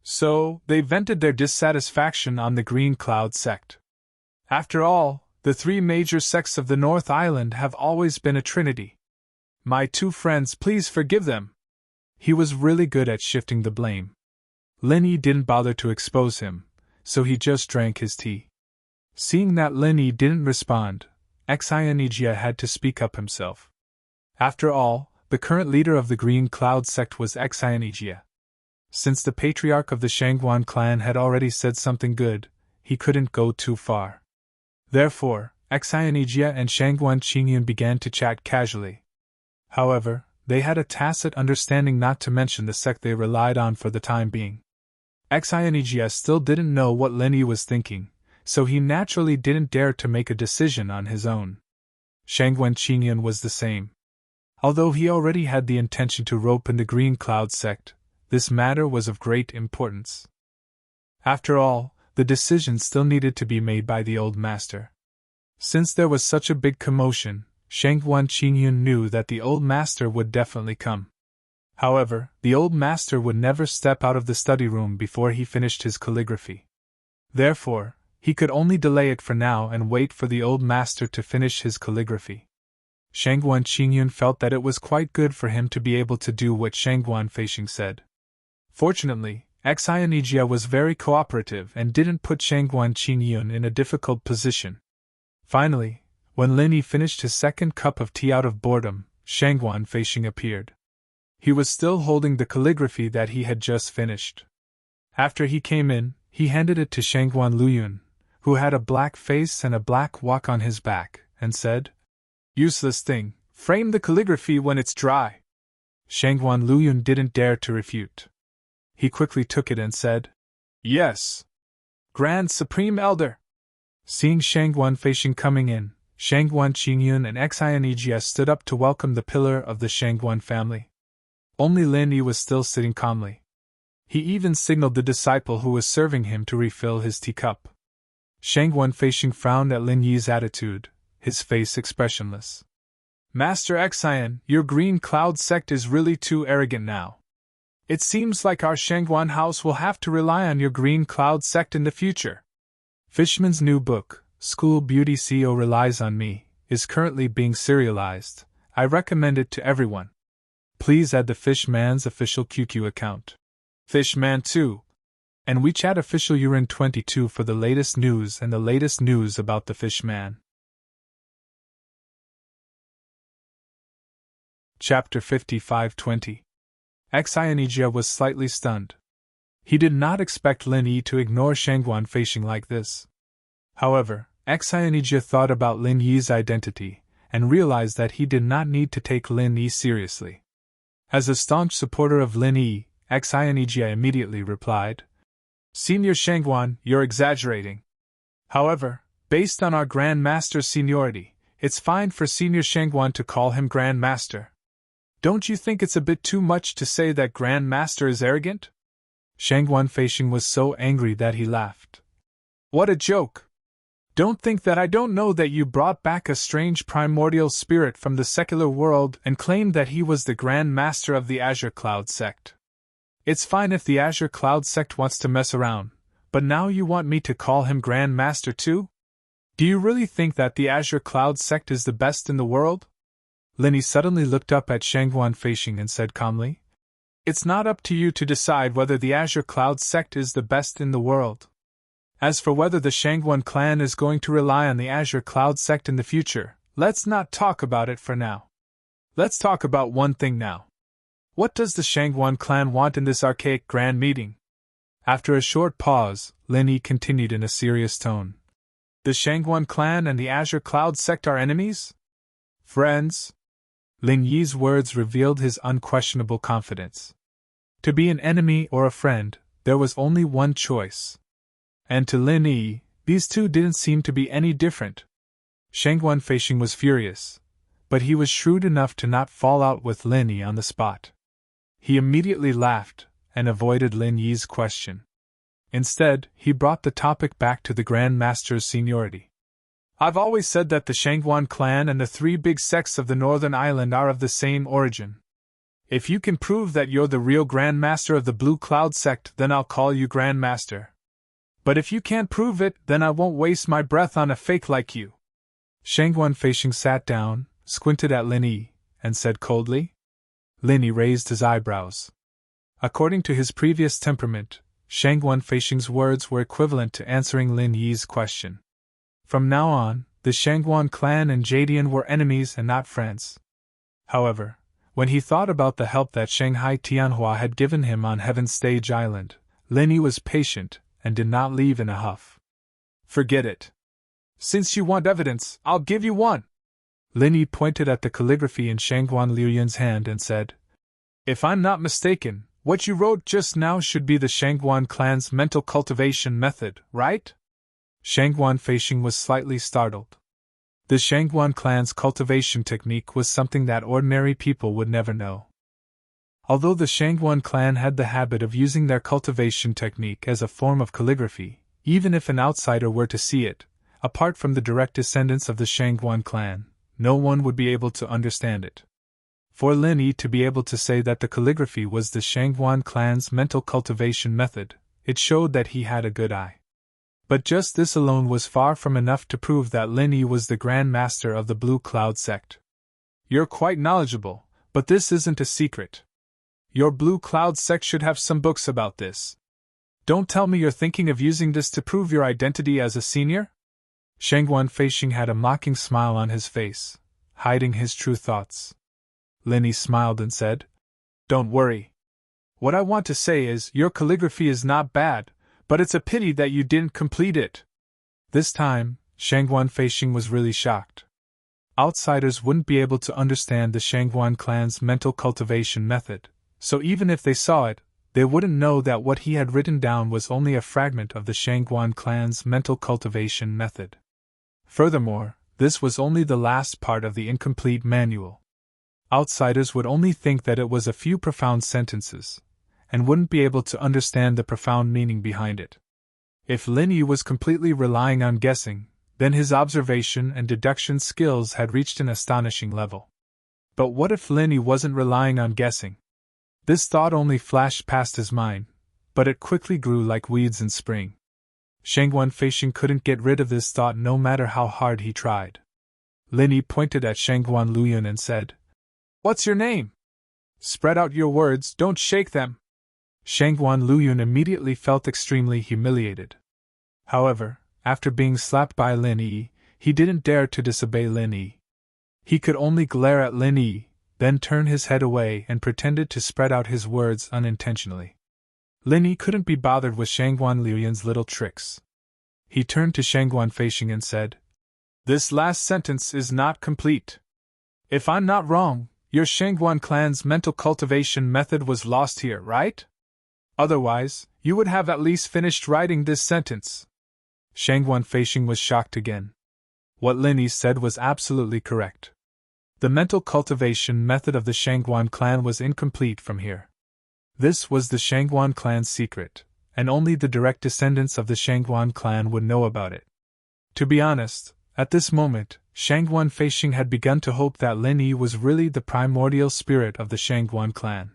So, they vented their dissatisfaction on the Green Cloud sect. After all, the three major sects of the North Island have always been a trinity. My two friends, please forgive them. He was really good at shifting the blame. Linny didn't bother to expose him, so he just drank his tea. Seeing that Linny didn't respond, Xianijia had to speak up himself. After all, the current leader of the Green Cloud sect was Xianijia. Since the patriarch of the Shangguan clan had already said something good, he couldn't go too far. Therefore, Xianijia and Shangguan Qingyun began to chat casually. However, they had a tacit understanding not to mention the sect they relied on for the time being. Xianijia still didn't know what Linny was thinking, so he naturally didn't dare to make a decision on his own. Shangguan Qingyun was the same. Although he already had the intention to rope in the Green Cloud sect, this matter was of great importance. After all, the decision still needed to be made by the old master. Since there was such a big commotion, Shangguan Qingyun knew that the old master would definitely come. However, the old master would never step out of the study room before he finished his calligraphy. Therefore, he could only delay it for now and wait for the old master to finish his calligraphy. Shangguan Qingyun felt that it was quite good for him to be able to do what Shangguan Feishing said. Fortunately, Xianijia was very cooperative and didn't put Shangguan Qingyun in a difficult position. Finally, when Linny finished his second cup of tea out of boredom, Shangguan Feishing appeared. He was still holding the calligraphy that he had just finished. After he came in, he handed it to Shangguan Luyun, who had a black face and a black walk on his back, and said, Useless thing, frame the calligraphy when it's dry. Shangguan Luyun didn't dare to refute. He quickly took it and said, Yes. Grand Supreme Elder. Seeing Shangguan Feishing coming in, Shangguan Qingyun and Xianijia stood up to welcome the pillar of the Shangguan family. Only Lin Yi was still sitting calmly. He even signaled the disciple who was serving him to refill his teacup. Shangguan Feishing frowned at Lin Yi's attitude, his face expressionless. Master Xian, your Green Cloud sect is really too arrogant now. It seems like our Shangguan house will have to rely on your Green Cloud sect in the future. Fishman's new book, School Beauty CO Relies on Me, is currently being serialized. I recommend it to everyone. Please add the Fishman's official QQ account. Fishman 2. And WeChat official Urin22 for the latest news and the latest news about the Fishman. Chapter 55-20. Xianijia was slightly stunned. He did not expect Lin Yi to ignore Shangguan Feishing like this. However, Xianijia thought about Lin Yi's identity, and realized that he did not need to take Lin Yi seriously. As a staunch supporter of Lin Yi, Xianijia immediately replied, Senior Shangguan, you're exaggerating. However, based on our Grand Master's seniority, It's fine for Senior Shangguan to call him Grand Master. Don't you think it's a bit too much to say that Grand Master is arrogant? Shangguan Feisheng was so angry that he laughed. What a joke! Don't think that I don't know that you brought back a strange primordial spirit from the secular world and claimed that he was the Grand Master of the Azure Cloud sect. It's fine if the Azure Cloud sect wants to mess around, but now you want me to call him Grand Master too? Do you really think that the Azure Cloud sect is the best in the world? Linny suddenly looked up at Shangguan Feisheng and said calmly, It's not up to you to decide whether the Azure Cloud sect is the best in the world. As for whether the Shangguan clan is going to rely on the Azure Cloud sect in the future, let's not talk about it for now. Let's talk about one thing now. What does the Shangguan clan want in this archaic grand meeting? After a short pause, Lin Yi continued in a serious tone. The Shangguan clan and the Azure Cloud sect are enemies? Friends? Lin Yi's words revealed his unquestionable confidence. To be an enemy or a friend, there was only one choice. And to Lin Yi, these two didn't seem to be any different. Shangguan Feisheng was furious, but he was shrewd enough to not fall out with Lin Yi on the spot. He immediately laughed and avoided Lin Yi's question. Instead, he brought the topic back to the Grand Master's seniority. I've always said that the Shangguan clan and the three big sects of the Northern Island are of the same origin. If you can prove that you're the real Grand Master of the Blue Cloud sect, then I'll call you Grand Master. But if you can't prove it, then I won't waste my breath on a fake like you. Shangguan Feisheng sat down, squinted at Lin Yi, and said coldly. Lin Yi raised his eyebrows. According to his previous temperament, Shangguan Feisheng's words were equivalent to answering Lin Yi's question. From now on, the Shangguan clan and Jadian were enemies and not friends. However, when he thought about the help that Shanghai Tianhua had given him on Heaven's Stage Island, Lin Yi was patient and did not leave in a huff. Forget it. Since you want evidence, I'll give you one. Lin Yi pointed at the calligraphy in Shangguan Liuyan's hand and said, If I'm not mistaken, what you wrote just now should be the Shangguan clan's mental cultivation method, right? Shangguan Feisheng was slightly startled. The Shangguan clan's cultivation technique was something that ordinary people would never know. Although the Shangguan clan had the habit of using their cultivation technique as a form of calligraphy, even if an outsider were to see it, apart from the direct descendants of the Shangguan clan, no one would be able to understand it. For Lin Yi to be able to say that the calligraphy was the Shangguan clan's mental cultivation method, it showed that he had a good eye. But just this alone was far from enough to prove that Lin Yi was the Grand Master of the Blue Cloud sect. You're quite knowledgeable, but this isn't a secret. Your Blue Cloud sect should have some books about this. Don't tell me you're thinking of using this to prove your identity as a senior? Shangguan Feisheng had a mocking smile on his face, hiding his true thoughts. Lin Yi smiled and said, Don't worry. What I want to say is, your calligraphy is not bad, but it's a pity that you didn't complete it. This time, Shangguan Feisheng was really shocked. Outsiders wouldn't be able to understand the Shangguan clan's mental cultivation method, so even if they saw it, they wouldn't know that what he had written down was only a fragment of the Shangguan clan's mental cultivation method. Furthermore, this was only the last part of the incomplete manual. Outsiders would only think that it was a few profound sentences, and wouldn't be able to understand the profound meaning behind it. If Lin Yi was completely relying on guessing, then his observation and deduction skills had reached an astonishing level. But what if Lin Yi wasn't relying on guessing? This thought only flashed past his mind, but it quickly grew like weeds in spring. Shangguan Feisheng couldn't get rid of this thought no matter how hard he tried. Lin Yi pointed at Shangguan Liuyan and said, What's your name? Spread out your words, don't shake them. Shangguan Liuyan immediately felt extremely humiliated. However, after being slapped by Lin Yi, he didn't dare to disobey Lin Yi. He could only glare at Lin Yi, then turn his head away and pretended to spread out his words unintentionally. Lin Yi couldn't be bothered with Shangguan Liuyan's little tricks. He turned to Shangguan Feisheng and said, This last sentence is not complete. If I'm not wrong, your Shangguan clan's mental cultivation method was lost here, right? Otherwise, you would have at least finished writing this sentence. Shangguan Feisheng was shocked again. What Lin Yi said was absolutely correct. The mental cultivation method of the Shangguan clan was incomplete from here. This was the Shangguan clan's secret, and only the direct descendants of the Shangguan clan would know about it. To be honest, at this moment, Shangguan Feixing had begun to hope that Lin Yi was really the primordial spirit of the Shangguan clan.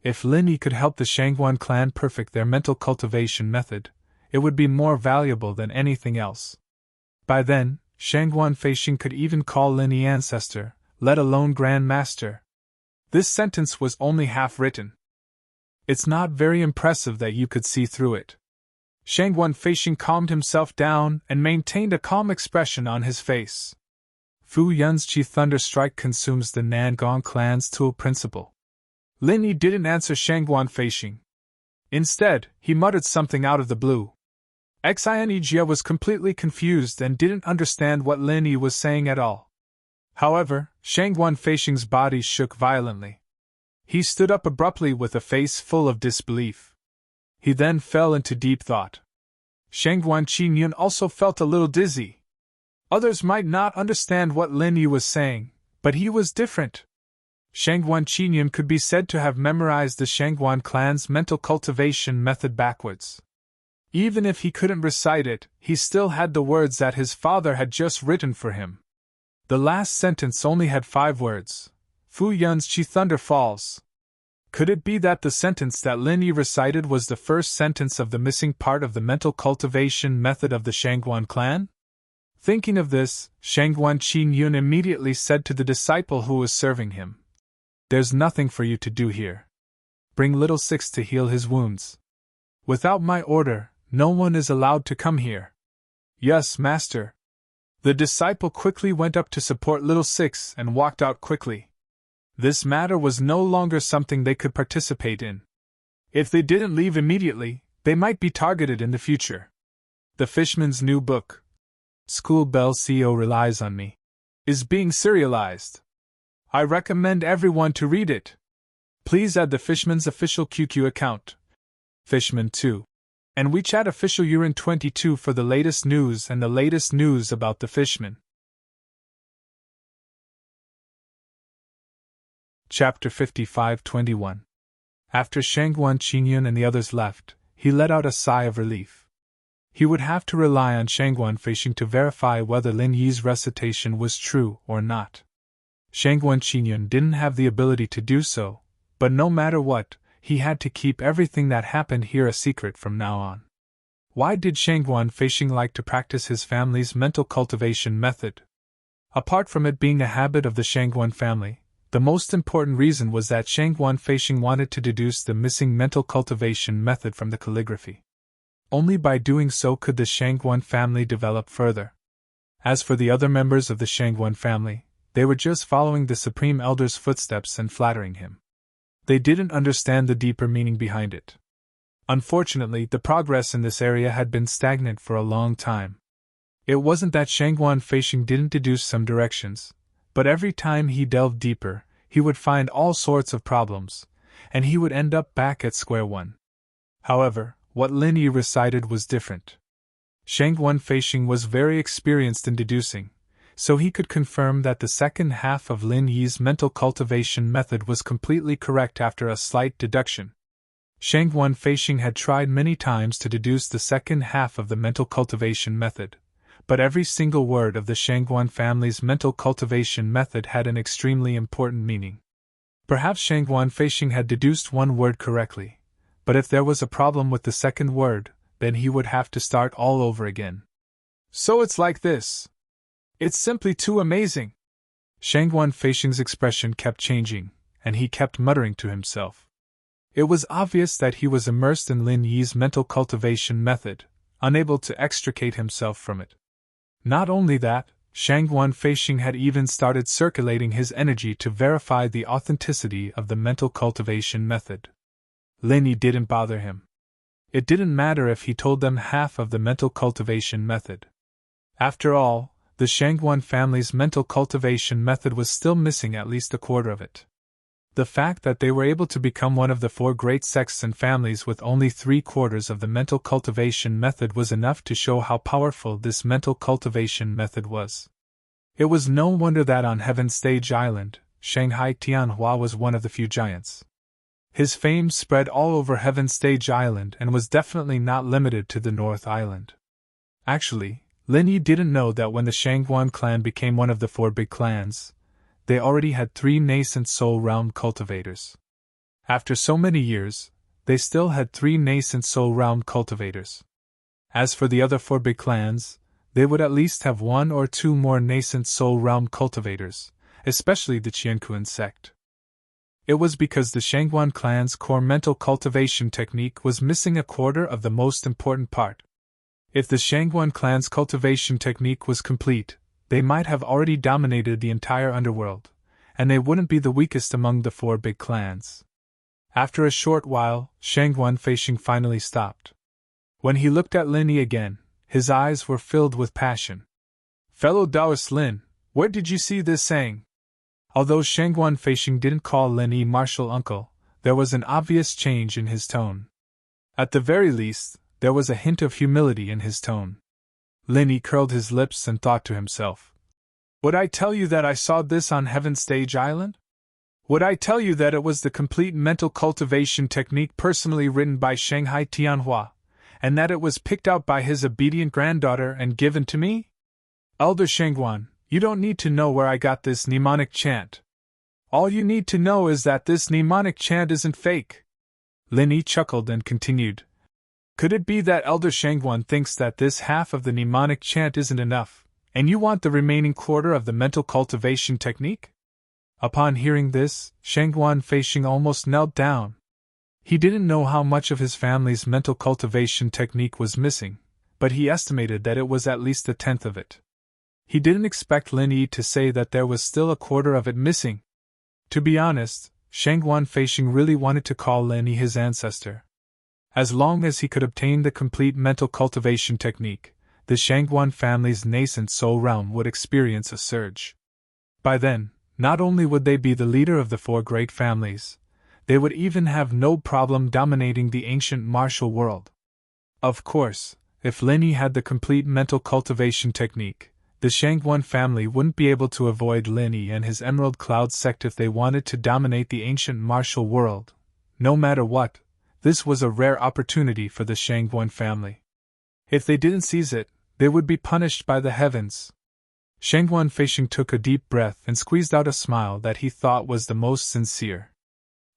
If Lin Yi could help the Shangguan clan perfect their mental cultivation method, it would be more valuable than anything else. By then, Shangguan Feixing could even call Lin Yi ancestor, let alone Grand Master. This sentence was only half written. It's not very impressive that you could see through it. Shangguan Feixing calmed himself down and maintained a calm expression on his face. Fu Yun's Chi Thunder Strike consumes the Nangong clan's tool principle. Lin Yi didn't answer Shangguan Feixing. Instead, he muttered something out of the blue. Xinejia was completely confused and didn't understand what Lin Yi was saying at all. However, Shangguan Feixing's body shook violently. He stood up abruptly with a face full of disbelief. He then fell into deep thought. Shangguan Qingyun also felt a little dizzy. Others might not understand what Lin Yi was saying, but he was different. Shangguan Qingyun could be said to have memorized the Shangguan clan's mental cultivation method backwards. Even if he couldn't recite it, he still had the words that his father had just written for him. The last sentence only had 5 words. Fu Yun's Chi Thunder falls. Could it be that the sentence that Lin Yi recited was the first sentence of the missing part of the mental cultivation method of the Shangguan clan? Thinking of this, Shangguan Qingyun immediately said to the disciple who was serving him, "There's nothing for you to do here. Bring little Six to heal his wounds. Without my order, no one is allowed to come here." "Yes, master." The disciple quickly went up to support little Six and walked out quickly. This matter was no longer something they could participate in. If they didn't leave immediately, they might be targeted in the future. The Fishman's new book, School Bell CO Relies on Me, is being serialized. I recommend everyone to read it. Please add the Fishman's official QQ account, Fishman 2, and WeChat official Urin22 for the latest news and the latest news about the Fishman. Chapter 55-21. After Shangguan Qingyun and the others left, he let out a sigh of relief. He would have to rely on Shangguan Feixing to verify whether Lin Yi's recitation was true or not. Shangguan Qingyun didn't have the ability to do so, but no matter what, he had to keep everything that happened here a secret from now on. Why did Shangguan Feixing like to practice his family's mental cultivation method? Apart from it being a habit of the Shangguan family, the most important reason was that Shangguan Feixing wanted to deduce the missing mental cultivation method from the calligraphy. Only by doing so could the Shangguan family develop further. As for the other members of the Shangguan family, they were just following the Supreme Elder's footsteps and flattering him. They didn't understand the deeper meaning behind it. Unfortunately, the progress in this area had been stagnant for a long time. It wasn't that Shangguan Feixing didn't deduce some directions, but every time he delved deeper, he would find all sorts of problems, and he would end up back at square one. However, what Lin Yi recited was different. Shangguan Feixing was very experienced in deducing, so he could confirm that the second half of Lin Yi's mental cultivation method was completely correct after a slight deduction. Shangguan Feixing had tried many times to deduce the second half of the mental cultivation method, but every single word of the Shangguan family's mental cultivation method had an extremely important meaning. Perhaps Shangguan Feixing had deduced one word correctly, but if there was a problem with the second word, then he would have to start all over again. So it's like this. It's simply too amazing. Shangguan Feixing's expression kept changing, and he kept muttering to himself. It was obvious that he was immersed in Lin Yi's mental cultivation method, unable to extricate himself from it. Not only that, Shangguan Feixing had even started circulating his energy to verify the authenticity of the mental cultivation method. Lin Yi didn't bother him. It didn't matter if he told them half of the mental cultivation method. After all, the Shangguan family's mental cultivation method was still missing at least a quarter of it. The fact that they were able to become one of the 4 great sects and families with only 3/4 of the mental cultivation method was enough to show how powerful this mental cultivation method was. It was no wonder that on Heaven's Stage Island, Shanghai Tianhua was one of the few giants. His fame spread all over Heaven's Stage Island and was definitely not limited to the North Island. Actually, Lin Yi didn't know that when the Shangguan clan became one of the 4 big clans, they already had 3 nascent soul realm cultivators. After so many years, they still had 3 nascent soul realm cultivators. As for the other 4 big clans, they would at least have 1 or 2 more nascent soul realm cultivators, especially the Qianquan sect. It was because the Shangguan clan's core mental cultivation technique was missing a quarter of the most important part. If the Shangguan clan's cultivation technique was complete, they might have already dominated the entire underworld, and they wouldn't be the weakest among the 4 big clans. After a short while, Shangguan Feishing finally stopped. When he looked at Lin Yi again, his eyes were filled with passion. "Fellow Taoist Lin, where did you see this saying?" Although Shangguan Feishing didn't call Lin Yi martial uncle, there was an obvious change in his tone. At the very least, there was a hint of humility in his tone. Lin Yi curled his lips and thought to himself, "Would I tell you that I saw this on Heaven's Stage Island? Would I tell you that it was the complete mental cultivation technique personally written by Shanghai Tianhua, and that it was picked out by his obedient granddaughter and given to me? Elder Shangguan, you don't need to know where I got this mnemonic chant. All you need to know is that this mnemonic chant isn't fake." Lin Yi chuckled and continued, "Could it be that Elder Shangguan thinks that this half of the mnemonic chant isn't enough, and you want the remaining quarter of the mental cultivation technique?" Upon hearing this, Shangguan Feishing almost knelt down. He didn't know how much of his family's mental cultivation technique was missing, but he estimated that it was at least 1/10 of it. He didn't expect Lin Yi to say that there was still a quarter of it missing. To be honest, Shangguan Feishing really wanted to call Lin Yi his ancestor. As long as he could obtain the complete mental cultivation technique, the Shangguan family's nascent soul realm would experience a surge. By then, not only would they be the leader of the 4 great families, they would even have no problem dominating the ancient martial world. Of course, if Lin Yi had the complete mental cultivation technique, the Shangguan family wouldn't be able to avoid Lin Yi and his Emerald Cloud sect if they wanted to dominate the ancient martial world. No matter what, this was a rare opportunity for the Shangguan family. If they didn't seize it, they would be punished by the heavens. Shangguan Feishing took a deep breath and squeezed out a smile that he thought was the most sincere.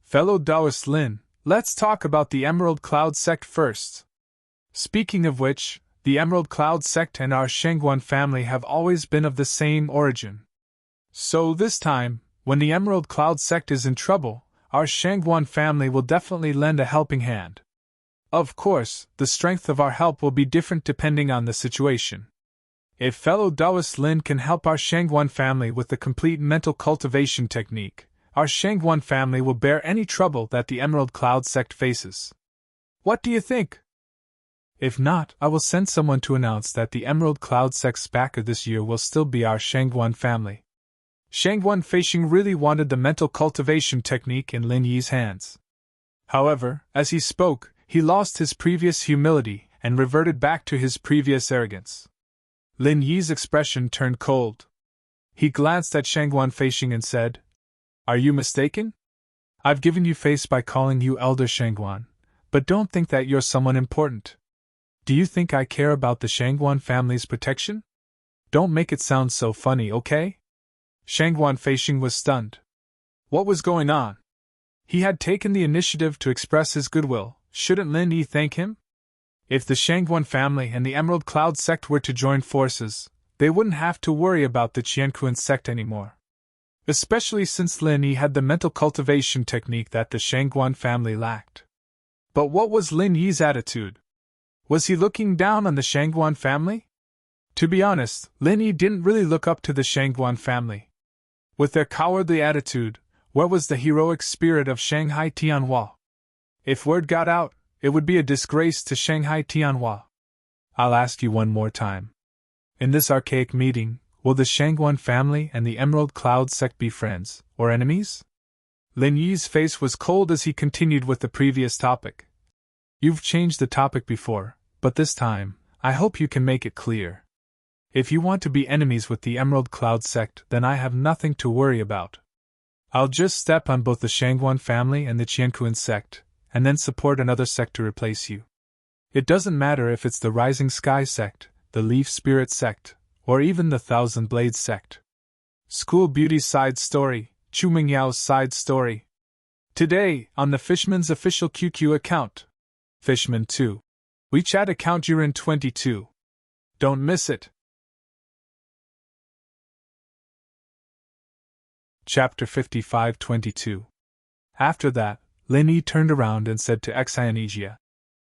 "Fellow Taoist Lin, let's talk about the Emerald Cloud sect first. Speaking of which, the Emerald Cloud sect and our Shangguan family have always been of the same origin. So this time, when the Emerald Cloud sect is in trouble, our Shangguan family will definitely lend a helping hand. Of course, the strength of our help will be different depending on the situation. If fellow Taoist Lin can help our Shangguan family with the complete mental cultivation technique, our Shangguan family will bear any trouble that the Emerald Cloud sect faces. What do you think? If not, I will send someone to announce that the Emerald Cloud sect's backer this year will still be our Shangguan family." Shangguan Feishing really wanted the mental cultivation technique in Lin Yi's hands. However, as he spoke, he lost his previous humility and reverted back to his previous arrogance. Lin Yi's expression turned cold. He glanced at Shangguan Feishing and said, "Are you mistaken? I've given you face by calling you Elder Shangguan, but don't think that you're someone important. Do you think I care about the Shangguan family's protection? Don't make it sound so funny, okay?" Shangguan Feishing was stunned. What was going on? He had taken the initiative to express his goodwill. Shouldn't Lin Yi thank him? If the Shangguan family and the Emerald Cloud sect were to join forces, they wouldn't have to worry about the Qianquan sect anymore. Especially since Lin Yi had the mental cultivation technique that the Shangguan family lacked. But what was Lin Yi's attitude? Was he looking down on the Shangguan family? To be honest, Lin Yi didn't really look up to the Shangguan family. With their cowardly attitude, where was the heroic spirit of Shanghai Tianhua? If word got out, it would be a disgrace to Shanghai Tianhua. I'll ask you one more time. In this archaic meeting, will the Shangguan family and the Emerald Cloud sect be friends, or enemies? Lin Yi's face was cold as he continued with the previous topic. You've changed the topic before, but this time, I hope you can make it clear. If you want to be enemies with the Emerald Cloud sect, then I have nothing to worry about. I'll just step on both the Shangguan family and the Qianquan sect, and then support another sect to replace you. It doesn't matter if it's the Rising Sky sect, the Leaf Spirit sect, or even the Thousand Blades sect. School Beauty's side story, Chu Mingyao's side story. Today, on the Fishman's official QQ account. Fishman 2. WeChat account Yurin22. Don't miss it. Chapter 55-22. After that, Lin Yi turned around and said to Xianijia,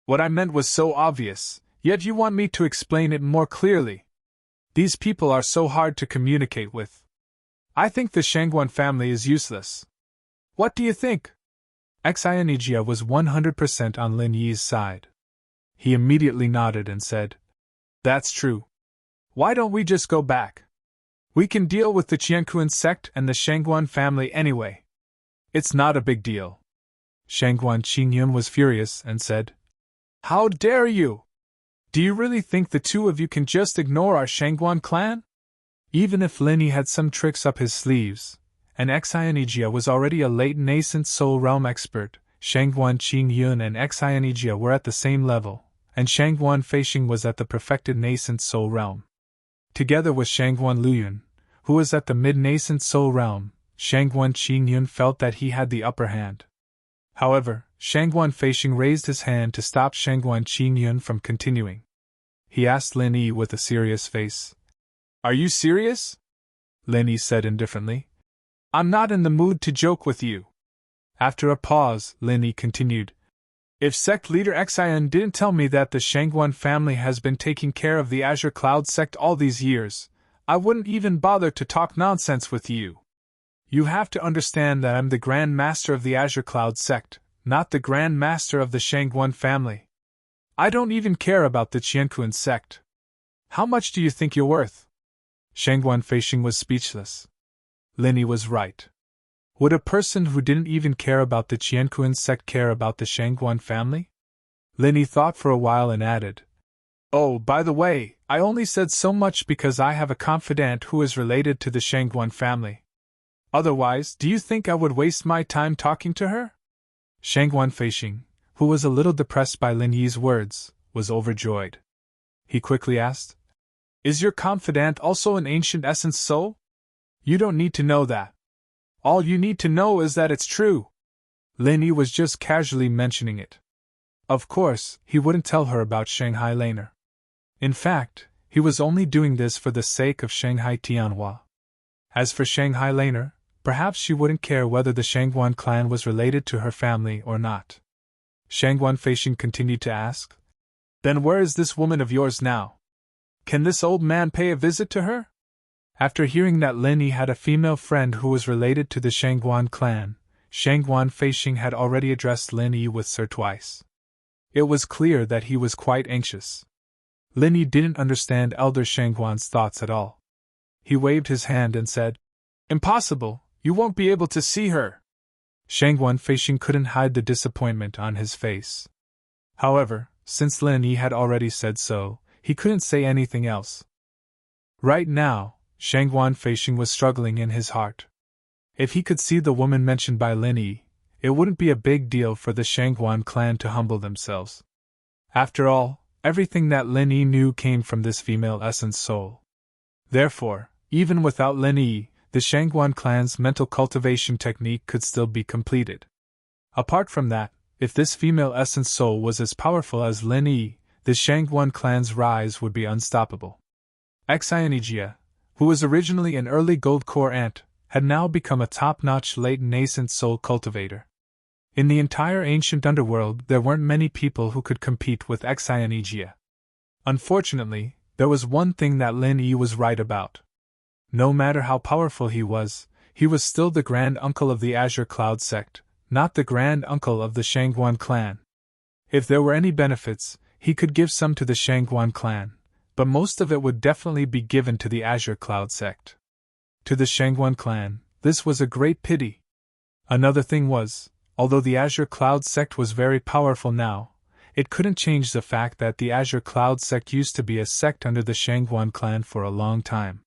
"What I meant was so obvious, yet you want me to explain it more clearly. These people are so hard to communicate with. I think the Shangguan family is useless. What do you think?" Xianijia was 100% on Lin Yi's side. He immediately nodded and said, "That's true. Why don't we just go back? We can deal with the Qianquan sect and the Shangguan family anyway. It's not a big deal." Shangguan Qingyun was furious and said, "How dare you? Do you really think the two of you can just ignore our Shangguan clan?" Even if Lin Yi had some tricks up his sleeves, and Xianijia was already a late nascent soul realm expert, Shangguan Qingyun and Xianijia were at the same level, and Shangguan Feixing was at the perfected nascent soul realm. Together with Shangguan Luyun, who was at the mid-nascent soul realm, Shangguan Qingyun felt that he had the upper hand. However, Shangguan Feixing raised his hand to stop Shangguan Qingyun from continuing. He asked Lin Yi with a serious face, "Are you serious?" Lin Yi said indifferently, "I'm not in the mood to joke with you." After a pause, Lin Yi continued, "If sect leader Xian didn't tell me that the Shangguan family has been taking care of the Azure Cloud sect all these years, I wouldn't even bother to talk nonsense with you. You have to understand that I'm the Grand Master of the Azure Cloud sect, not the Grand Master of the Shangguan family. I don't even care about the Qianquan sect. How much do you think you're worth?" Shangguan Feixing was speechless. Lin Yi was right. Would a person who didn't even care about the Qianquan sect care about the Shangguan family? Lin Yi thought for a while and added, "Oh, by the way, I only said so much because I have a confidant who is related to the Shangguan family. Otherwise, do you think I would waste my time talking to her?" Shangguan Feixing, who was a little depressed by Lin Yi's words, was overjoyed. He quickly asked, "Is your confidant also an ancient essence soul?" "You don't need to know that. All you need to know is that it's true." Lin Yi was just casually mentioning it. Of course, he wouldn't tell her about Shanghai Laner. In fact, he was only doing this for the sake of Shanghai Tianhua. As for Shanghai Laner, perhaps she wouldn't care whether the Shangguan clan was related to her family or not. Shangguan Feixing continued to ask, "Then where is this woman of yours now? Can this old man pay a visit to her?" After hearing that Lin Yi had a female friend who was related to the Shangguan clan, Shangguan Feixing had already addressed Lin Yi with "sir" twice. It was clear that he was quite anxious. Lin Yi didn't understand Elder Shangguan's thoughts at all. He waved his hand and said, "Impossible, you won't be able to see her." Shangguan Feixing couldn't hide the disappointment on his face. However, since Lin Yi had already said so, he couldn't say anything else. Right now, Shangguan Feixing was struggling in his heart. If he could see the woman mentioned by Lin Yi, it wouldn't be a big deal for the Shangguan clan to humble themselves. After all, everything that Lin Yi knew came from this female essence soul. Therefore, even without Lin Yi, the Shangguan clan's mental cultivation technique could still be completed. Apart from that, if this female essence soul was as powerful as Lin Yi, the Shangguan clan's rise would be unstoppable. Xianijia, who was originally an early gold core ant, had now become a top-notch late nascent soul cultivator. In the entire ancient underworld, there weren't many people who could compete with Xianijia. Unfortunately, there was one thing that Lin Yi was right about. No matter how powerful he was still the grand uncle of the Azure Cloud sect, not the grand uncle of the Shangguan clan. If there were any benefits, he could give some to the Shangguan clan, but most of it would definitely be given to the Azure Cloud sect. To the Shangguan clan, this was a great pity. Another thing was, although the Azure Cloud sect was very powerful now, it couldn't change the fact that the Azure Cloud sect used to be a sect under the Shangguan clan for a long time.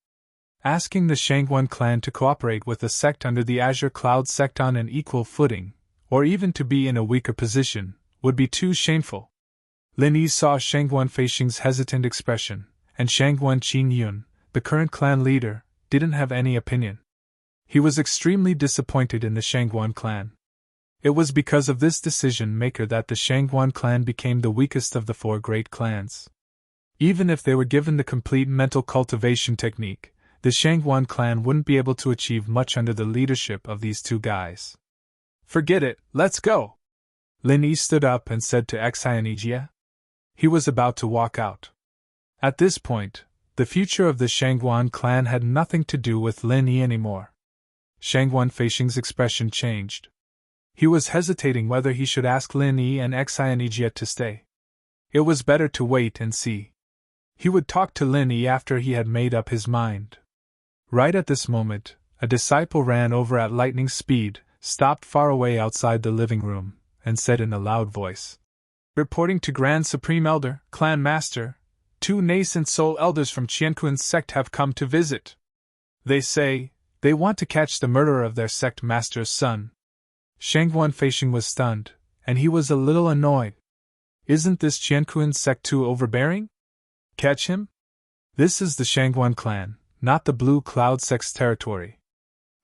Asking the Shangguan clan to cooperate with a sect under the Azure Cloud sect on an equal footing, or even to be in a weaker position, would be too shameful. Lin Yi saw Shangguan Feixing's hesitant expression, and Shangguan Qingyun, the current clan leader, didn't have any opinion. He was extremely disappointed in the Shangguan clan. It was because of this decision-maker that the Shangguan clan became the weakest of the four great clans. Even if they were given the complete mental cultivation technique, the Shangguan clan wouldn't be able to achieve much under the leadership of these two guys. "Forget it, let's go!" Lin Yi stood up and said to Xianijia. He was about to walk out. At this point, the future of the Shangguan clan had nothing to do with Lin Yi anymore. Shangguan Feixing's expression changed. He was hesitating whether he should ask Lin Yi and Xianijia to stay. It was better to wait and see. He would talk to Lin Yi after he had made up his mind. Right at this moment, a disciple ran over at lightning speed, stopped far away outside the living room, and said in a loud voice, "Reporting to Grand Supreme Elder, Clan Master, 2 nascent soul elders from Qianquan's sect have come to visit. They say they want to catch the murderer of their sect master's son." Shangguan Feixing was stunned, and he was a little annoyed. Isn't this Qianquan's sect too overbearing? Catch him? This is the Shangguan clan, not the Blue Cloud sect's territory.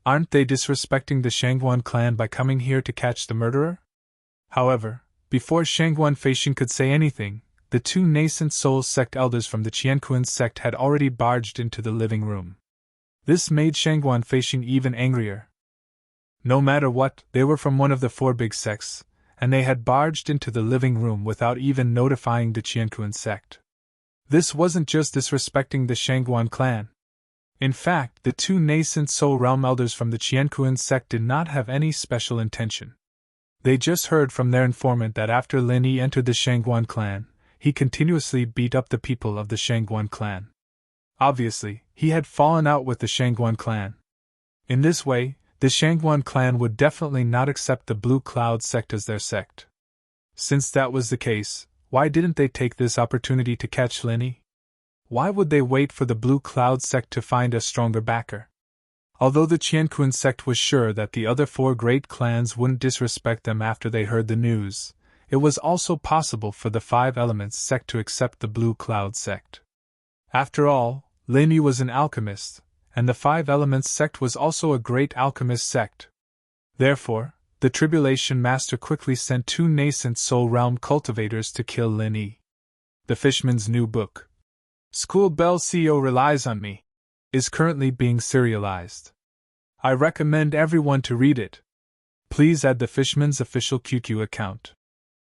Aren't they disrespecting the Shangguan clan by coming here to catch the murderer? However, before Shangguan Feixing could say anything, the 2 nascent soul sect elders from the Qianquan sect had already barged into the living room. This made Shangguan Feixing even angrier. No matter what, they were from one of the 4 big sects, and they had barged into the living room without even notifying the Qianquan sect. This wasn't just disrespecting the Shangguan clan. In fact, the 2 nascent soul realm elders from the Qianquan sect did not have any special intention. They just heard from their informant that after Lin Yi entered the Shangguan clan, he continuously beat up the people of the Shangguan clan. Obviously, he had fallen out with the Shangguan clan. In this way, the Shangguan clan would definitely not accept the Blue Cloud sect as their sect. Since that was the case, why didn't they take this opportunity to catch Lin Yi? Why would they wait for the Blue Cloud sect to find a stronger backer? Although the Qianquan sect was sure that the other 4 great clans wouldn't disrespect them after they heard the news, it was also possible for the 5 Elements sect to accept the Blue Cloud sect. After all, Lin Yi was an alchemist, and the 5 Elements sect was also a great alchemist sect. Therefore, the Tribulation Master quickly sent 2 nascent soul realm cultivators to kill Lin Yi. The Fishman's new book, School Bell CEO Relies on Me, is currently being serialized. I recommend everyone to read it. Please add the Fishman's official QQ account,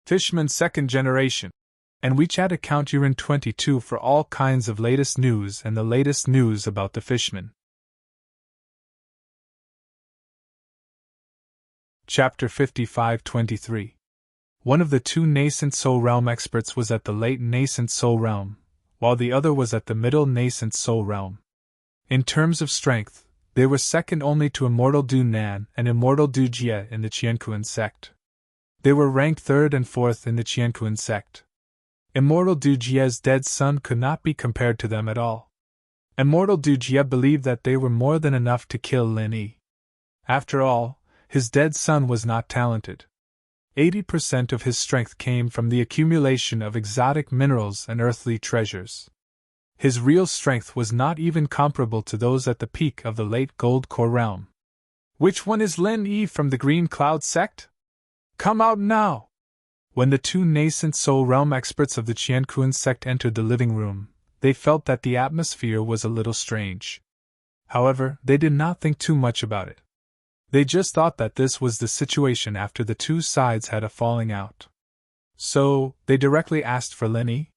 Fishman 2nd Generation, and WeChat account Urin22 for all kinds of latest news and the latest news about the Fishman. Chapter 55-23. One of the 2 nascent soul realm experts was at the late nascent soul realm, while the other was at the middle nascent soul realm. In terms of strength, they were second only to Immortal Du Nan and Immortal Du Jie in the Qianquan sect. They were ranked 3rd and 4th in the Qianquan sect. Immortal Du Jie's dead son could not be compared to them at all. Immortal Du Jie believed that they were more than enough to kill Lin Yi. After all, his dead son was not talented. 80% of his strength came from the accumulation of exotic minerals and earthly treasures. His real strength was not even comparable to those at the peak of the late Gold Core realm. Which one is Lin Yi from the Green Cloud sect? Come out now! When the 2 nascent soul realm experts of the Qianquan sect entered the living room, they felt that the atmosphere was a little strange. However, they did not think too much about it. They just thought that this was the situation after the 2 sides had a falling out. So, they directly asked for Lin Yi.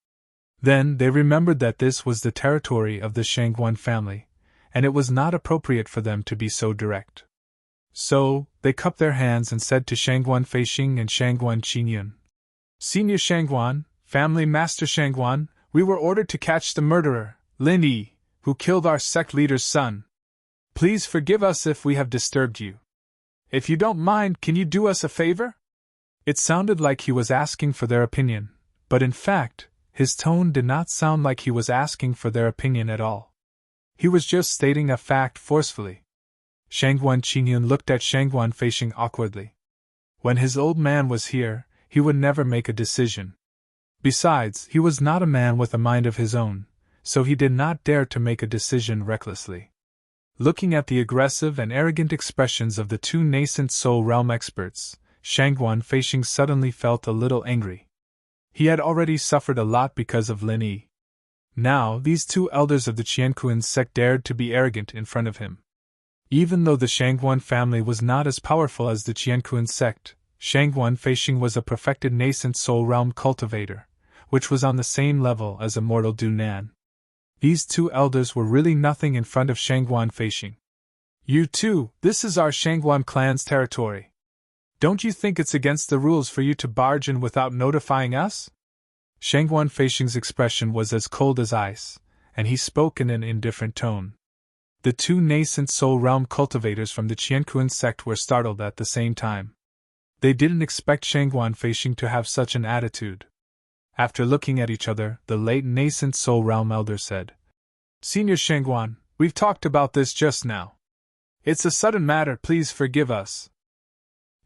Then they remembered that this was the territory of the Shangguan family, and it was not appropriate for them to be so direct. So, they cupped their hands and said to Shangguan Feixing and Shangguan Qingyun, "Senior Shangguan, Family Master Shangguan, we were ordered to catch the murderer, Lin Yi, who killed our sect leader's son. Please forgive us if we have disturbed you. If you don't mind, can you do us a favor?" It sounded like he was asking for their opinion, But in fact, his tone did not sound like he was asking for their opinion at all. He was just stating a fact forcefully. Shangguan Qingyun looked at Shangguan Feisheng awkwardly. When his old man was here, he would never make a decision. Besides, he was not a man with a mind of his own, so he did not dare to make a decision recklessly. Looking at the aggressive and arrogant expressions of the two nascent soul realm experts, Shangguan Feisheng suddenly felt a little angry. He had already suffered a lot because of Lin Yi. Now, these two elders of the Qianquan sect dared to be arrogant in front of him. Even though the Shangguan family was not as powerful as the Qianquan sect, Shangguan Feisheng was a perfected nascent soul realm cultivator, which was on the same level as immortal Du Nan. These two elders were really nothing in front of Shangguan Feisheng. You two, this is our Shangguan clan's territory. Don't you think it's against the rules for you to barge in without notifying us? Shangguan Feisheng's expression was as cold as ice, and he spoke in an indifferent tone. The two nascent soul realm cultivators from the Qianquan sect were startled at the same time. They didn't expect Shangguan Feisheng to have such an attitude. After looking at each other, the late nascent soul realm elder said, "Senior Shangguan, we've talked about this just now. It's a sudden matter, please forgive us.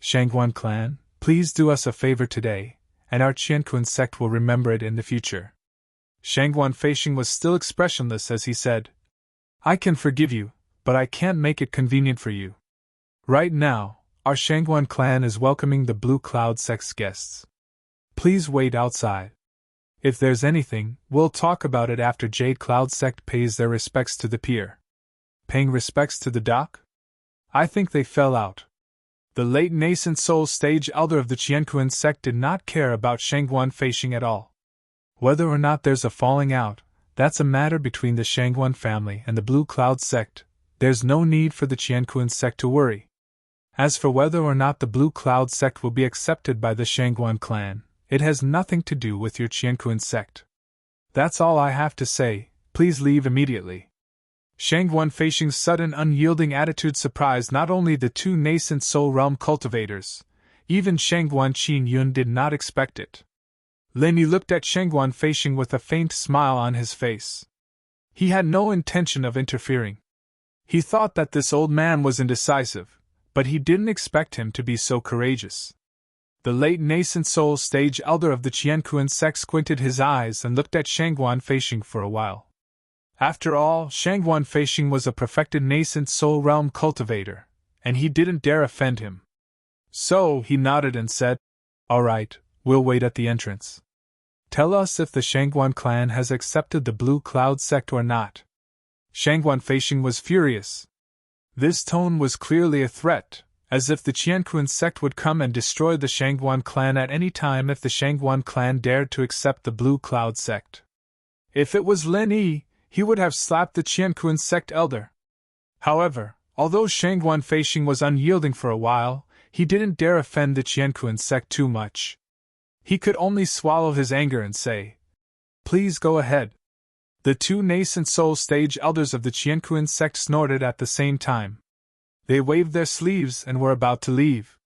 Shangguan clan, please do us a favor today, and our Qianquan sect will remember it in the future." Shangguan Feisheng was still expressionless as he said, "I can forgive you, but I can't make it convenient for you. Right now, our Shangguan clan is welcoming the Blue Cloud sect's guests. Please wait outside. If there's anything, we'll talk about it after Jade Cloud sect pays their respects to the pier." Paying respects to the dock? I think they fell out. The late nascent soul stage elder of the Qianquan sect did not care about Shangguan Feisheng at all. Whether or not there's a falling out, that's a matter between the Shangguan family and the Blue Cloud sect. There's no need for the Qianquan sect to worry. As for whether or not the Blue Cloud sect will be accepted by the Shangguan clan, it has nothing to do with your Qianquan sect. That's all I have to say, please leave immediately. Shangguan Feisheng's sudden unyielding attitude surprised not only the two nascent soul realm cultivators, even Shangguan Qingyun did not expect it. Lin Yi looked at Shangguan Feisheng with a faint smile on his face. He had no intention of interfering. He thought that this old man was indecisive, but he didn't expect him to be so courageous. The late nascent soul stage elder of the Qianquan sect squinted his eyes and looked at Shangguan Feisheng for a while. After all, Shangguan Feisheng was a perfected nascent soul realm cultivator, and he didn't dare offend him. So he nodded and said, "All right, we'll wait at the entrance. Tell us if the Shangguan clan has accepted the Blue Cloud sect or not." Shangguan Feisheng was furious. This tone was clearly a threat, as if the Qianquan sect would come and destroy the Shangguan clan at any time if the Shangguan clan dared to accept the Blue Cloud sect. If it was Lin Yi, he would have slapped the Qianquan sect elder. However, although Shangguan Feisheng was unyielding for a while, he didn't dare offend the Qianquan sect too much. He could only swallow his anger and say, "Please go ahead." The two nascent soul stage elders of the Qianquan sect snorted at the same time. They waved their sleeves and were about to leave.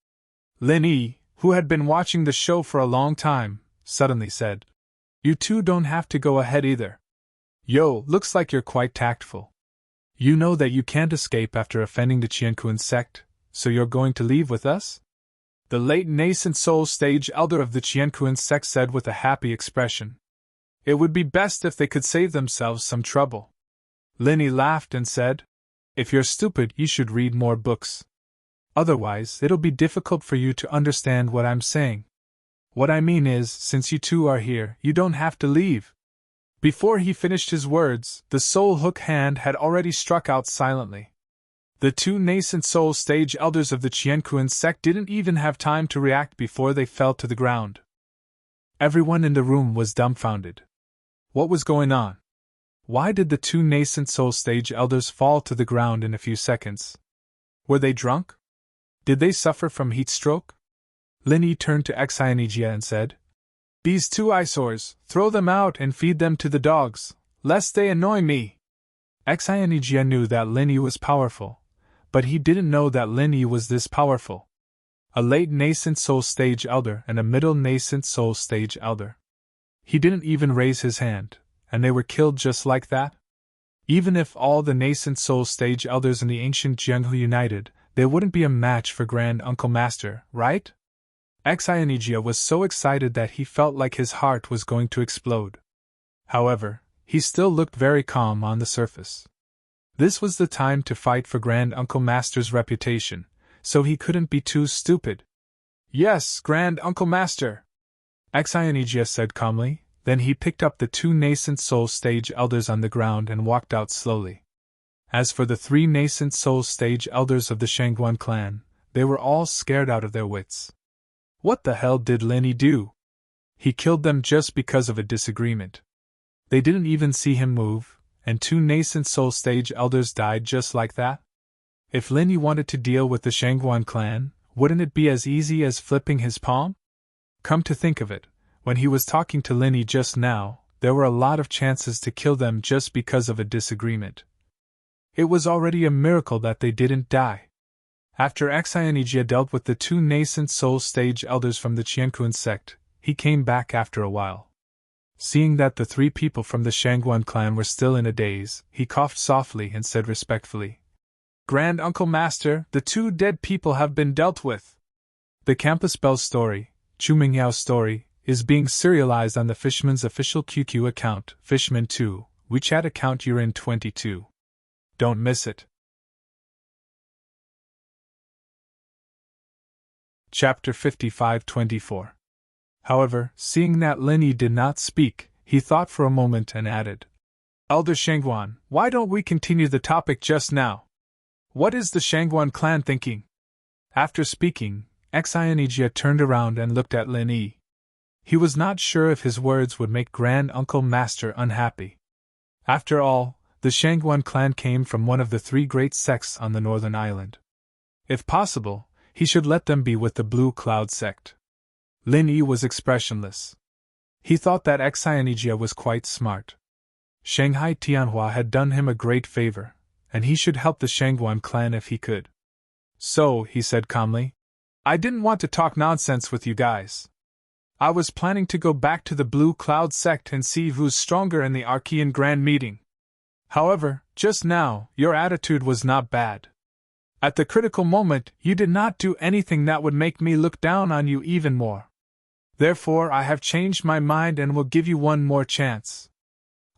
Lin Yi, who had been watching the show for a long time, suddenly said, "You two don't have to go ahead either. Yo, looks like you're quite tactful. You know that you can't escape after offending the Qianquan sect, so you're going to leave with us?" The late nascent soul stage elder of the Qianquan sect said with a happy expression. It would be best if they could save themselves some trouble. Lin Yi laughed and said, "If you're stupid, you should read more books. Otherwise, it'll be difficult for you to understand what I'm saying. What I mean is, since you two are here, you don't have to leave." Before he finished his words, the soul hook hand had already struck out silently. The two nascent soul stage elders of the Qianquan sect didn't even have time to react before they fell to the ground. Everyone in the room was dumbfounded. What was going on? Why did the two nascent soul stage elders fall to the ground in a few seconds? Were they drunk? Did they suffer from heat stroke? Lin Yi turned to Xianijia and said, "These two eyesores, throw them out and feed them to the dogs, lest they annoy me." Xianijia knew that Lin Yi was powerful, but he didn't know that Lin Yi was this powerful. A late nascent soul stage elder and a middle nascent soul stage elder. He didn't even raise his hand, and they were killed just like that? Even if all the nascent soul stage elders in the ancient Jianghu united, they wouldn't be a match for Grand Uncle Master, right? Xianijia was so excited that he felt like his heart was going to explode. However, he still looked very calm on the surface. This was the time to fight for Grand Uncle Master's reputation, so he couldn't be too stupid. Yes, Grand Uncle Master, Xianijia said calmly. Then he picked up the 2 nascent soul stage elders on the ground and walked out slowly. As for the 3 nascent soul stage elders of the Shangguan clan, they were all scared out of their wits. What the hell did Linny do? He killed them just because of a disagreement. They didn't even see him move, and 2 nascent soul stage elders died just like that? If Linny wanted to deal with the Shangguan clan, wouldn't it be as easy as flipping his palm? Come to think of it, when he was talking to Linny just now, there were a lot of chances to kill them just because of a disagreement. It was already a miracle that they didn't die. After Xianijia dealt with the 2 nascent soul stage elders from the Qianquan sect, he came back after a while. Seeing that the 3 people from the Shangguan clan were still in a daze, he coughed softly and said respectfully, Grand Uncle Master, the 2 dead people have been dealt with. The Campus Bell story, Chu Mingyao story, is being serialized on the Fishman's official QQ account, Fishman2, WeChat account Urin22. Don't miss it. Chapter 55-24. However, seeing that Linny did not speak, he thought for a moment and added, Elder Shangguan, why don't we continue the topic just now? What is the Shangguan clan thinking? After speaking, Xianijia turned around and looked at Linny. He was not sure if his words would make Grand Uncle Master unhappy. After all, the Shangguan clan came from one of the 3 great sects on the northern island. If possible, he should let them be with the Blue Cloud sect. Lin Yi was expressionless. He thought that Xianijia was quite smart. Shanghai Tianhua had done him a great favor, and he should help the Shangguan clan if he could. So, he said calmly, I didn't want to talk nonsense with you guys. I was planning to go back to the Blue Cloud sect and see who's stronger in the Archean Grand Meeting. However, just now, your attitude was not bad. At the critical moment, you did not do anything that would make me look down on you even more. Therefore, I have changed my mind and will give you one more chance.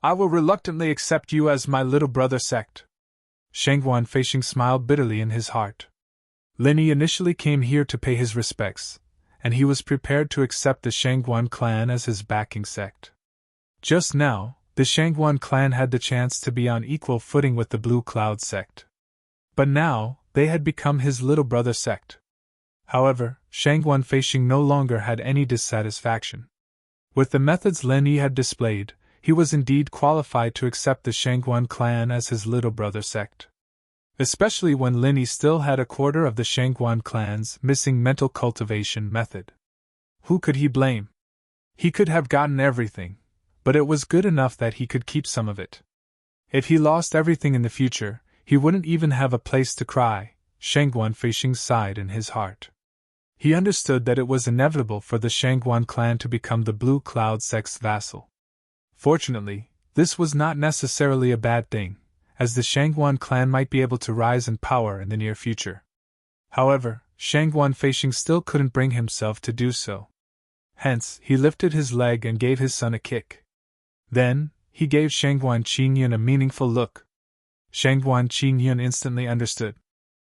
I will reluctantly accept you as my little brother sect. Shangguan Feishing smiled bitterly in his heart. Linny initially came here to pay his respects, and he was prepared to accept the Shangguan clan as his backing sect. Just now, the Shangguan clan had the chance to be on equal footing with the Blue Cloud sect. But now, they had become his little brother sect. However, Shangguan Feishing no longer had any dissatisfaction. With the methods Lin Yi had displayed, he was indeed qualified to accept the Shangguan clan as his little brother sect. Especially when Lin Yi still had a quarter of the Shangguan clan's missing mental cultivation method. Who could he blame? He could have gotten everything, but it was good enough that he could keep some of it. If he lost everything in the future, he wouldn't even have a place to cry, Shangguan Feishing sighed in his heart. He understood that it was inevitable for the Shangguan clan to become the Blue Cloud sect's vassal. Fortunately, this was not necessarily a bad thing, as the Shangguan clan might be able to rise in power in the near future. However, Shangguan Feishing still couldn't bring himself to do so. Hence, he lifted his leg and gave his son a kick. Then, he gave Shangguan Qingyun a meaningful look. Shangguan Qingyun instantly understood.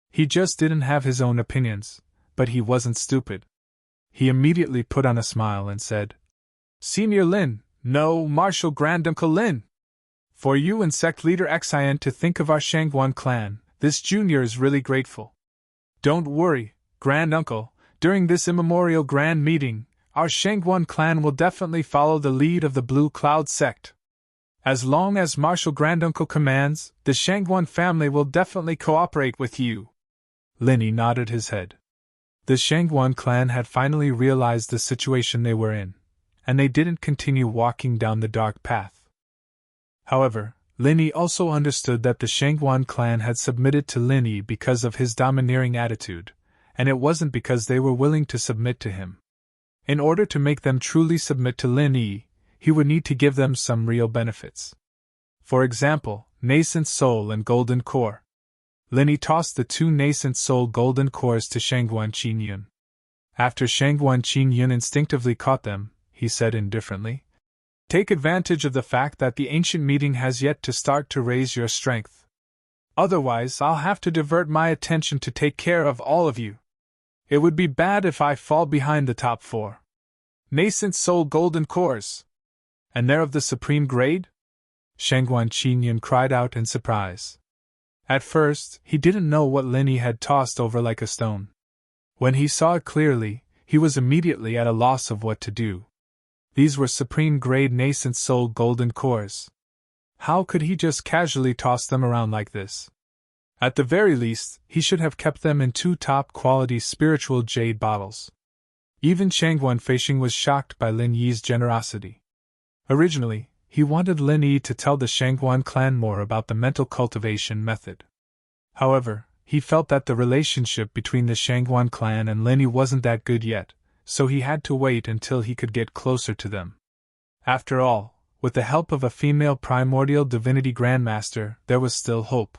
He just didn't have his own opinions, but he wasn't stupid. He immediately put on a smile and said, Senior Lin, no, Marshal Granduncle Lin. For you and sect leader Xian to think of our Shangguan clan, this junior is really grateful. Don't worry, Granduncle, during this immemorial grand meeting, our Shangguan clan will definitely follow the lead of the Blue Cloud sect. As long as Marshal Granduncle commands, the Shangguan family will definitely cooperate with you. Lin Yi nodded his head. The Shangguan clan had finally realized the situation they were in, and they didn't continue walking down the dark path. However, Lin Yi also understood that the Shangguan clan had submitted to Lin Yi because of his domineering attitude, and it wasn't because they were willing to submit to him. In order to make them truly submit to Lin Yi, he would need to give them some real benefits. For example, nascent soul and golden core. Linny tossed the 2 nascent soul golden cores to Shangguan Qingyun. After Shangguan Qingyun instinctively caught them, he said indifferently, "Take advantage of the fact that the ancient meeting has yet to start to raise your strength. Otherwise, I'll have to divert my attention to take care of all of you. It would be bad if I fall behind the top 4. Nascent soul golden cores. And they're of the supreme grade?" Shangguan Qingyun cried out in surprise. At first, he didn't know what Linny had tossed over like a stone. When he saw it clearly, he was immediately at a loss of what to do. These were supreme grade nascent soul golden cores. How could he just casually toss them around like this? At the very least, he should have kept them in 2 top-quality spiritual jade bottles. Even Shangguan Feishing was shocked by Lin Yi's generosity. Originally, he wanted Lin Yi to tell the Shangguan clan more about the mental cultivation method. However, he felt that the relationship between the Shangguan clan and Lin Yi wasn't that good yet, so he had to wait until he could get closer to them. After all, with the help of a female primordial divinity grandmaster, there was still hope.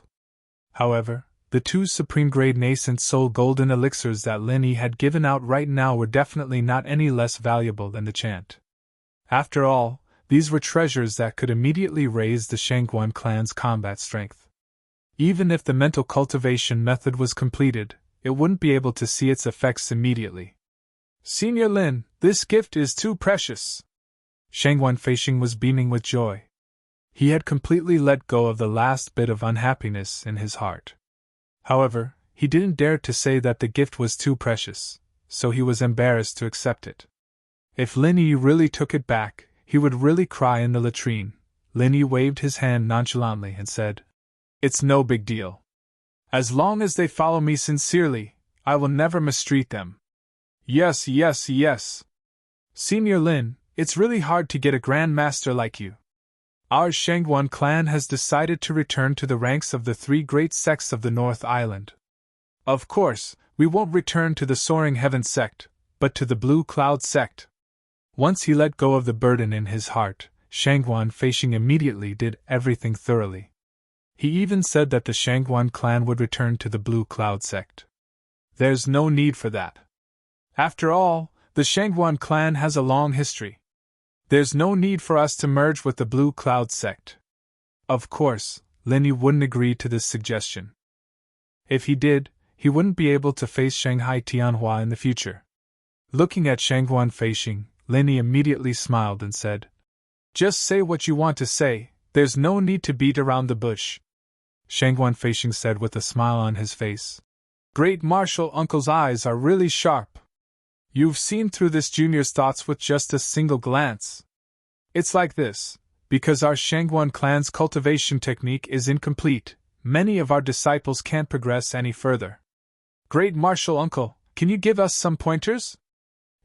However, the 2 supreme-grade nascent soul golden elixirs that Lin Yi had given out right now were definitely not any less valuable than the chant. After all, these were treasures that could immediately raise the Shangguan clan's combat strength. Even if the mental cultivation method was completed, it wouldn't be able to see its effects immediately. "Senior Lin, this gift is too precious." Shangguan Feishing was beaming with joy. He had completely let go of the last bit of unhappiness in his heart. However, he didn't dare to say that the gift was too precious, so he was embarrassed to accept it. If Lin Yi really took it back, he would really cry in the latrine. Lin Yi waved his hand nonchalantly and said, "It's no big deal. As long as they follow me sincerely, I will never mistreat them." "Yes, yes, yes. Senior Lin, it's really hard to get a Grand Master like you. Our Shangguan clan has decided to return to the ranks of the 3 great sects of the North Island. Of course, we won't return to the Soaring Heaven sect, but to the Blue Cloud sect." Once he let go of the burden in his heart, Shangguan Feishing immediately did everything thoroughly. He even said that the Shangguan clan would return to the Blue Cloud sect. "There's no need for that. After all, the Shangguan clan has a long history. There's no need for us to merge with the Blue Cloud sect." Of course, Lin Yi wouldn't agree to this suggestion. If he did, he wouldn't be able to face Shanghai Tianhua in the future. Looking at Shangguan Feishing, Lin Yi immediately smiled and said, "Just say what you want to say, there's no need to beat around the bush." Shangguan Feishing said with a smile on his face, "Great Martial Uncle's eyes are really sharp. You've seen through this junior's thoughts with just a single glance. It's like this, because our Shangguan clan's cultivation technique is incomplete, many of our disciples can't progress any further. Great Martial Uncle, can you give us some pointers?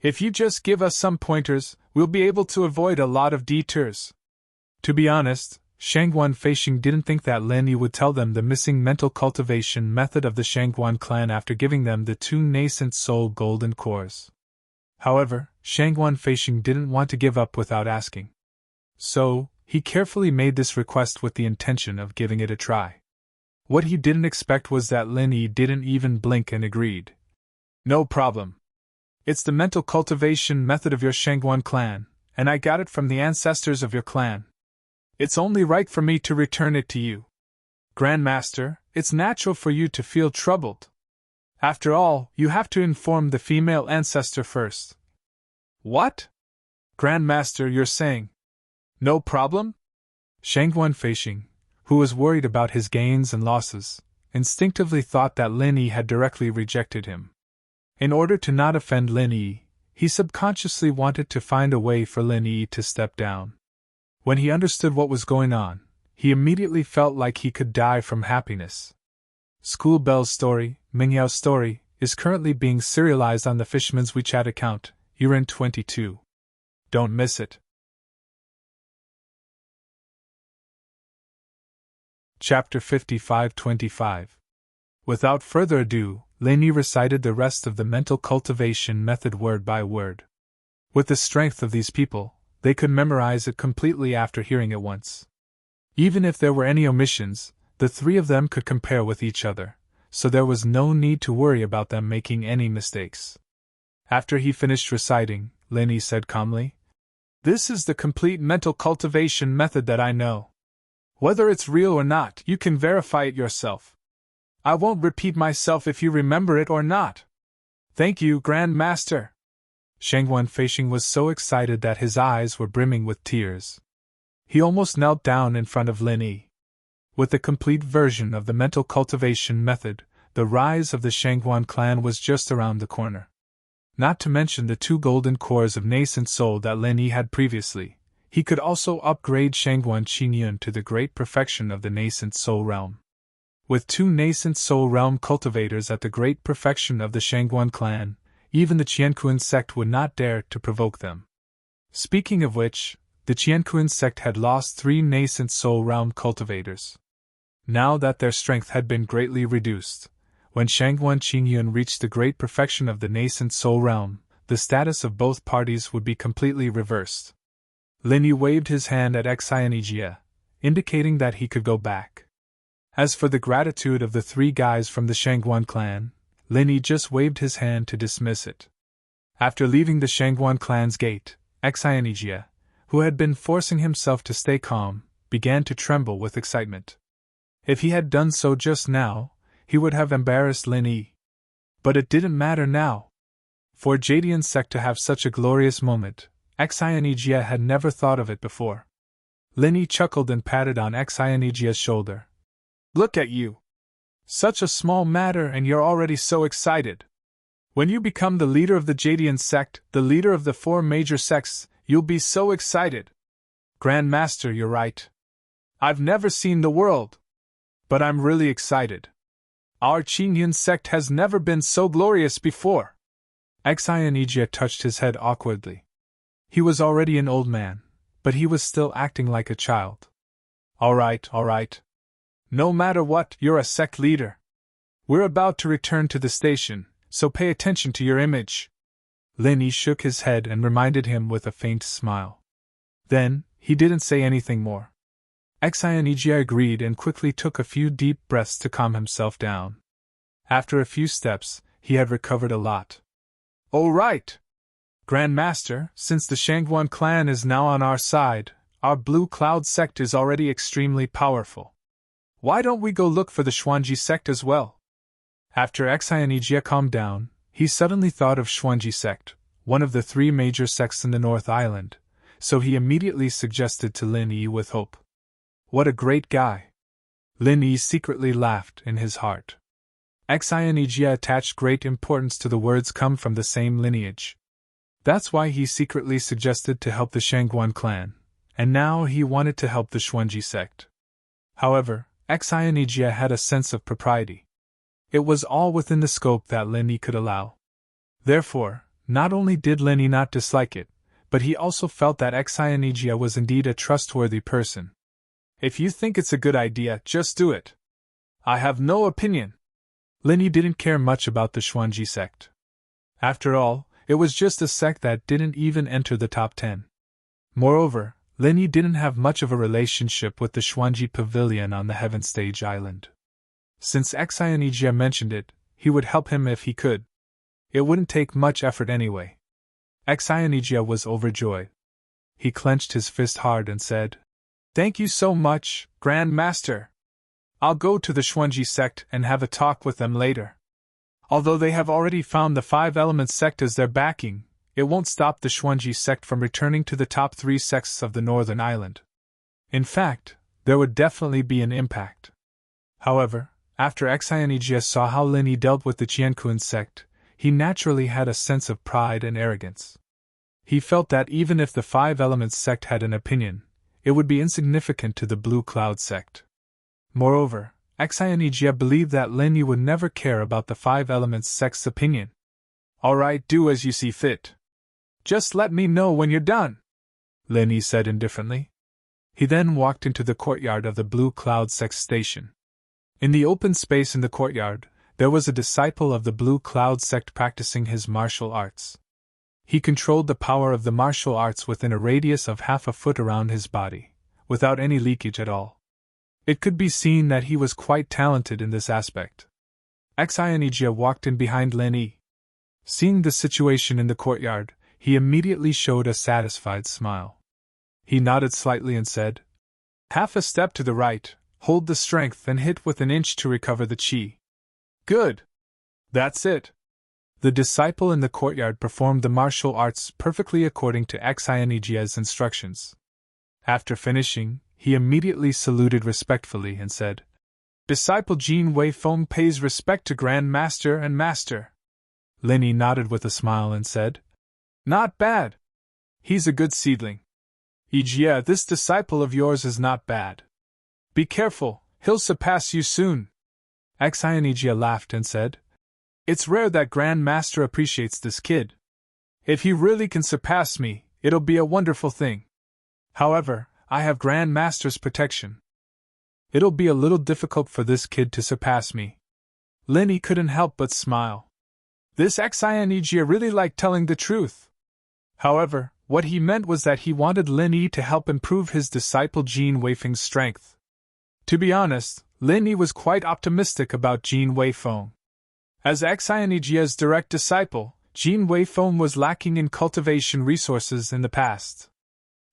If you just give us some pointers, we'll be able to avoid a lot of detours." To be honest, Shangguan Feishing didn't think that Lin Yi would tell them the missing mental cultivation method of the Shangguan clan after giving them the 2 nascent soul golden cores. However, Shangguan Feishing didn't want to give up without asking. So, he carefully made this request with the intention of giving it a try. What he didn't expect was that Lin Yi didn't even blink and agreed. "No problem. It's the mental cultivation method of your Shangguan clan, and I got it from the ancestors of your clan. It's only right for me to return it to you. Grandmaster, it's natural for you to feel troubled. After all, you have to inform the female ancestor first." "What? Grandmaster, you're saying? No problem?" Shangguan Feishing, who was worried about his gains and losses, instinctively thought that Lin Yi had directly rejected him. In order to not offend Lin Yi, he subconsciously wanted to find a way for Lin Yi to step down. When he understood what was going on, he immediately felt like he could die from happiness. School Bell's story, Mingyao's story, is currently being serialized on the Fishman's WeChat account, Urin 22. Don't miss it. Chapter 55-25. Without further ado, Lin Yi recited the rest of the mental cultivation method word by word. With the strength of these people, They could memorize it completely after hearing it once. Even if there were any omissions, the three of them could compare with each other, so there was no need to worry about them making any mistakes. After he finished reciting, Linny said calmly, "This is the complete mental cultivation method that I know. Whether it's real or not, you can verify it yourself. I won't repeat myself if you remember it or not." "Thank you, Grand Master." Shangguan Feisheng was so excited that his eyes were brimming with tears. He almost knelt down in front of Lin Yi. With the complete version of the mental cultivation method, the rise of the Shangguan clan was just around the corner. Not to mention the 2 golden cores of nascent soul that Lin Yi had previously, he could also upgrade Shangguan Qingyun to the great perfection of the nascent soul realm. With 2 nascent soul realm cultivators at the great perfection of the Shangguan clan, even the Qianquan sect would not dare to provoke them. Speaking of which, the Qianquan sect had lost 3 nascent soul realm cultivators. Now that their strength had been greatly reduced, when Shangguan Qingyun reached the great perfection of the nascent soul realm, the status of both parties would be completely reversed. Lin Yi waved his hand at Xianijia, indicating that he could go back. As for the gratitude of the 3 guys from the Shangguan clan, Lin Yi just waved his hand to dismiss it. After leaving the Shangguan clan's gate, Xianijia, who had been forcing himself to stay calm, began to tremble with excitement. If he had done so just now, he would have embarrassed Lin Yi. But it didn't matter now. For Jadian sect to have such a glorious moment, Xianijia had never thought of it before. Lin Yi chuckled and patted on Xianijia's shoulder. "Look at you! Such a small matter and you're already so excited. When you become the leader of the Jadian sect, the leader of the 4 major sects, you'll be so excited." "Grand Master, you're right. I've never seen the world. But I'm really excited. Our Qingyun sect has never been so glorious before." Xianijia touched his head awkwardly. He was already an old man, but he was still acting like a child. All right. No matter what, you're a sect leader. We're about to return to the station, so pay attention to your image." Lin Yi shook his head and reminded him with a faint smile. Then, he didn't say anything more. Xianijia agreed and quickly took a few deep breaths to calm himself down. After a few steps, he had recovered a lot. "All right. Grand Master, since the Shangguan clan is now on our side, our Blue Cloud sect is already extremely powerful. Why don't we go look for the Xuanji sect as well?" After Xianijia calmed down, he suddenly thought of Xuanji sect, one of the 3 major sects in the North Island, so he immediately suggested to Lin Yi with hope. What a great guy! Lin Yi secretly laughed in his heart. Xianijia attached great importance to the words come from the same lineage. That's why he secretly suggested to help the Shangguan clan, and now he wanted to help the Xuanji sect. However, Xianijia had a sense of propriety. It was all within the scope that Lin Yi could allow. Therefore, not only did Lin Yi not dislike it, but he also felt that Xianijia was indeed a trustworthy person. "If you think it's a good idea, just do it. I have no opinion." Lin Yi didn't care much about the Xuanji sect. After all, it was just a sect that didn't even enter the top 10. Moreover, Lin Yi didn't have much of a relationship with the Xuanji Pavilion on the Heaven Stage Island. Since Xianijia mentioned it, he would help him if he could. It wouldn't take much effort anyway. Xianijia was overjoyed. He clenched his fist hard and said, "Thank you so much, Grand Master. I'll go to the Xuanji sect and have a talk with them later. Although they have already found the 5 Elements sect as their backing, it won't stop the Xuanji sect from returning to the top 3 sects of the Northern Island. In fact, there would definitely be an impact." However, after Xianijia saw how Lin Yi dealt with the Qianquan sect, he naturally had a sense of pride and arrogance. He felt that even if the 5 Elements sect had an opinion, it would be insignificant to the Blue Cloud sect. Moreover, Xianijia believed that Lin Yi would never care about the 5 Elements sect's opinion. "All right, do as you see fit. Just let me know when you're done," Lin Yi said indifferently. He then walked into the courtyard of the Blue Cloud sect station. In the open space in the courtyard, there was a disciple of the Blue Cloud sect practicing his martial arts. He controlled the power of the martial arts within a radius of half a foot around his body, without any leakage at all. It could be seen that he was quite talented in this aspect. Xianijia walked in behind Lin Yi. Seeing the situation in the courtyard, he immediately showed a satisfied smile. He nodded slightly and said, "Half a step to the right, hold the strength and hit with an inch to recover the qi." "Good! That's it!" The disciple in the courtyard performed the martial arts perfectly according to Xianijia's instructions. After finishing, he immediately saluted respectfully and said, "Disciple Jin Wei Feng pays respect to Grand Master and Master." Lin Yi nodded with a smile and said, "Not bad. He's a good seedling. Ijia, this disciple of yours is not bad. Be careful, he'll surpass you soon." Xianijia laughed and said, "It's rare that Grand Master appreciates this kid. If he really can surpass me, it'll be a wonderful thing. However, I have Grand Master's protection. It'll be a little difficult for this kid to surpass me." Lin Yi couldn't help but smile. This Xianijia really liked telling the truth. However, what he meant was that he wanted Lin Yi to help improve his disciple Jin Weifeng's strength. To be honest, Lin Yi was quite optimistic about Jin Weifeng. As Xianijia's direct disciple, Jin Weifeng was lacking in cultivation resources in the past.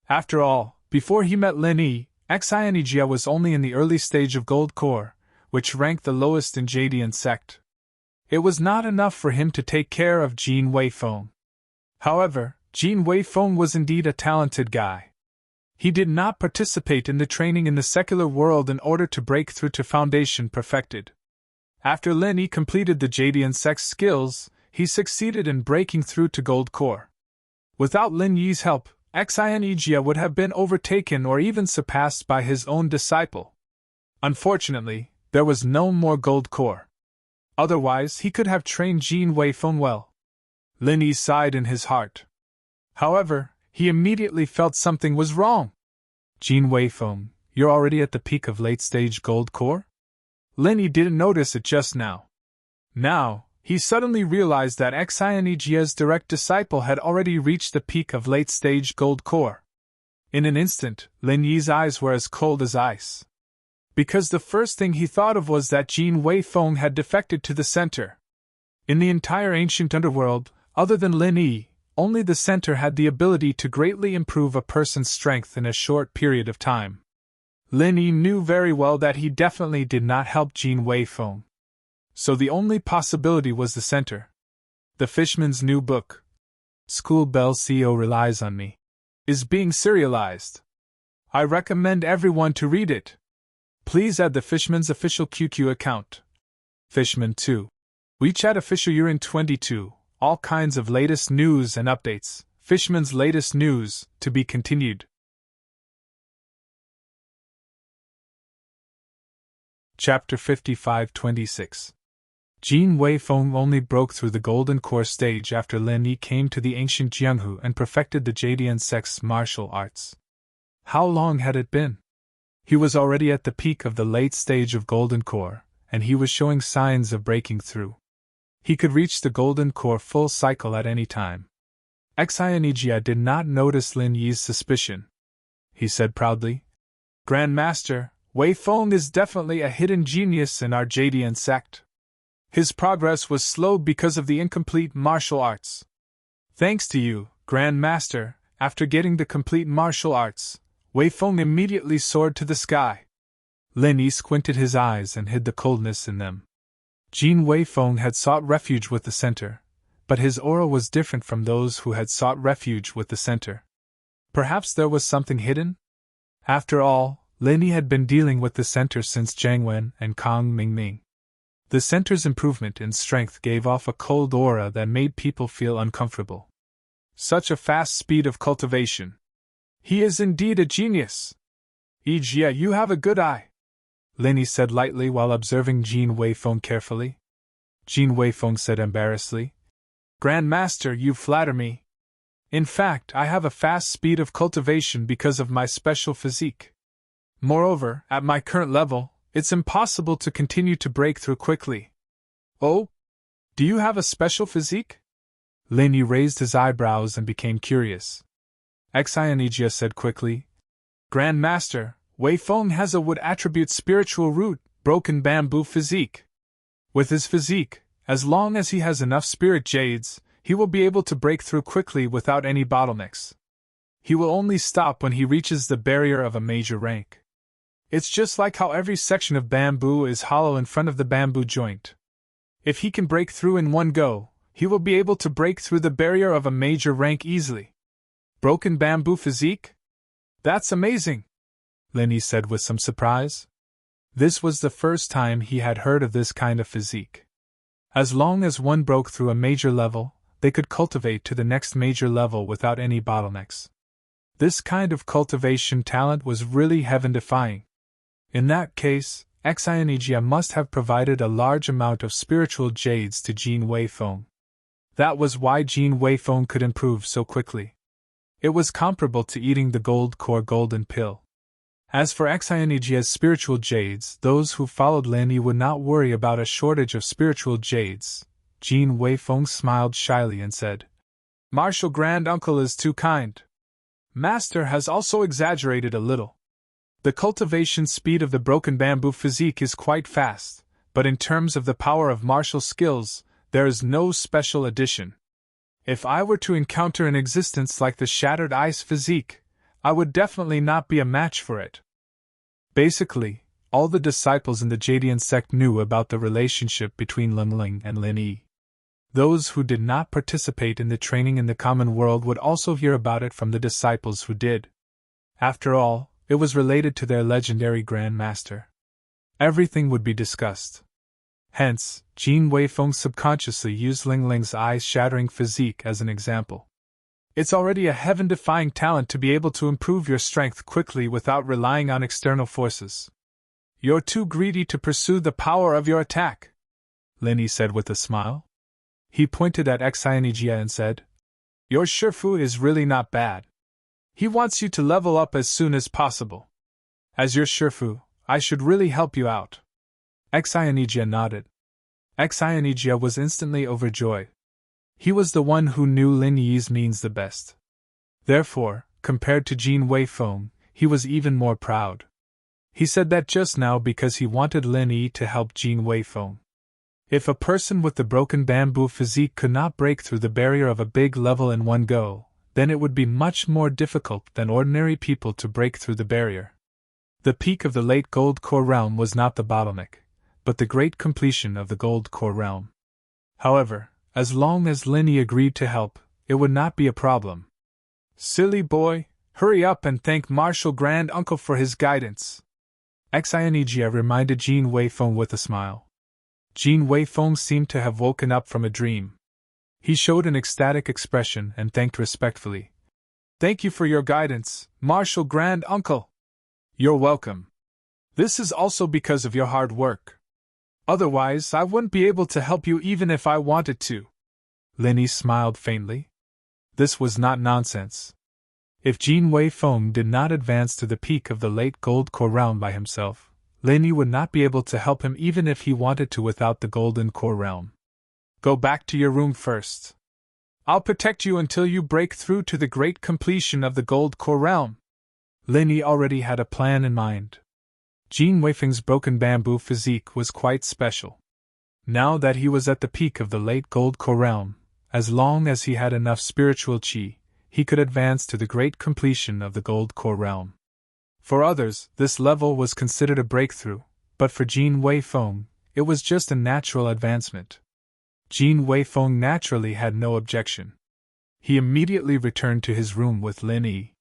After all, before he met Lin Yi, Xianijia was only in the early stage of Gold Core, which ranked the lowest in Jadian sect. It was not enough for him to take care of Jin Weifeng. However, Jin Weifeng was indeed a talented guy. He did not participate in the training in the secular world in order to break through to foundation perfected. After Lin Yi completed the Jadian sect's skills, he succeeded in breaking through to Gold Core. Without Lin Yi's help, Xianijia would have been overtaken or even surpassed by his own disciple. Unfortunately, there was no more Gold Core. Otherwise, he could have trained Jin Weifeng well. Lin Yi sighed in his heart. However, he immediately felt something was wrong. "Jin Weifeng, you're already at the peak of late-stage Gold Core?" Lin Yi didn't notice it just now. Now, he suddenly realized that Xianijia's direct disciple had already reached the peak of late-stage Gold Core. In an instant, Lin Yi's eyes were as cold as ice. Because the first thing he thought of was that Jin Weifeng had defected to the center. In the entire ancient underworld, other than Lin Yi, only the center had the ability to greatly improve a person's strength in a short period of time. Lin Yi knew very well that he definitely did not help Jin Weifeng. So the only possibility was the center. The Fishman's new book, School Bell CO Relies on Me, is being serialized. I recommend everyone to read it. Please add the Fishman's official QQ account. Fishman 2. WeChat official Urin 22. All kinds of latest news and updates. Fishman's latest news, to be continued. Chapter 55-26. Jin Weifeng only broke through the Golden Core stage after Lin Yi came to the ancient Jianghu and perfected the Jadian sect's martial arts. How long had it been? He was already at the peak of the late stage of Golden Core, and he was showing signs of breaking through. He could reach the Golden Core full cycle at any time. Xianijia did not notice Lin Yi's suspicion. He said proudly, "Grand Master, Weifeng is definitely a hidden genius in our Jadian sect. His progress was slow because of the incomplete martial arts. Thanks to you, Grand Master, after getting the complete martial arts, Weifeng immediately soared to the sky." Lin Yi squinted his eyes and hid the coldness in them. Jin Weifeng had sought refuge with the center, but his aura was different from those who had sought refuge with the center. Perhaps there was something hidden? After all, Lin Yi had been dealing with the center since Jiang Wen and Kang Mingming. The center's improvement in strength gave off a cold aura that made people feel uncomfortable. Such a fast speed of cultivation. He is indeed a genius. Ijia, you have a good eye, Lin Yi said lightly while observing Jin Weifeng carefully. Jin Weifeng said embarrassedly, "Grand Master, you flatter me. In fact, I have a fast speed of cultivation because of my special physique. Moreover, at my current level, it's impossible to continue to break through quickly." "Oh? Do you have a special physique?" Lin Yi raised his eyebrows and became curious. Xianijia said quickly, Grand Master, Wei Feng has a wood attribute spiritual root, broken bamboo physique. With his physique, as long as he has enough spirit jades, he will be able to break through quickly without any bottlenecks. He will only stop when he reaches the barrier of a major rank. It's just like how every section of bamboo is hollow in front of the bamboo joint. If he can break through in one go, he will be able to break through the barrier of a major rank easily. Broken bamboo physique? That's amazing, Lin Yi said with some surprise. This was the first time he had heard of this kind of physique. As long as one broke through a major level, they could cultivate to the next major level without any bottlenecks. This kind of cultivation talent was really heaven-defying. In that case, Xianijia must have provided a large amount of spiritual jades to Jin Wei Feng. That was why Jin Wei Feng could improve so quickly. It was comparable to eating the gold core golden pill. As for Xianijia's spiritual jades, those who followed Lin Yi would not worry about a shortage of spiritual jades. Jin Wei Feng smiled shyly and said, Martial Grand Uncle is too kind. Master has also exaggerated a little. The cultivation speed of the broken bamboo physique is quite fast, but in terms of the power of martial skills, there is no special addition. If I were to encounter an existence like the shattered ice physique, I would definitely not be a match for it. Basically, all the disciples in the Jadian sect knew about the relationship between Ling Ling and Lin Yi. Those who did not participate in the training in the common world would also hear about it from the disciples who did. After all, it was related to their legendary Grand Master. Everything would be discussed. Hence, Jin Wei Feng subconsciously used Ling Ling's eye-shattering physique as an example. It's already a heaven-defying talent to be able to improve your strength quickly without relying on external forces. You're too greedy to pursue the power of your attack, Lin Yi said with a smile. He pointed at Xianijia and said, Your Shifu is really not bad. He wants you to level up as soon as possible. As your Shifu, I should really help you out. Xianijia nodded. Xianijia was instantly overjoyed. He was the one who knew Lin Yi's means the best. Therefore, compared to Jin Wei Feng, he was even more proud. He said that just now because he wanted Lin Yi to help Jin Wei Feng. If a person with the broken bamboo physique could not break through the barrier of a big level in one go, then it would be much more difficult than ordinary people to break through the barrier. The peak of the late gold core realm was not the bottleneck, but the great completion of the gold core realm. However, as long as Lin Yi agreed to help, it would not be a problem. Silly boy, hurry up and thank Martial Grand Uncle for his guidance. Xianijia reminded Jin Wei Feng with a smile. Jin Wei Feng seemed to have woken up from a dream. He showed an ecstatic expression and thanked respectfully. Thank you for your guidance, Martial Grand Uncle. You're welcome. This is also because of your hard work. Otherwise, I wouldn't be able to help you even if I wanted to. Lin Yi smiled faintly. This was not nonsense. If Jin Wei Feng did not advance to the peak of the late gold core realm by himself, Lin Yi would not be able to help him even if he wanted to without the golden core realm. Go back to your room first. I'll protect you until you break through to the great completion of the gold core realm. Lin Yi already had a plan in mind. Jin Wei Feng's broken bamboo physique was quite special. Now that he was at the peak of the late gold core realm, as long as he had enough spiritual qi, he could advance to the great completion of the gold core realm. For others, this level was considered a breakthrough, but for Jin Wei Feng, it was just a natural advancement. Jin Wei Feng naturally had no objection. He immediately returned to his room with Lin Yi.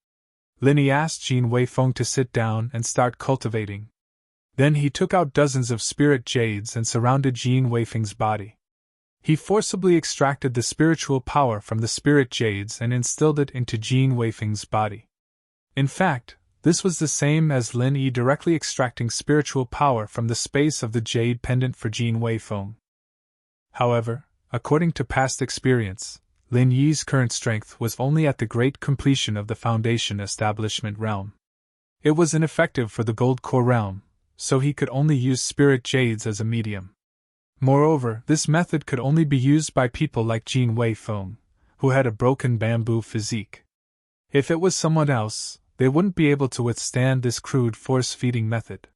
Lin Yi asked Jin Wei Feng to sit down and start cultivating. Then he took out dozens of spirit jades and surrounded Jin Wei Feng's body. He forcibly extracted the spiritual power from the spirit jades and instilled it into Jin Wei Feng's body. In fact, this was the same as Lin Yi directly extracting spiritual power from the space of the jade pendant for Jin Wei Feng. However, according to past experience, Lin Yi's current strength was only at the great completion of the foundation establishment realm. It was ineffective for the gold core realm, so he could only use spirit jades as a medium. Moreover, this method could only be used by people like Jin Wei Feng, who had a broken bamboo physique. If it was someone else, they wouldn't be able to withstand this crude force-feeding method.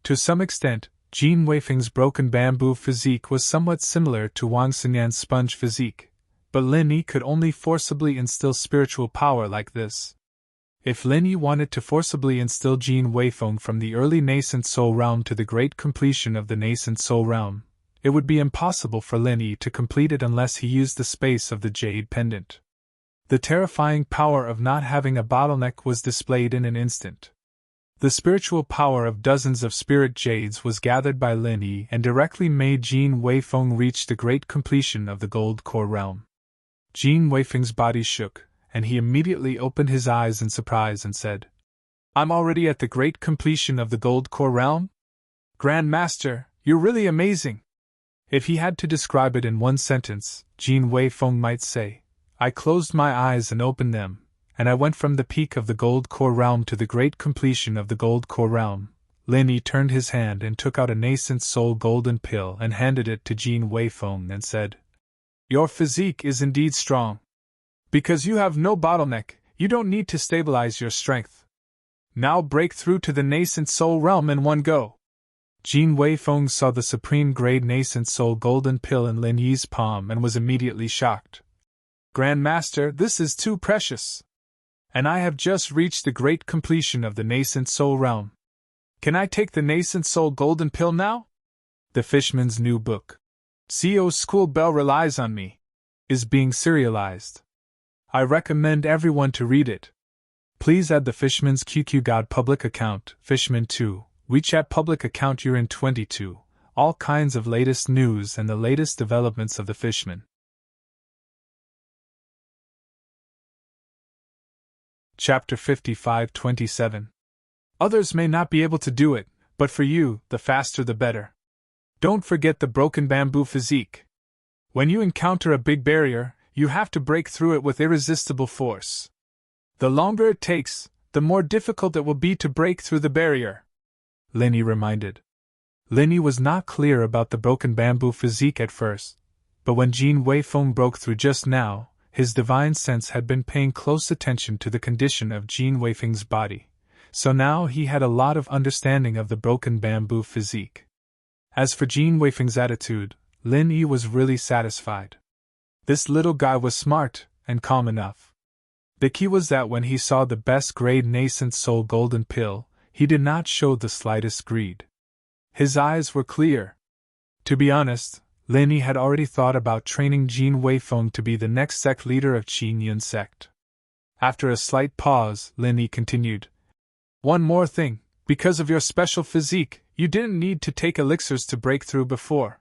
To some extent, Jin Weifeng's broken bamboo physique was somewhat similar to Wang Xinyan's sponge physique, but Lin Yi could only forcibly instill spiritual power like this. If Lin Yi wanted to forcibly instill Jin Weifeng from the early nascent soul realm to the great completion of the nascent soul realm, it would be impossible for Lin Yi to complete it unless he used the space of the jade pendant. The terrifying power of not having a bottleneck was displayed in an instant. The spiritual power of dozens of spirit jades was gathered by Lin Yi and directly made Jin Weifeng reach the great completion of the gold core realm. Jin Weifeng's body shook, and he immediately opened his eyes in surprise and said, "I'm already at the great completion of the gold core realm? Grand Master, you're really amazing!" If he had to describe it in one sentence, Jin Weifeng might say, "I closed my eyes and opened them, and I went from the peak of the gold core realm to the great completion of the gold core realm." Lin Yi turned his hand and took out a nascent soul golden pill and handed it to Jin Weifeng and said, "Your physique is indeed strong. Because you have no bottleneck, you don't need to stabilize your strength. Now break through to the nascent soul realm in one go." Jin Weifeng saw the supreme grade nascent soul golden pill in Lin Yi's palm and was immediately shocked. "Grand Master, this is too precious. And I have just reached the great completion of the nascent soul realm. Can I take the nascent soul golden pill now?" The Fishman's new book, CO's School Bell Relies on Me, is being serialized. I recommend everyone to read it. Please add the Fishman's QQ God public account, Fishman2, WeChat public account Urin22, all kinds of latest news and the latest developments of the Fishman. Chapter 55-27. Others may not be able to do it, but for you, the faster the better. Don't forget the broken bamboo physique. When you encounter a big barrier, you have to break through it with irresistible force. The longer it takes, the more difficult it will be to break through the barrier. Lin Yi reminded. Lin Yi was not clear about the broken bamboo physique at first, but when Jin Weifeng broke through just now, his divine sense had been paying close attention to the condition of Jin Weifeng's body, so now he had a lot of understanding of the broken bamboo physique. As for Jin Weifeng's attitude, Lin Yi was really satisfied. This little guy was smart and calm enough. The key was that when he saw the best grade nascent soul golden pill, he did not show the slightest greed. His eyes were clear. To be honest, Lin Yi had already thought about training Jin Weifeng to be the next sect leader of Qin Yun sect. After a slight pause, Lin Yi continued, "One more thing, because of your special physique, you didn't need to take elixirs to break through before.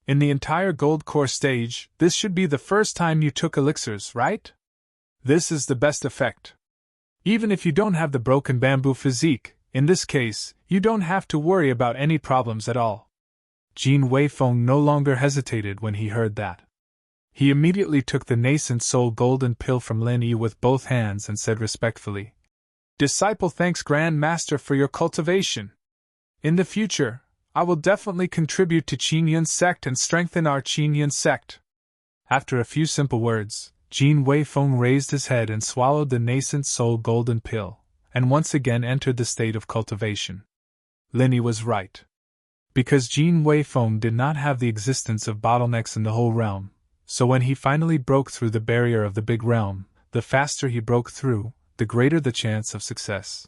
In the entire gold core stage, this should be the first time you took elixirs, right? This is the best effect. Even if you don't have the broken bamboo physique, in this case, you don't have to worry about any problems at all." Jin Weifeng no longer hesitated when he heard that. He immediately took the nascent soul golden pill from Lin Yi with both hands and said respectfully, "Disciple thanks Grand Master for your cultivation. In the future, I will definitely contribute to Qin Yun sect and strengthen our Qin Yun sect." After a few simple words, Jin Weifeng raised his head and swallowed the nascent soul golden pill, and once again entered the state of cultivation. Lin Yi was right. Because Jin Weifeng did not have the existence of bottlenecks in the whole realm, so when he finally broke through the barrier of the big realm, the faster he broke through, the greater the chance of success.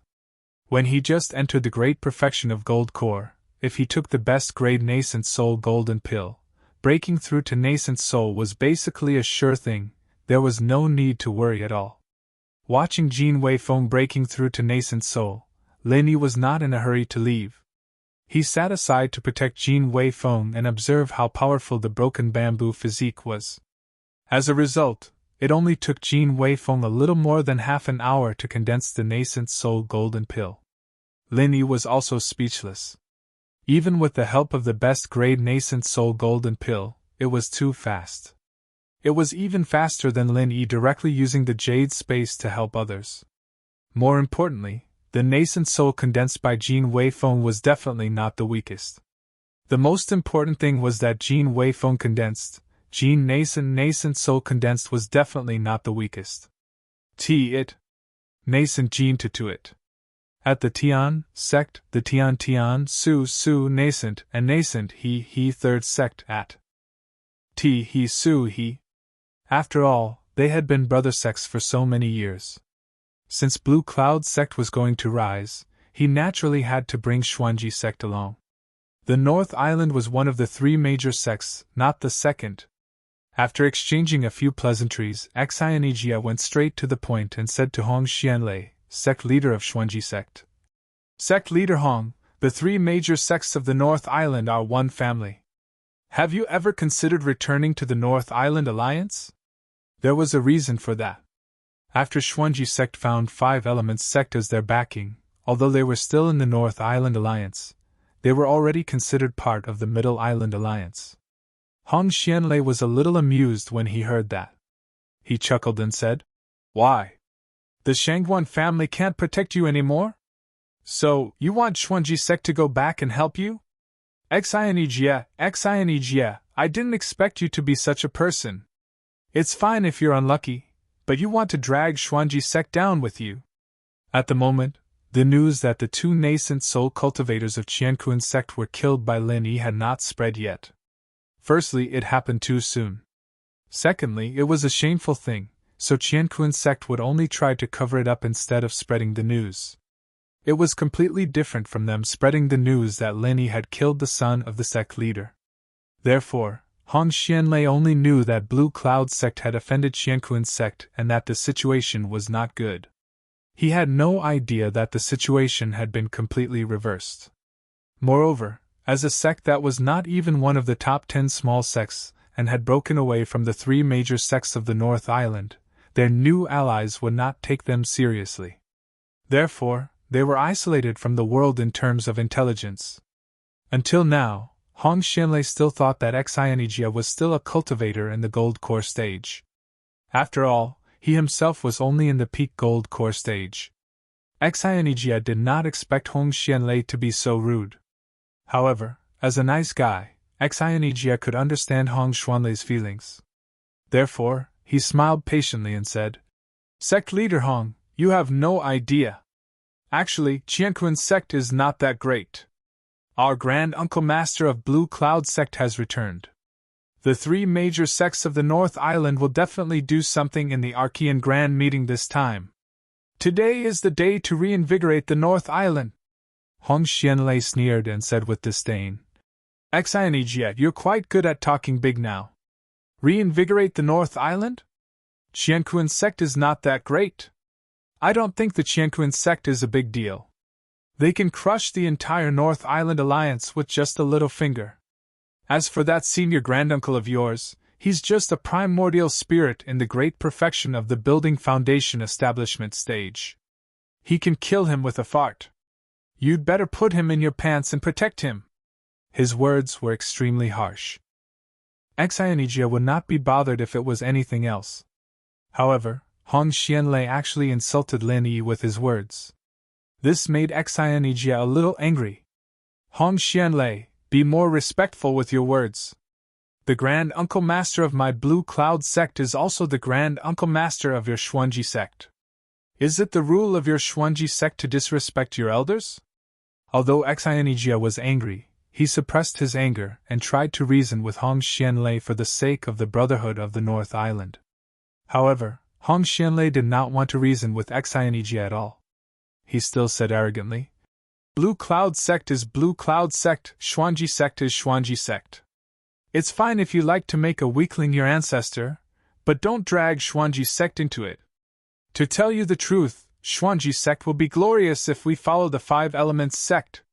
When he just entered the great perfection of gold core, if he took the best grade nascent soul golden pill, breaking through to nascent soul was basically a sure thing. There was no need to worry at all. Watching Jin Weifeng breaking through to nascent soul, Lin Yi was not in a hurry to leave. He sat aside to protect Jin Weifeng and observe how powerful the broken bamboo physique was. As a result, it only took Jin Weifeng a little more than half an hour to condense the nascent soul golden pill. Lin Yi was also speechless. Even with the help of the best grade nascent soul golden pill, it was too fast. It was even faster than Lin Yi directly using the jade space to help others. More importantly, the nascent soul condensed by Jin Weifeng was definitely not the weakest. The most important thing was that Jin Weifeng condensed, Gene nascent soul condensed was definitely not the weakest. Nascent gene to it. At the Tian sect, the Tian Su nascent and nascent he third sect at he Su he. After all, they had been brother sects for so many years. Since Blue Cloud sect was going to rise, he naturally had to bring Xuanji sect along. The North Island was one of the three major sects, not the second. After exchanging a few pleasantries, Xianijia went straight to the point and said to Hong Xianlei, sect leader of Xuanji sect. Sect leader Hong, the three major sects of the North Island are one family. Have you ever considered returning to the North Island Alliance? There was a reason for that. After Xuanji sect found Five Elements sect as their backing, although they were still in the North Island Alliance, they were already considered part of the Middle Island Alliance. Hong Xianlei was a little amused when he heard that. He chuckled and said, "Why? The Shangguan family can't protect you anymore? So, you want Xuanji sect to go back and help you? Xianijia, I didn't expect you to be such a person. It's fine if you're unlucky, but you want to drag Xuanji sect down with you." At the moment, the news that the two nascent soul cultivators of Qianquan sect were killed by Lin Yi had not spread yet. Firstly, it happened too soon. Secondly, it was a shameful thing, so Qianquan sect would only try to cover it up instead of spreading the news. It was completely different from them spreading the news that Lin Yi had killed the son of the sect leader. Therefore, Hong Xianlei only knew that Blue Cloud sect had offended Qianquan sect and that the situation was not good. He had no idea that the situation had been completely reversed. Moreover, as a sect that was not even one of the top 10 small sects and had broken away from the three major sects of the North Island, their new allies would not take them seriously. Therefore, they were isolated from the world in terms of intelligence. Until now, Hong Xianlei still thought that Xianijia was still a cultivator in the gold core stage. After all, he himself was only in the peak gold core stage. Xianijia did not expect Hong Xianlei to be so rude. However, as a nice guy, Xianijia could understand Hong Xianlei's feelings. Therefore, he smiled patiently and said, "Sect leader Hong, you have no idea. Actually, Qianquan sect is not that great. Our Grand Uncle Master of Blue Cloud sect has returned. The three major sects of the North Island will definitely do something in the Archean Grand Meeting this time. Today is the day to reinvigorate the North Island." Hong Xianlei sneered and said with disdain, "Xianijia, you're quite good at talking big now. Reinvigorate the North Island? Qianquan sect is not that great. I don't think the Qianquan sect is a big deal. They can crush the entire North Island Alliance with just a little finger. As for that senior granduncle of yours, he's just a primordial spirit in the great perfection of the building foundation establishment stage. He can kill him with a fart. You'd better put him in your pants and protect him." His words were extremely harsh. Xianijia would not be bothered if it was anything else. However, Hong Xianlei actually insulted Lin Yi with his words. This made Xianijia a little angry. "Hong Xianlei, be more respectful with your words. The Grand Uncle Master of my Blue Cloud sect is also the Grand Uncle Master of your Xuanji sect. Is it the rule of your Xuanji sect to disrespect your elders?" Although Xianijia was angry, he suppressed his anger and tried to reason with Hong Xianlei for the sake of the Brotherhood of the North Island. However, Hong Xianlei did not want to reason with Xianijia at all. He still said arrogantly, "Blue Cloud sect is Blue Cloud sect, Xuanji sect is Xuanji sect. It's fine if you like to make a weakling your ancestor, but don't drag Xuanji sect into it. To tell you the truth, Xuanji sect will be glorious if we follow the Five Elements sect.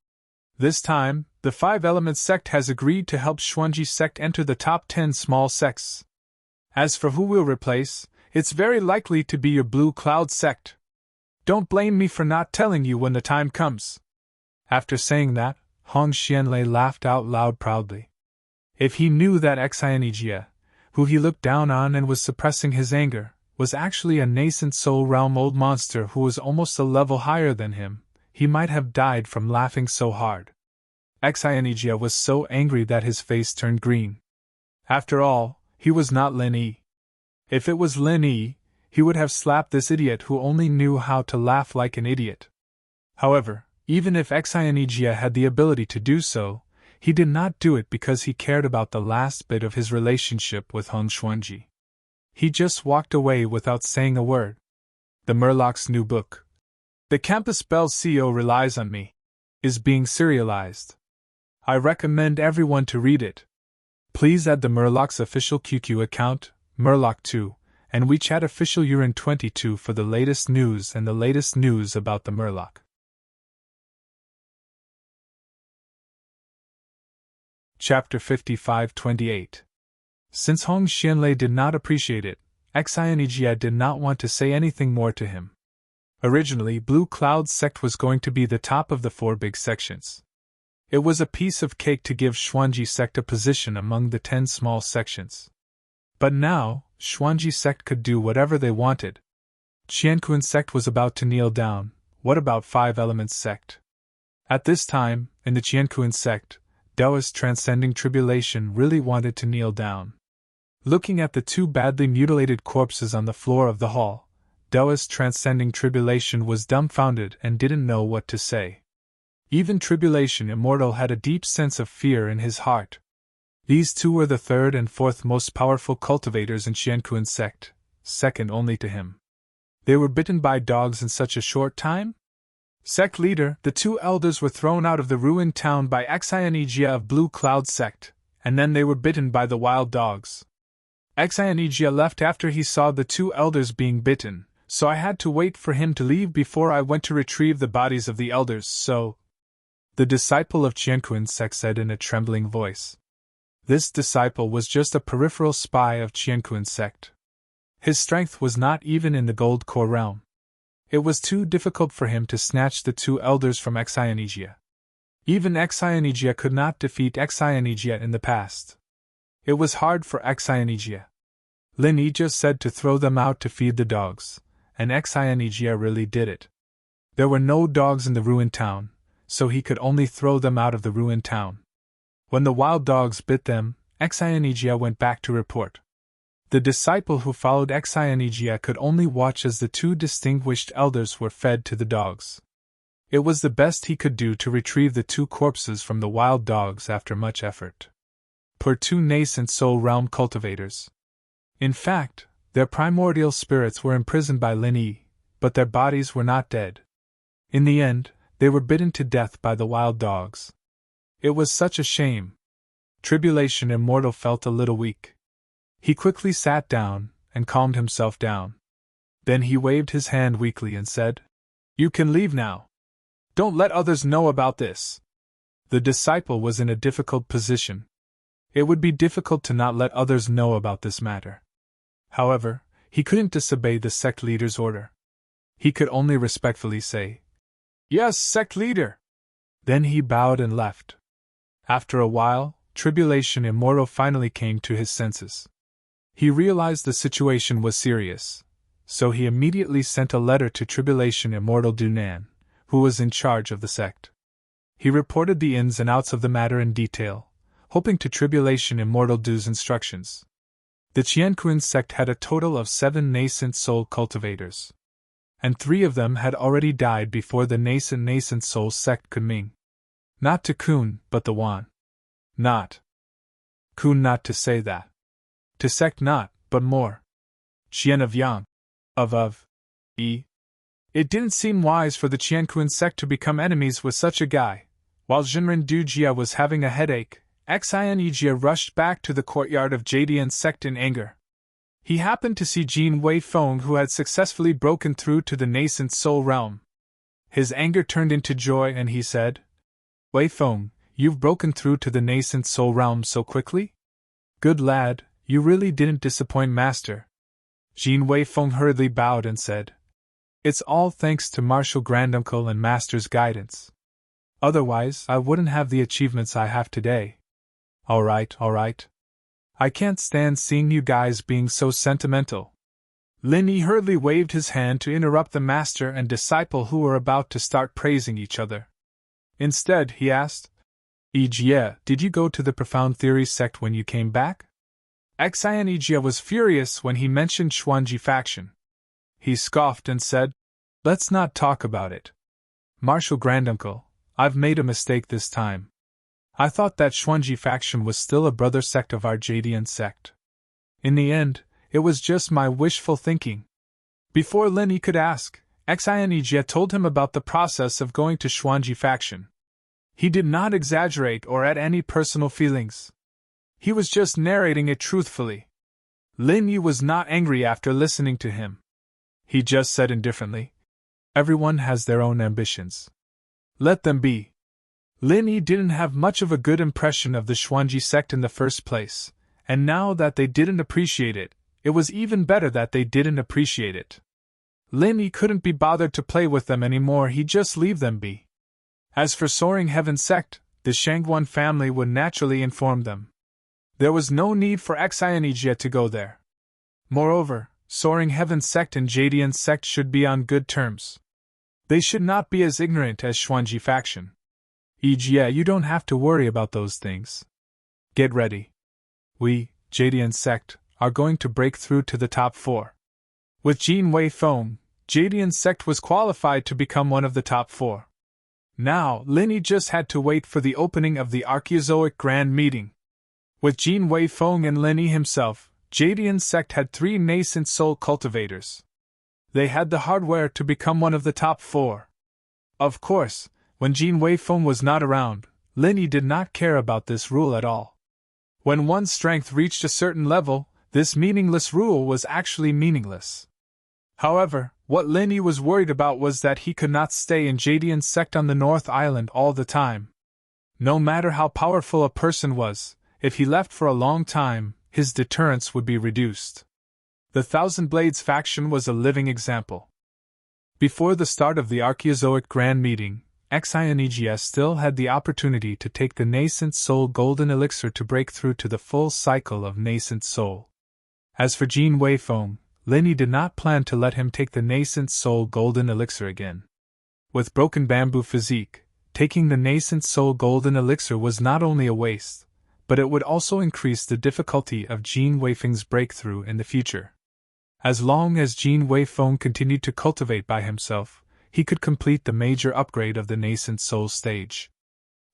This time, the Five Elements sect has agreed to help Xuanji sect enter the top 10 small sects. As for who we'll replace, it's very likely to be your Blue Cloud sect. Don't blame me for not telling you when the time comes." After saying that, Hong Xianlei laughed out loud proudly. If he knew that Xianijia, who he looked down on and was suppressing his anger, was actually a nascent soul realm old monster who was almost a level higher than him, he might have died from laughing so hard. Xianijia was so angry that his face turned green. After all, he was not Lin Yi. If it was Lin Yi, he would have slapped this idiot who only knew how to laugh like an idiot. However, even if Xianijia had the ability to do so, he did not do it because he cared about the last bit of his relationship with Heng Xuanji. He just walked away without saying a word. The Murloc's new book, The Campus Bell's CEO Relies on Me, is being serialized. I recommend everyone to read it. Please add the Murloc's official QQ account, Murloc2, and WeChat official Urin22 for the latest news and the latest news about the Murloc. Chapter 55-28. Since Hong Xianlei did not appreciate it, Xianijia did not want to say anything more to him. Originally, Blue Cloud's sect was going to be the top of the 4 big sections. It was a piece of cake to give Xuanji sect a position among the 10 small sections. But now, Xuanji sect could do whatever they wanted. Qianquan sect was about to kneel down. What about 5 Elements sect? At this time, in the Qianquan sect, Taoist Transcending Tribulation really wanted to kneel down. Looking at the 2 badly mutilated corpses on the floor of the hall, Taoist Transcending Tribulation was dumbfounded and didn't know what to say. Even Tribulation Immortal had a deep sense of fear in his heart. These 2 were the 3rd and 4th most powerful cultivators in Qianquan sect, second only to him. They were bitten by dogs in such a short time? Sect leader, the 2 elders were thrown out of the ruined town by Xianijia of Blue Cloud sect, and then they were bitten by the wild dogs. Xianijia left after he saw the 2 elders being bitten, so I had to wait for him to leave before I went to retrieve the bodies of the elders, so... The disciple of Qianquan sect said in a trembling voice. This disciple was just a peripheral spy of Qianquan sect. His strength was not even in the gold core realm. It was too difficult for him to snatch the 2 elders from Xianijia. Even Xianijia could not defeat Xianijia in the past. It was hard for Xianijia. Lin Yi just said to throw them out to feed the dogs, and Xianijia really did it. There were no dogs in the ruined town, so he could only throw them out of the ruined town. When the wild dogs bit them, Xianijia went back to report. The disciple who followed Xianijia could only watch as the 2 distinguished elders were fed to the dogs. It was the best he could do to retrieve the 2 corpses from the wild dogs after much effort. Poor 2 nascent soul realm cultivators. In fact, their primordial spirits were imprisoned by Lin Yi, but their bodies were not dead. In the end, they were bitten to death by the wild dogs. It was such a shame. Tribulation Immortal felt a little weak. He quickly sat down and calmed himself down. Then he waved his hand weakly and said, "You can leave now. Don't let others know about this." The disciple was in a difficult position. It would be difficult to not let others know about this matter. However, he couldn't disobey the sect leader's order. He could only respectfully say, "Yes, sect leader." Then he bowed and left. After a while, Tribulation Immortal finally came to his senses. He realized the situation was serious, so he immediately sent a letter to Tribulation Immortal Dunan, who was in charge of the sect. He reported the ins and outs of the matter in detail, hoping to Tribulation Immortal Du's instructions. The Qianquan sect had a total of 7 nascent soul cultivators, and 3 of them had already died before the nascent soul sect could ming. Not to Kun, but the Wan. Not Kun, not to say that. To sect not, but more. Qian of Yang. Of. E. It didn't seem wise for the Qianquan sect to become enemies with such a guy. While Jinren Dujia was having a headache, Xianijia rushed back to the courtyard of Jadian sect in anger. He happened to see Jin Weifeng, who had successfully broken through to the nascent soul realm. His anger turned into joy and he said, "Weifeng, you've broken through to the nascent soul realm so quickly? Good lad, you really didn't disappoint Master." Jin Weifeng hurriedly bowed and said, "It's all thanks to Martial Granduncle and Master's guidance. Otherwise, I wouldn't have the achievements I have today." All right. I can't stand seeing you guys being so sentimental." Lin Yi hurriedly waved his hand to interrupt the master and disciple who were about to start praising each other. Instead, he asked, "Yeah, did you go to the Profound Theory sect when you came back?" Xianijia was furious when he mentioned Xuanji faction. He scoffed and said, "Let's not talk about it. Martial Granduncle, I've made a mistake this time. I thought that Xuanji faction was still a brother sect of our Jadian sect. In the end, it was just my wishful thinking." Before Lin could ask, Xianijia told him about the process of going to Xuanji faction. He did not exaggerate or add any personal feelings. He was just narrating it truthfully. Lin Yi was not angry after listening to him. He just said indifferently, "Everyone has their own ambitions. Let them be." Lin Yi didn't have much of a good impression of the Xuanji sect in the first place, and now that they didn't appreciate it, it was even better that they didn't appreciate it. Lin Yi couldn't be bothered to play with them anymore, he'd just leave them be. As for Soaring Heaven sect, the Shangguan family would naturally inform them. There was no need for Xianijia to go there. Moreover, Soaring Heaven sect and Jadian sect should be on good terms. They should not be as ignorant as Xuanji faction. E.g., you don't have to worry about those things. Get ready. We, Jadian sect, are going to break through to the top 4. With Jin Wei Feng, Jadian sect was qualified to become one of the top 4. Now, Lin Yi just had to wait for the opening of the Archaeozoic Grand Meeting. With Jin Wei Feng and Lin Yi himself, Jadian sect had 3 nascent soul cultivators. They had the hardware to become one of the top 4. Of course, when Jin Wei Feng was not around, Lin Yi did not care about this rule at all. When one's strength reached a certain level, this meaningless rule was actually meaningless. However, what Lin Yi was worried about was that he could not stay in Jadian sect on the North Island all the time. No matter how powerful a person was, if he left for a long time, his deterrence would be reduced. The Thousand Blades faction was a living example. Before the start of the Archaeozoic Grand Meeting, Xianijia still had the opportunity to take the Nascent Soul Golden Elixir to break through to the full cycle of Nascent Soul. As for Jin Wei Feng, Lin Yi did not plan to let him take the Nascent Soul Golden Elixir again. With Broken Bamboo physique, taking the Nascent Soul Golden Elixir was not only a waste, but it would also increase the difficulty of Jin Wei Feng's breakthrough in the future. As long as Jin Wei Feng continued to cultivate by himself, he could complete the major upgrade of the Nascent Soul stage.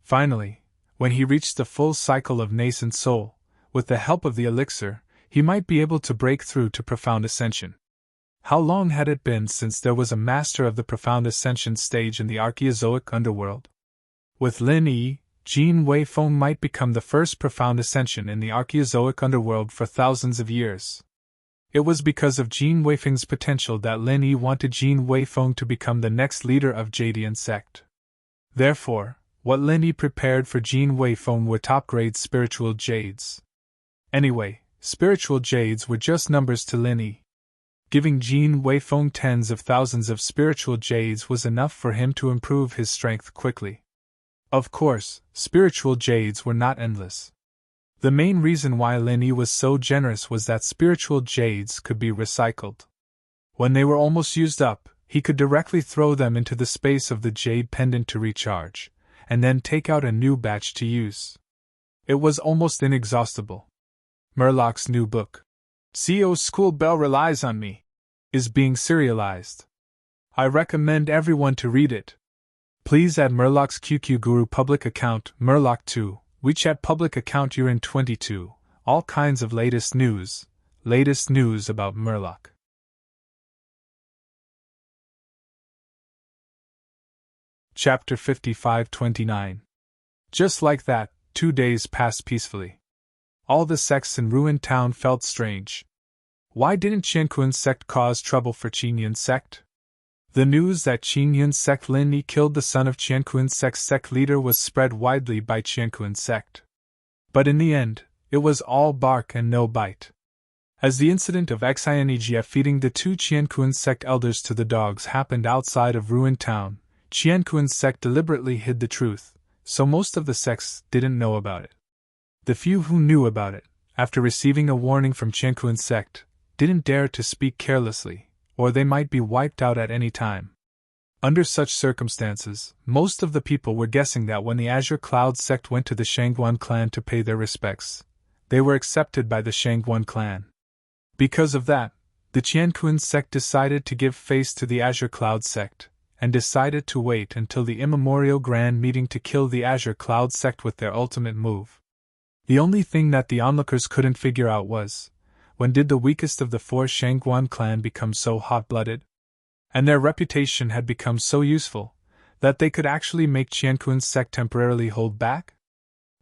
Finally, when he reached the full cycle of Nascent Soul, with the help of the elixir, he might be able to break through to Profound Ascension. How long had it been since there was a master of the Profound Ascension stage in the Archaeozoic underworld? With Lin Yi, Jin Wei Feng might become the first Profound Ascension in the Archaeozoic underworld for thousands of years. It was because of Jin Wei Feng's potential that Lin Yi wanted Jin Wei Feng to become the next leader of Jadian sect. Therefore, what Lin Yi prepared for Jin Wei Feng were top-grade spiritual jades. Anyway, spiritual jades were just numbers to Lin Yi. Giving Jin Wei Feng tens of thousands of spiritual jades was enough for him to improve his strength quickly. Of course, spiritual jades were not endless. The main reason why Lin Yi was so generous was that spiritual jades could be recycled. When they were almost used up, he could directly throw them into the space of the jade pendant to recharge, and then take out a new batch to use. It was almost inexhaustible. Murlock's new book, CEO's School Bell Relies on Me, is being serialized. I recommend everyone to read it. Please add Murlock's QQ Guru public account, Murlock2, WeChat public account Urin22, all kinds of latest news about Murlock. Chapter 55-29. Just like that, 2 days passed peacefully. All the sects in Ruined Town felt strange. Why didn't Qianquan's sect cause trouble for Qingyun's sect? The news that Qingyun's sect Lin Yi killed the son of Qianquan's sect leader was spread widely by Qianquan's sect. But in the end, it was all bark and no bite. As the incident of Xianijia feeding the 2 Qianquan's sect elders to the dogs happened outside of Ruined Town, Qianquan's sect deliberately hid the truth, so most of the sects didn't know about it. The few who knew about it, after receiving a warning from Qianquan's sect, didn't dare to speak carelessly, or they might be wiped out at any time. Under such circumstances, most of the people were guessing that when the Azure Cloud sect went to the Shangguan clan to pay their respects, they were accepted by the Shangguan clan. Because of that, the Qianquan sect decided to give face to the Azure Cloud sect, and decided to wait until the immemorial grand meeting to kill the Azure Cloud sect with their ultimate move. The only thing that the onlookers couldn't figure out was, when did the weakest of the four Shangguan clan become so hot-blooded? And their reputation had become so useful, that they could actually make Qianquan's sect temporarily hold back?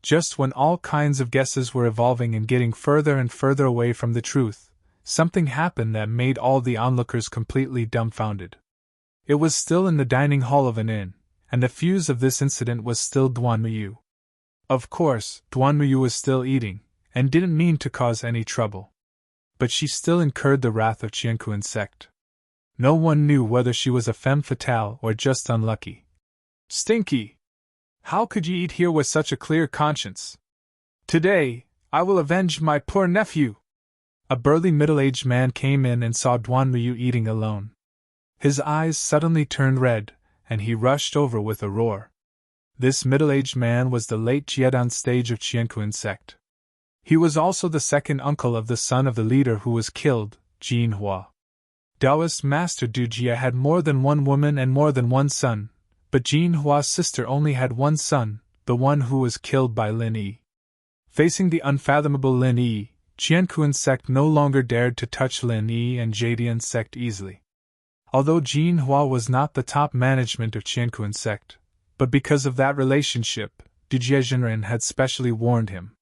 Just when all kinds of guesses were evolving and getting further and further away from the truth, something happened that made all the onlookers completely dumbfounded. It was still in the dining hall of an inn, and the fuse of this incident was still Duan Muyu. Of course, Duan Muyu was still eating, and didn't mean to cause any trouble. But she still incurred the wrath of Qianquan's sect. No one knew whether she was a femme fatale or just unlucky. "Stinky! How could you eat here with such a clear conscience? Today, I will avenge my poor nephew!" A burly middle-aged man came in and saw Duan Muyu eating alone. His eyes suddenly turned red, and he rushed over with a roar. This middle-aged man was the late Jiedan stage of Qianquan sect. He was also the second uncle of the son of the leader who was killed, Jin Hua. Taoist Master Du Jie had more than one woman and more than one son, but Jin Hua's sister only had one son, the one who was killed by Lin Yi. Facing the unfathomable Lin Yi, Qianquan sect no longer dared to touch Lin Yi and Jadian sect easily. Although Jin Hua was not the top management of Qianquan sect, but because of that relationship, Du Jie Jinren had specially warned him.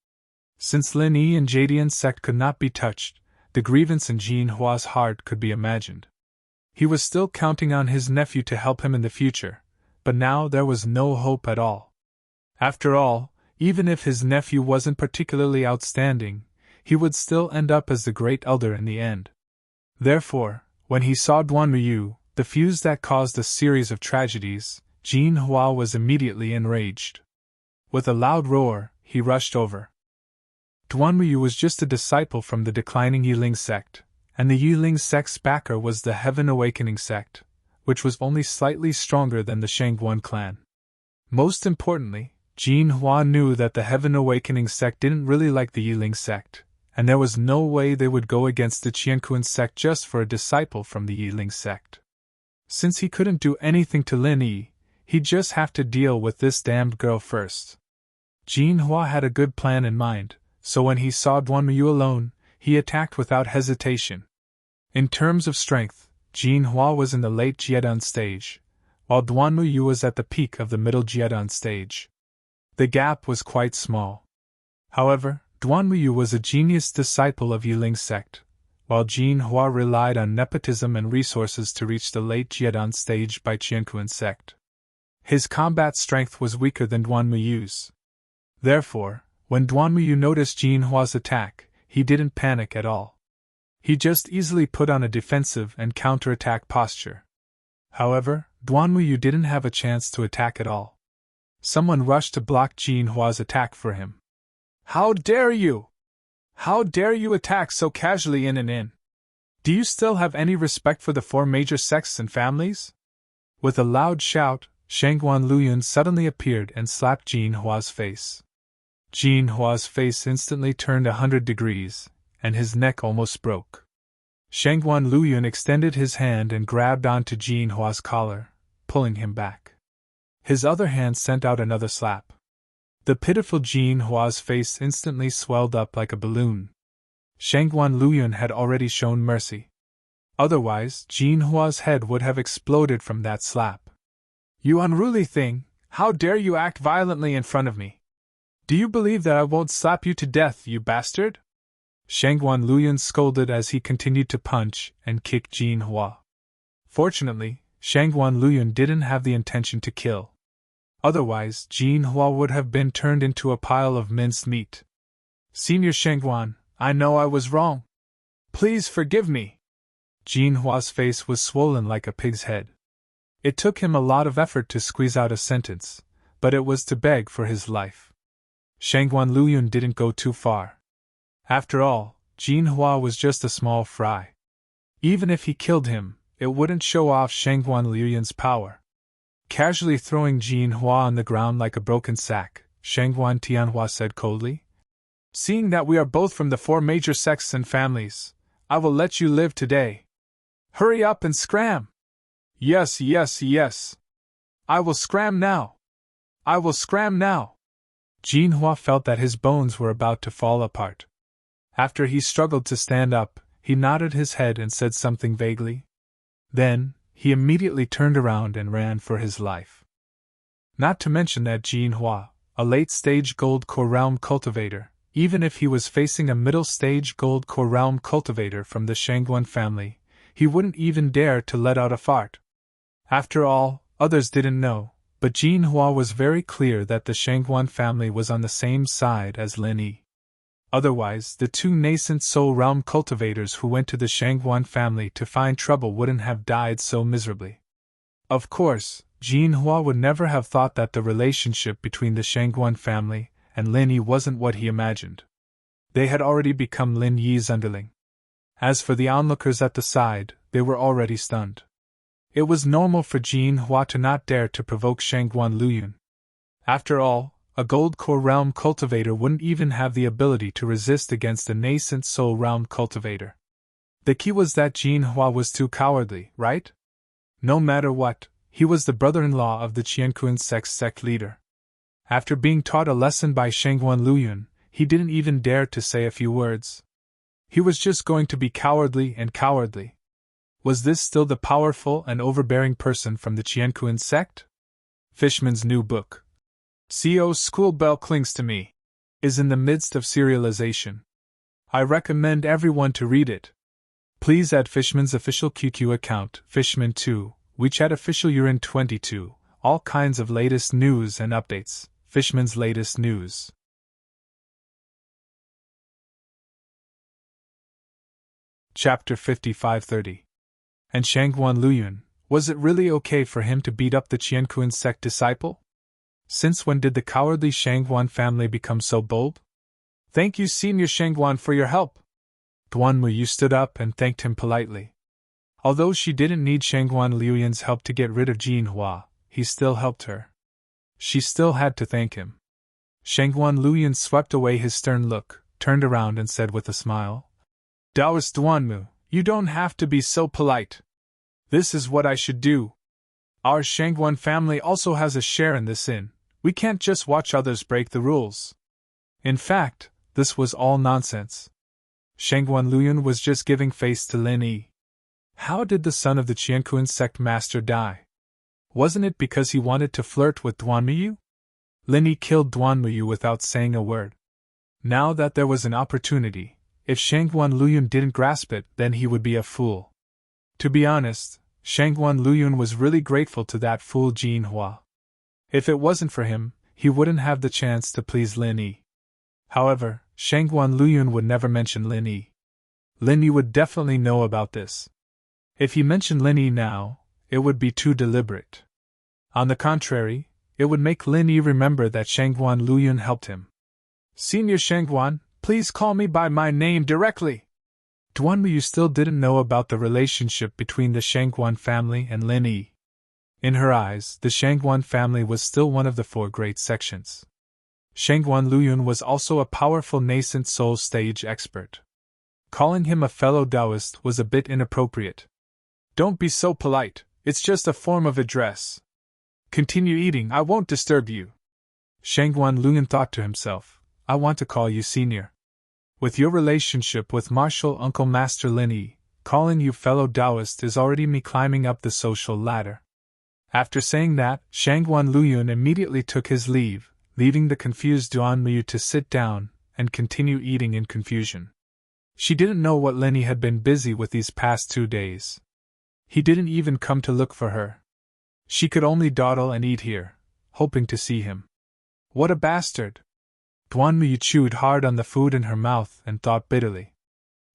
Since Lin Yi and Jadian sect could not be touched, the grievance in Jin Hua's heart could be imagined. He was still counting on his nephew to help him in the future, but now there was no hope at all. After all, even if his nephew wasn't particularly outstanding, he would still end up as the great elder in the end. Therefore, when he saw Duan Muyu, the fuse that caused a series of tragedies, Jin Hua was immediately enraged. With a loud roar, he rushed over. Duan Muyu was just a disciple from the declining Yiling sect, and the Yiling sect's backer was the Heaven Awakening sect, which was only slightly stronger than the Shangguan clan. Most importantly, Jin Hua knew that the Heaven Awakening sect didn't really like the Yiling sect, and there was no way they would go against the Qianquan sect just for a disciple from the Yiling sect. Since he couldn't do anything to Lin Yi, he'd just have to deal with this damned girl first. Jin Hua had a good plan in mind, so when he saw Duan Muyu alone, he attacked without hesitation. In terms of strength, Jin Hua was in the late Jiedan stage, while Duan Muyu was at the peak of the middle Jiedan stage. The gap was quite small. However, Duan Muyu was a genius disciple of Yiling sect, while Jin Hua relied on nepotism and resources to reach the late Jiedan stage by Qianquan sect. His combat strength was weaker than Duan Muyu's. Therefore, when Duan Muyu noticed Jin Hua's attack, he didn't panic at all. He just easily put on a defensive and counterattack posture. However, Duan Muyu didn't have a chance to attack at all. Someone rushed to block Jin Hua's attack for him. "How dare you! How dare you attack so casually in an inn? Do you still have any respect for the four major sects and families?" With a loud shout, Shangguan Luyun suddenly appeared and slapped Jin Hua's face. Jin Hua's face instantly turned 100 degrees, and his neck almost broke. Shangguan Luyun extended his hand and grabbed onto Jin Hua's collar, pulling him back. His other hand sent out another slap. The pitiful Jin Hua's face instantly swelled up like a balloon. Shangguan Luyun had already shown mercy. Otherwise, Jin Hua's head would have exploded from that slap. "You unruly thing, how dare you act violently in front of me? Do you believe that I won't slap you to death, you bastard?" Shangguan Luyun scolded as he continued to punch and kick Jin Hua. Fortunately, Shangguan Luyun didn't have the intention to kill. Otherwise, Jin Hua would have been turned into a pile of minced meat. "Senior Shangguan, I know I was wrong. Please forgive me." Jin Hua's face was swollen like a pig's head. It took him a lot of effort to squeeze out a sentence, but it was to beg for his life. Shangguan Luyun didn't go too far. After all, Jin Hua was just a small fry. Even if he killed him, it wouldn't show off Shangguan Luyun's power. Casually throwing Jin Hua on the ground like a broken sack, Shangguan Tianhua said coldly, Seeing that we are both from the 4 major sects and families, I will let you live today. Hurry up and scram! Yes, yes, yes. I will scram now. I will scram now. Jinhua felt that his bones were about to fall apart. After he struggled to stand up, he nodded his head and said something vaguely. Then, he immediately turned around and ran for his life. Not to mention that Jinhua, a late-stage gold core realm cultivator, even if he was facing a middle-stage gold core realm cultivator from the Shangguan family, he wouldn't even dare to let out a fart. After all, others didn't know, but Jinhua was very clear that the Shangguan family was on the same side as Lin Yi. Otherwise, the 2 nascent soul realm cultivators who went to the Shangguan family to find trouble wouldn't have died so miserably. Of course, Jinhua would never have thought that the relationship between the Shangguan family and Lin Yi wasn't what he imagined. They had already become Lin Yi's underling. As for the onlookers at the side, they were already stunned. It was normal for Jinhua to not dare to provoke Shangguan Luyun. After all, a gold core realm cultivator wouldn't even have the ability to resist against a nascent soul realm cultivator. The key was that Jinhua was too cowardly, right? No matter what, he was the brother-in-law of the Qianquan sect leader. After being taught a lesson by Shangguan Luyun, he didn't even dare to say a few words. He was just going to be cowardly and cowardly. Was this still the powerful and overbearing person from the Qianquan sect? Fishman's new book, CO's School Bell Clings to Me, is in the midst of serialization. I recommend everyone to read it. Please add Fishman's official QQ account, Fishman2, WeChat official Urin22, all kinds of latest news and updates, Fishman's latest news. Chapter 5530. And Shangguan Luyun, was it really okay for him to beat up the Qianquan sect disciple? Since when did the cowardly Shangguan family become so bold? Thank you, Senior Shangguan, for your help. Duanmuyu stood up and thanked him politely. Although she didn't need Shangguan Luyun's help to get rid of Jinhua, he still helped her. She still had to thank him. Shangguan Luyun swept away his stern look, turned around and said with a smile, Taoist Duanmu, you don't have to be so polite. This is what I should do. Our Shangguan family also has a share in this inn. We can't just watch others break the rules. In fact, this was all nonsense. Shangguan Luyun was just giving face to Lin Yi. How did the son of the Qianquan sect master die? Wasn't it because he wanted to flirt with Duanmuyu? Lin Yi killed Duanmuyu without saying a word. Now that there was an opportunity, if Shangguan Luyun didn't grasp it, then he would be a fool. To be honest, Shangguan Luyun was really grateful to that fool Jinhua. If it wasn't for him, he wouldn't have the chance to please Lin Yi. However, Shangguan Luyun would never mention Lin Yi. Lin Yi would definitely know about this. If he mentioned Lin Yi now, it would be too deliberate. On the contrary, it would make Lin Yi remember that Shangguan Luyun helped him. Senior Shangguan, please call me by my name directly. Duanmuyu still didn't know about the relationship between the Shangguan family and Lin Yi. In her eyes, the Shangguan family was still one of the 4 great sections. Shangguan Luyun was also a powerful nascent soul stage expert. Calling him a fellow Taoist was a bit inappropriate. Don't be so polite, it's just a form of address. Continue eating, I won't disturb you. Shangguan Luyun thought to himself, I want to call you senior. With your relationship with Martial Uncle Master Lin Yi, calling you fellow Taoist is already me climbing up the social ladder. After saying that, Shangguan Luyun immediately took his leave, leaving the confused Duanmuyu to sit down and continue eating in confusion. She didn't know what Lin Yi had been busy with these past 2 days. He didn't even come to look for her. She could only dawdle and eat here, hoping to see him. What a bastard! Duanmuyu chewed hard on the food in her mouth and thought bitterly.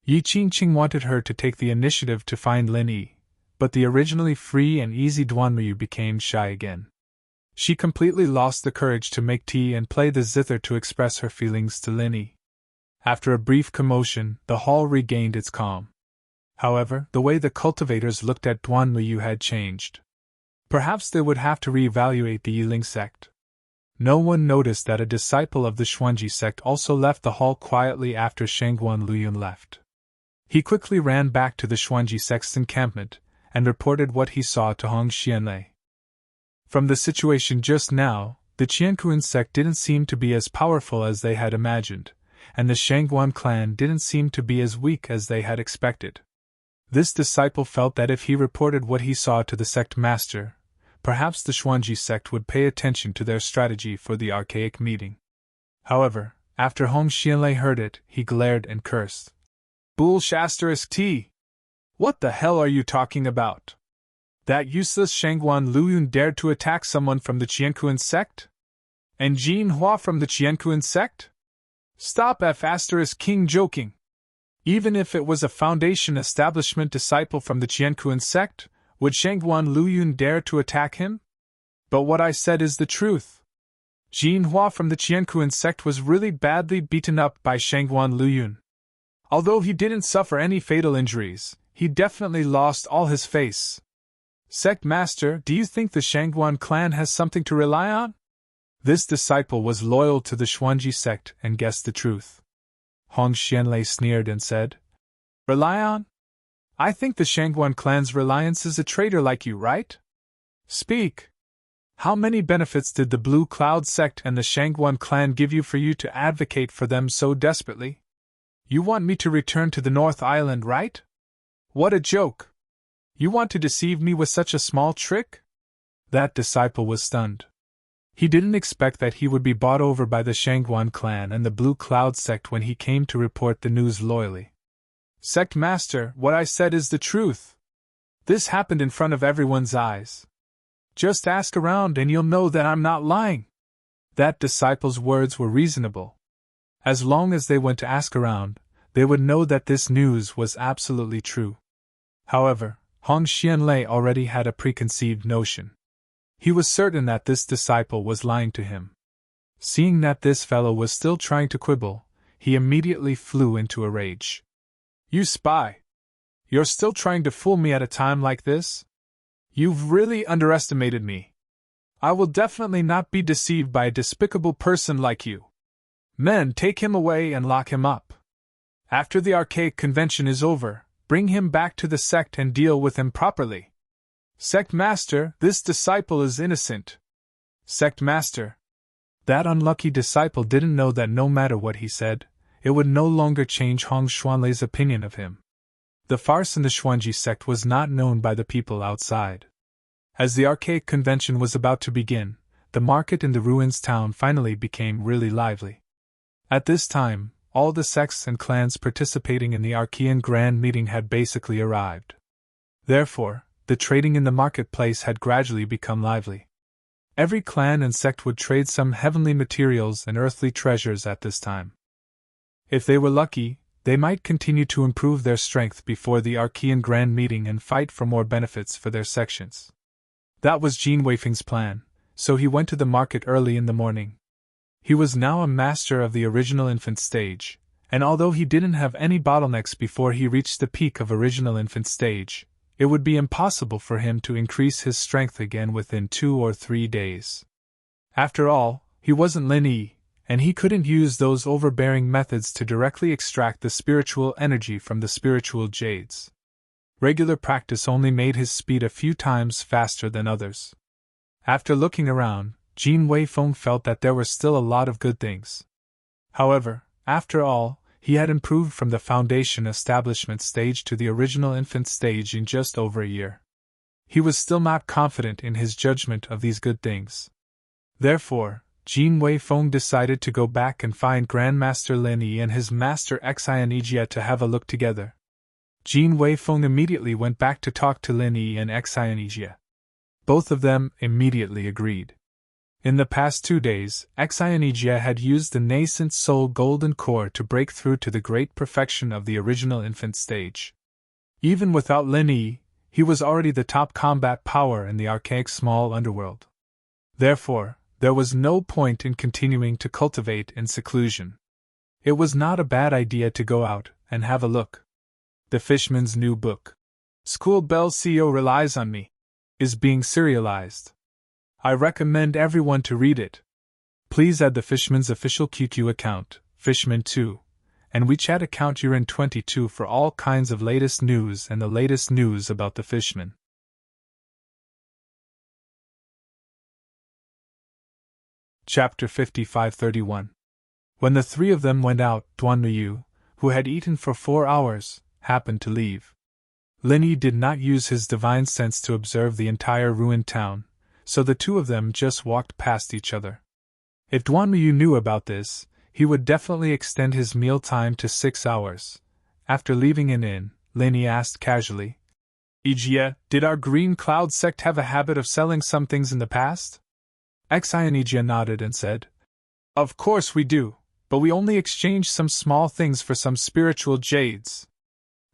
Yi Qingqing wanted her to take the initiative to find Lin Yi, but the originally free and easy Duanmuyu became shy again. She completely lost the courage to make tea and play the zither to express her feelings to Lin Yi. After a brief commotion, the hall regained its calm. However, the way the cultivators looked at Duanmuyu had changed. Perhaps they would have to reevaluate the Yiling sect. No one noticed that a disciple of the Xuanji sect also left the hall quietly after Shangguan Luyun left. He quickly ran back to the Xuanji sect's encampment and reported what he saw to Hong Xianlei. From the situation just now, the Qiankuan sect didn't seem to be as powerful as they had imagined, and the Shangguan clan didn't seem to be as weak as they had expected. This disciple felt that if he reported what he saw to the sect master, perhaps the Xuanji sect would pay attention to their strategy for the archaic meeting. However, after Hong Xianlei heard it, he glared and cursed. Bull**T! What the hell are you talking about? That useless Shangguan Luyun dared to attack someone from the Qiankuan sect? And Jin Hua from the Qiankuan sect? Stop King joking. Even if it was a Foundation establishment disciple from the Qiankuan sect, would Shangguan Luyun dare to attack him? But what I said is the truth. Jin Hua from the Qiankuan sect was really badly beaten up by Shangguan Luyun. Although he didn't suffer any fatal injuries, he definitely lost all his face. Sect Master, do you think the Shangguan clan has something to rely on? This disciple was loyal to the Xuanji sect and guessed the truth. Hong Xianlei sneered and said, Rely on? I think the Shangguan clan's reliance is a traitor like you, right? Speak. How many benefits did the Blue Cloud sect and the Shangguan clan give you for you to advocate for them so desperately? You want me to return to the North Island, right? What a joke! You want to deceive me with such a small trick? That disciple was stunned. He didn't expect that he would be bought over by the Shangguan clan and the Blue Cloud sect when he came to report the news loyally. Sect Master, what I said is the truth. This happened in front of everyone's eyes. Just ask around and you'll know that I'm not lying. That disciple's words were reasonable. As long as they went to ask around, they would know that this news was absolutely true. However, Hong Xianlei already had a preconceived notion. He was certain that this disciple was lying to him. Seeing that this fellow was still trying to quibble, he immediately flew into a rage. You spy! You're still trying to fool me at a time like this? You've really underestimated me. I will definitely not be deceived by a despicable person like you. Men, take him away and lock him up. After the archaic convention is over, bring him back to the sect and deal with him properly. Sect Master, this disciple is innocent. Sect Master. That unlucky disciple didn't know that no matter what he said, it would no longer change Hong Xianlei's opinion of him. The farce in the Xuanji sect was not known by the people outside. As the archaic convention was about to begin, the market in the ruins town finally became really lively. At this time, all the sects and clans participating in the Archean Grand Meeting had basically arrived. Therefore, the trading in the marketplace had gradually become lively. Every clan and sect would trade some heavenly materials and earthly treasures at this time. If they were lucky, they might continue to improve their strength before the Archean Grand Meeting and fight for more benefits for their sections. That was Jin Weifeng's plan, so he went to the market early in the morning. He was now a master of the original infant stage, and although he didn't have any bottlenecks before he reached the peak of original infant stage, it would be impossible for him to increase his strength again within 2 or 3 days. After all, he wasn't Lin Yi, and he couldn't use those overbearing methods to directly extract the spiritual energy from the spiritual jades. Regular practice only made his speed a few times faster than others. After looking around, Jin Weifeng felt that there were still a lot of good things. However, after all, he had improved from the foundation establishment stage to the original infant stage in just over a year. He was still not confident in his judgment of these good things. Therefore, Jin Weifeng decided to go back and find Grandmaster Lin Yi and his master Xianijia to have a look together. Jin Weifeng immediately went back to talk to Lin Yi and Xianijia. Both of them immediately agreed. In the past 2 days, Xianijia had used the nascent soul golden core to break through to the great perfection of the original infant stage. Even without Lin Yi, he was already the top combat power in the archaic small underworld. Therefore, there was no point in continuing to cultivate in seclusion. It was not a bad idea to go out and have a look. The Fishman's new book, School Bell CEO Relies on Me, is being serialized. I recommend everyone to read it. Please add the Fishman's official QQ account, Fishman2, and WeChat account Urin22 for all kinds of latest news and the latest news about the Fishman. Chapter 55:31. When the three of them went out, Duan Yu, who had eaten for 4 hours, happened to leave. Lin Yi did not use his divine sense to observe the entire ruined town, so the two of them just walked past each other. If Duan Yu knew about this, he would definitely extend his meal time to 6 hours. After leaving an inn, Lin Yi asked casually, Ijie, did our Green Cloud sect have a habit of selling some things in the past? Ijie nodded and said, Of course we do, but we only exchange some small things for some spiritual jades.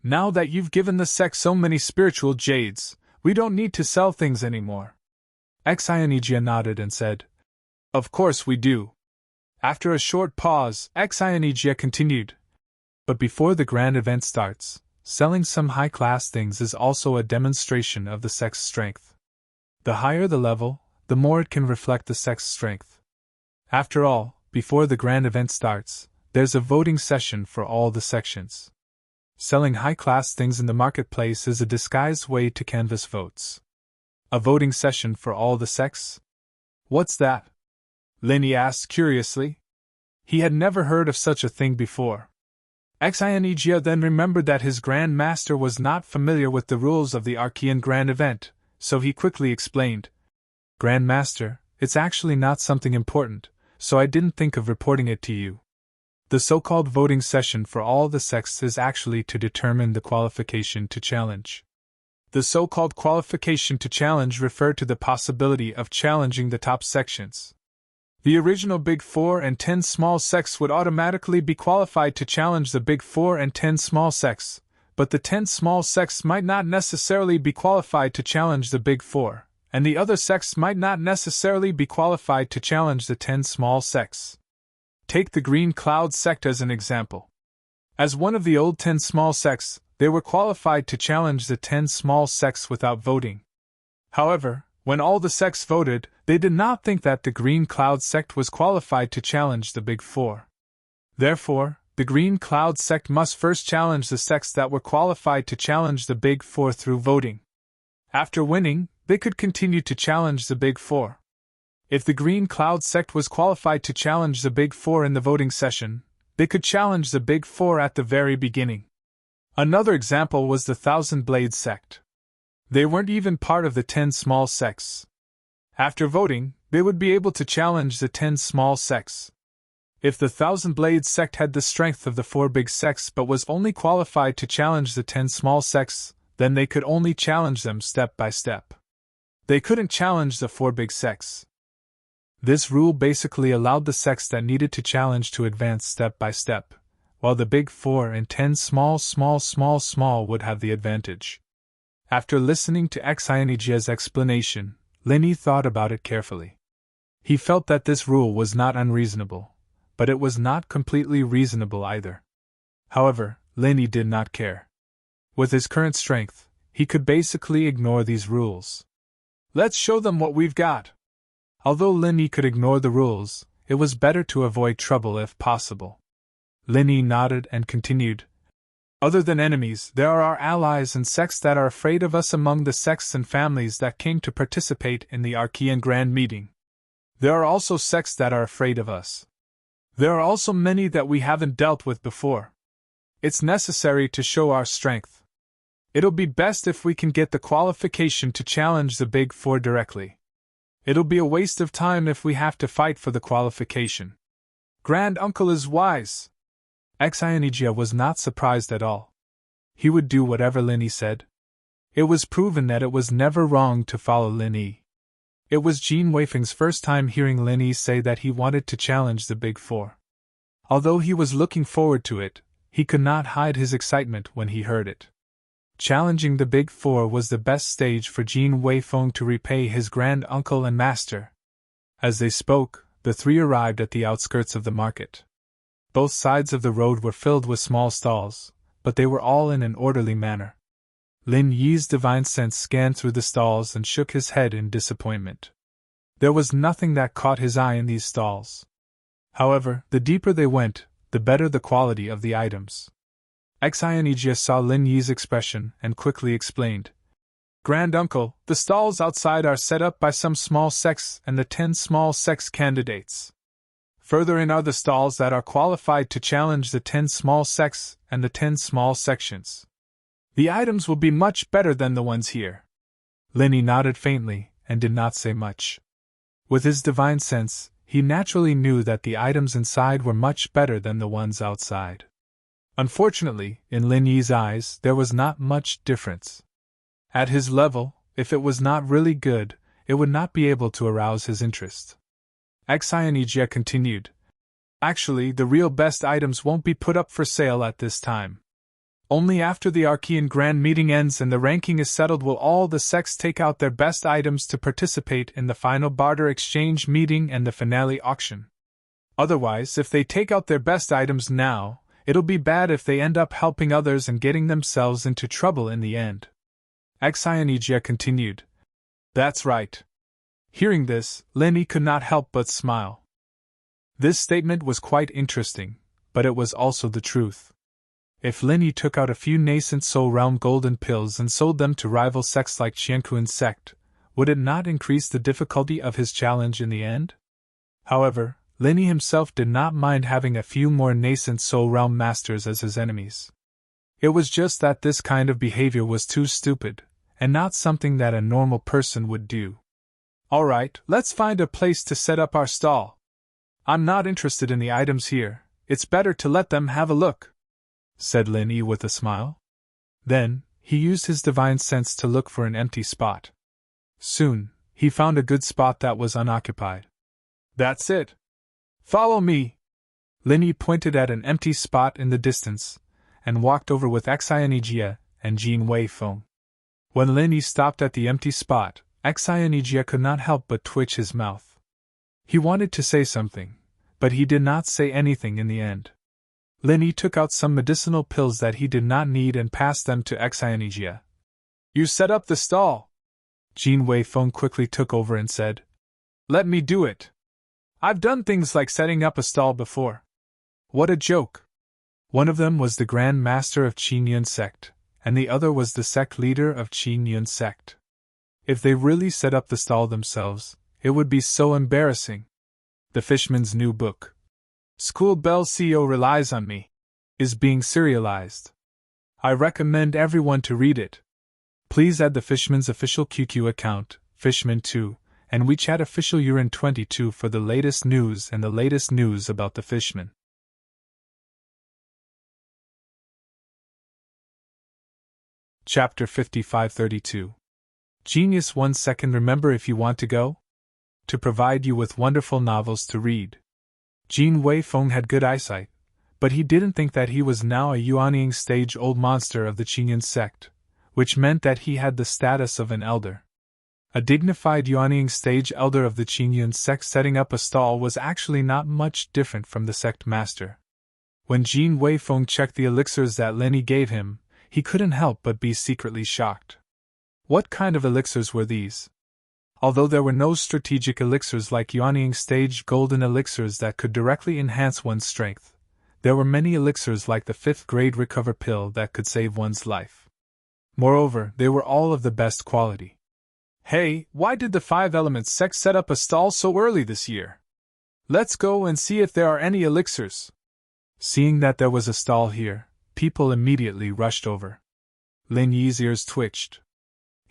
Now that you've given the sect so many spiritual jades, we don't need to sell things anymore. Ijie nodded and said, Of course we do. After a short pause, Ijie continued, But before the grand event starts, selling some high-class things is also a demonstration of the sect's strength. The higher the level, the more it can reflect the sect's strength. After all, before the grand event starts, there's a voting session for all the sections. Selling high-class things in the marketplace is a disguised way to canvass votes. A voting session for all the sects? What's that? Lin Yi asked curiously. He had never heard of such a thing before. Ijie then remembered that his Grand Master was not familiar with the rules of the Archean Grand Event, so he quickly explained, Grand Master, it's actually not something important, so I didn't think of reporting it to you. The so-called voting session for all the sects is actually to determine the qualification to challenge. The so-called qualification to challenge referred to the possibility of challenging the top sections. The original Big 4 and 10 small sects would automatically be qualified to challenge the Big 4 and 10 small sects, but the 10 small sects might not necessarily be qualified to challenge the Big 4. And the other sects might not necessarily be qualified to challenge the 10 small sects. Take the Green Cloud sect as an example. As one of the old 10 small sects, they were qualified to challenge the 10 small sects without voting. However, when all the sects voted, they did not think that the Green Cloud sect was qualified to challenge the Big 4. Therefore, the Green Cloud sect must first challenge the sects that were qualified to challenge the Big 4 through voting. After winning, they could continue to challenge the Big 4. If the Green Cloud sect was qualified to challenge the Big 4 in the voting session, they could challenge the Big 4 at the very beginning. Another example was the Thousand Blades sect. They weren't even part of the 10 small sects. After voting, they would be able to challenge the 10 small sects. If the Thousand Blades sect had the strength of the 4 big sects but was only qualified to challenge the 10 small sects, then they could only challenge them step by step. They couldn't challenge the 4 big sects. This rule basically allowed the sects that needed to challenge to advance step by step, while the Big 4 and 10 small would have the advantage. After listening to Ijie's explanation, Lin Yi thought about it carefully. He felt that this rule was not unreasonable, but it was not completely reasonable either. However, Lin Yi did not care. With his current strength, he could basically ignore these rules. Let's show them what we've got. Although Lin Yi could ignore the rules, it was better to avoid trouble if possible. Lin Yi nodded and continued. Other than enemies, there are our allies and sects that are afraid of us among the sects and families that came to participate in the Archean Grand Meeting. There are also sects that are afraid of us. There are also many that we haven't dealt with before. It's necessary to show our strength. It'll be best if we can get the qualification to challenge the Big 4 directly. It'll be a waste of time if we have to fight for the qualification. Grand Uncle is wise. Ijie was not surprised at all. He would do whatever Lin Yi said. It was proven that it was never wrong to follow Lin Yi. It was Jin Weifeng's first time hearing Lin Yi say that he wanted to challenge the Big 4. Although he was looking forward to it, he could not hide his excitement when he heard it. Challenging the Big 4 was the best stage for Jin Weifeng to repay his grand uncle and master. As they spoke, the three arrived at the outskirts of the market. Both sides of the road were filled with small stalls, but they were all in an orderly manner. Lin Yi's divine sense scanned through the stalls and shook his head in disappointment. There was nothing that caught his eye in these stalls. However, the deeper they went, the better the quality of the items. Xianijia saw Lin Yi's expression and quickly explained. Grand Uncle, the stalls outside are set up by some small sects and the 10 small sects candidates. Further in are the stalls that are qualified to challenge the 10 small sects and the 10 small sections. The items will be much better than the ones here. Lin Yi nodded faintly and did not say much. With his divine sense, he naturally knew that the items inside were much better than the ones outside. Unfortunately, in Lin Yi's eyes, there was not much difference. At his level, if it was not really good, it would not be able to arouse his interest. Xianijia continued. Actually, the real best items won't be put up for sale at this time. Only after the Archean Grand Meeting ends and the ranking is settled will all the sects take out their best items to participate in the final barter exchange meeting and the finale auction. Otherwise, if they take out their best items now, it'll be bad if they end up helping others and getting themselves into trouble in the end. Xianijia continued. That's right. Hearing this, Lin Yi could not help but smile. This statement was quite interesting, but it was also the truth. If Lin Yi took out a few nascent Soul Realm golden pills and sold them to rival sects like Qianquan's sect, would it not increase the difficulty of his challenge in the end? However, Lin Yi himself did not mind having a few more nascent Soul Realm masters as his enemies. It was just that this kind of behavior was too stupid, and not something that a normal person would do. Alright, let's find a place to set up our stall. I'm not interested in the items here, it's better to let them have a look, said Lin Yi with a smile. Then, he used his divine sense to look for an empty spot. Soon, he found a good spot that was unoccupied. That's it. Follow me. Lin Yi pointed at an empty spot in the distance, and walked over with Xianijia and Jin Wei Feng. When Lin Yi stopped at the empty spot, Xianijia could not help but twitch his mouth. He wanted to say something, but he did not say anything in the end. Lin Yi took out some medicinal pills that he did not need and passed them to Xianijia. You set up the stall. Jin Wei Feng quickly took over and said, Let me do it. I've done things like setting up a stall before. What a joke. One of them was the Grand Master of Qingyun sect, and the other was the sect leader of Qingyun sect. If they really set up the stall themselves, it would be so embarrassing. The Fishman's new book, School Bell CEO Relies on Me, is being serialized. I recommend everyone to read it. Please add the Fishman's official QQ account, Fishman2, and WeChat official Urine22 for the latest news and the latest news about the Fishman. Chapter 5532. Genius 1 second. Remember, if you want to go? To provide you with wonderful novels to read. Jin Wei Feng had good eyesight, but he didn't think that he was now a Yuanying stage old monster of the Qingyun sect, which meant that he had the status of an elder. A dignified Yuanying stage elder of the Qingyun sect setting up a stall was actually not much different from the sect master. When Jin Wei Feng checked the elixirs that Lin Yi gave him, he couldn't help but be secretly shocked. What kind of elixirs were these? Although there were no strategic elixirs like Yuanying stage golden elixirs that could directly enhance one's strength, there were many elixirs like the 5th grade recover pill that could save one's life. Moreover, they were all of the best quality. Hey, why did the 5 Elements sect set up a stall so early this year? Let's go and see if there are any elixirs. Seeing that there was a stall here, people immediately rushed over. Lin Yi's ears twitched.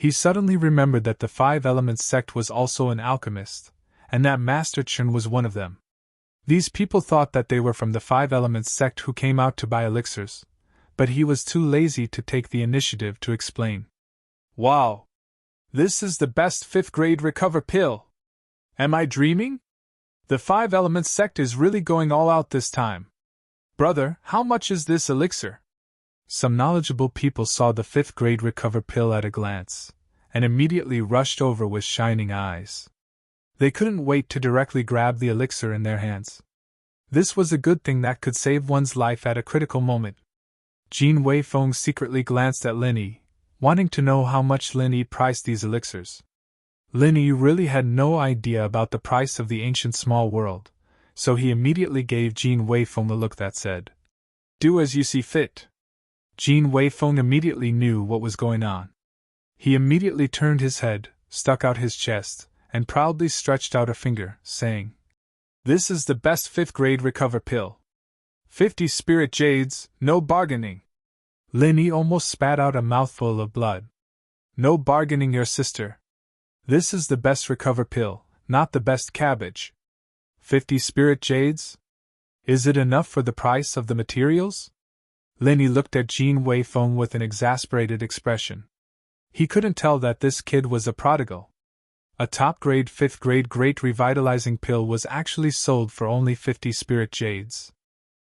He suddenly remembered that the 5 Elements sect was also an alchemist, and that Master Chen was one of them. These people thought that they were from the 5 Elements sect who came out to buy elixirs, but he was too lazy to take the initiative to explain. Wow! This is the best 5th grade recover pill! Am I dreaming? The 5 Elements sect is really going all out this time. Brother, how much is this elixir? Some knowledgeable people saw the 5th grade recover pill at a glance, and immediately rushed over with shining eyes. They couldn't wait to directly grab the elixir in their hands. This was a good thing that could save one's life at a critical moment. Jin Wei Feng secretly glanced at Lin Yi, wanting to know how much Lin Yi priced these elixirs. Lin Yi really had no idea about the price of the ancient small world, so he immediately gave Jin Weifeng a look that said, "Do as you see fit." Jin Weifeng immediately knew what was going on. He immediately turned his head, stuck out his chest, and proudly stretched out a finger, saying, "This is the best 5th grade recover pill. 50 spirit jades, no bargaining." Lin Yi almost spat out a mouthful of blood. "No bargaining, your sister. This is the best recover pill, not the best cabbage. 50 spirit jades? Is it enough for the price of the materials?" Lin Yi looked at Jin Weifeng with an exasperated expression. He couldn't tell that this kid was a prodigal. A top-grade 5th grade great revitalizing pill was actually sold for only 50 spirit jades.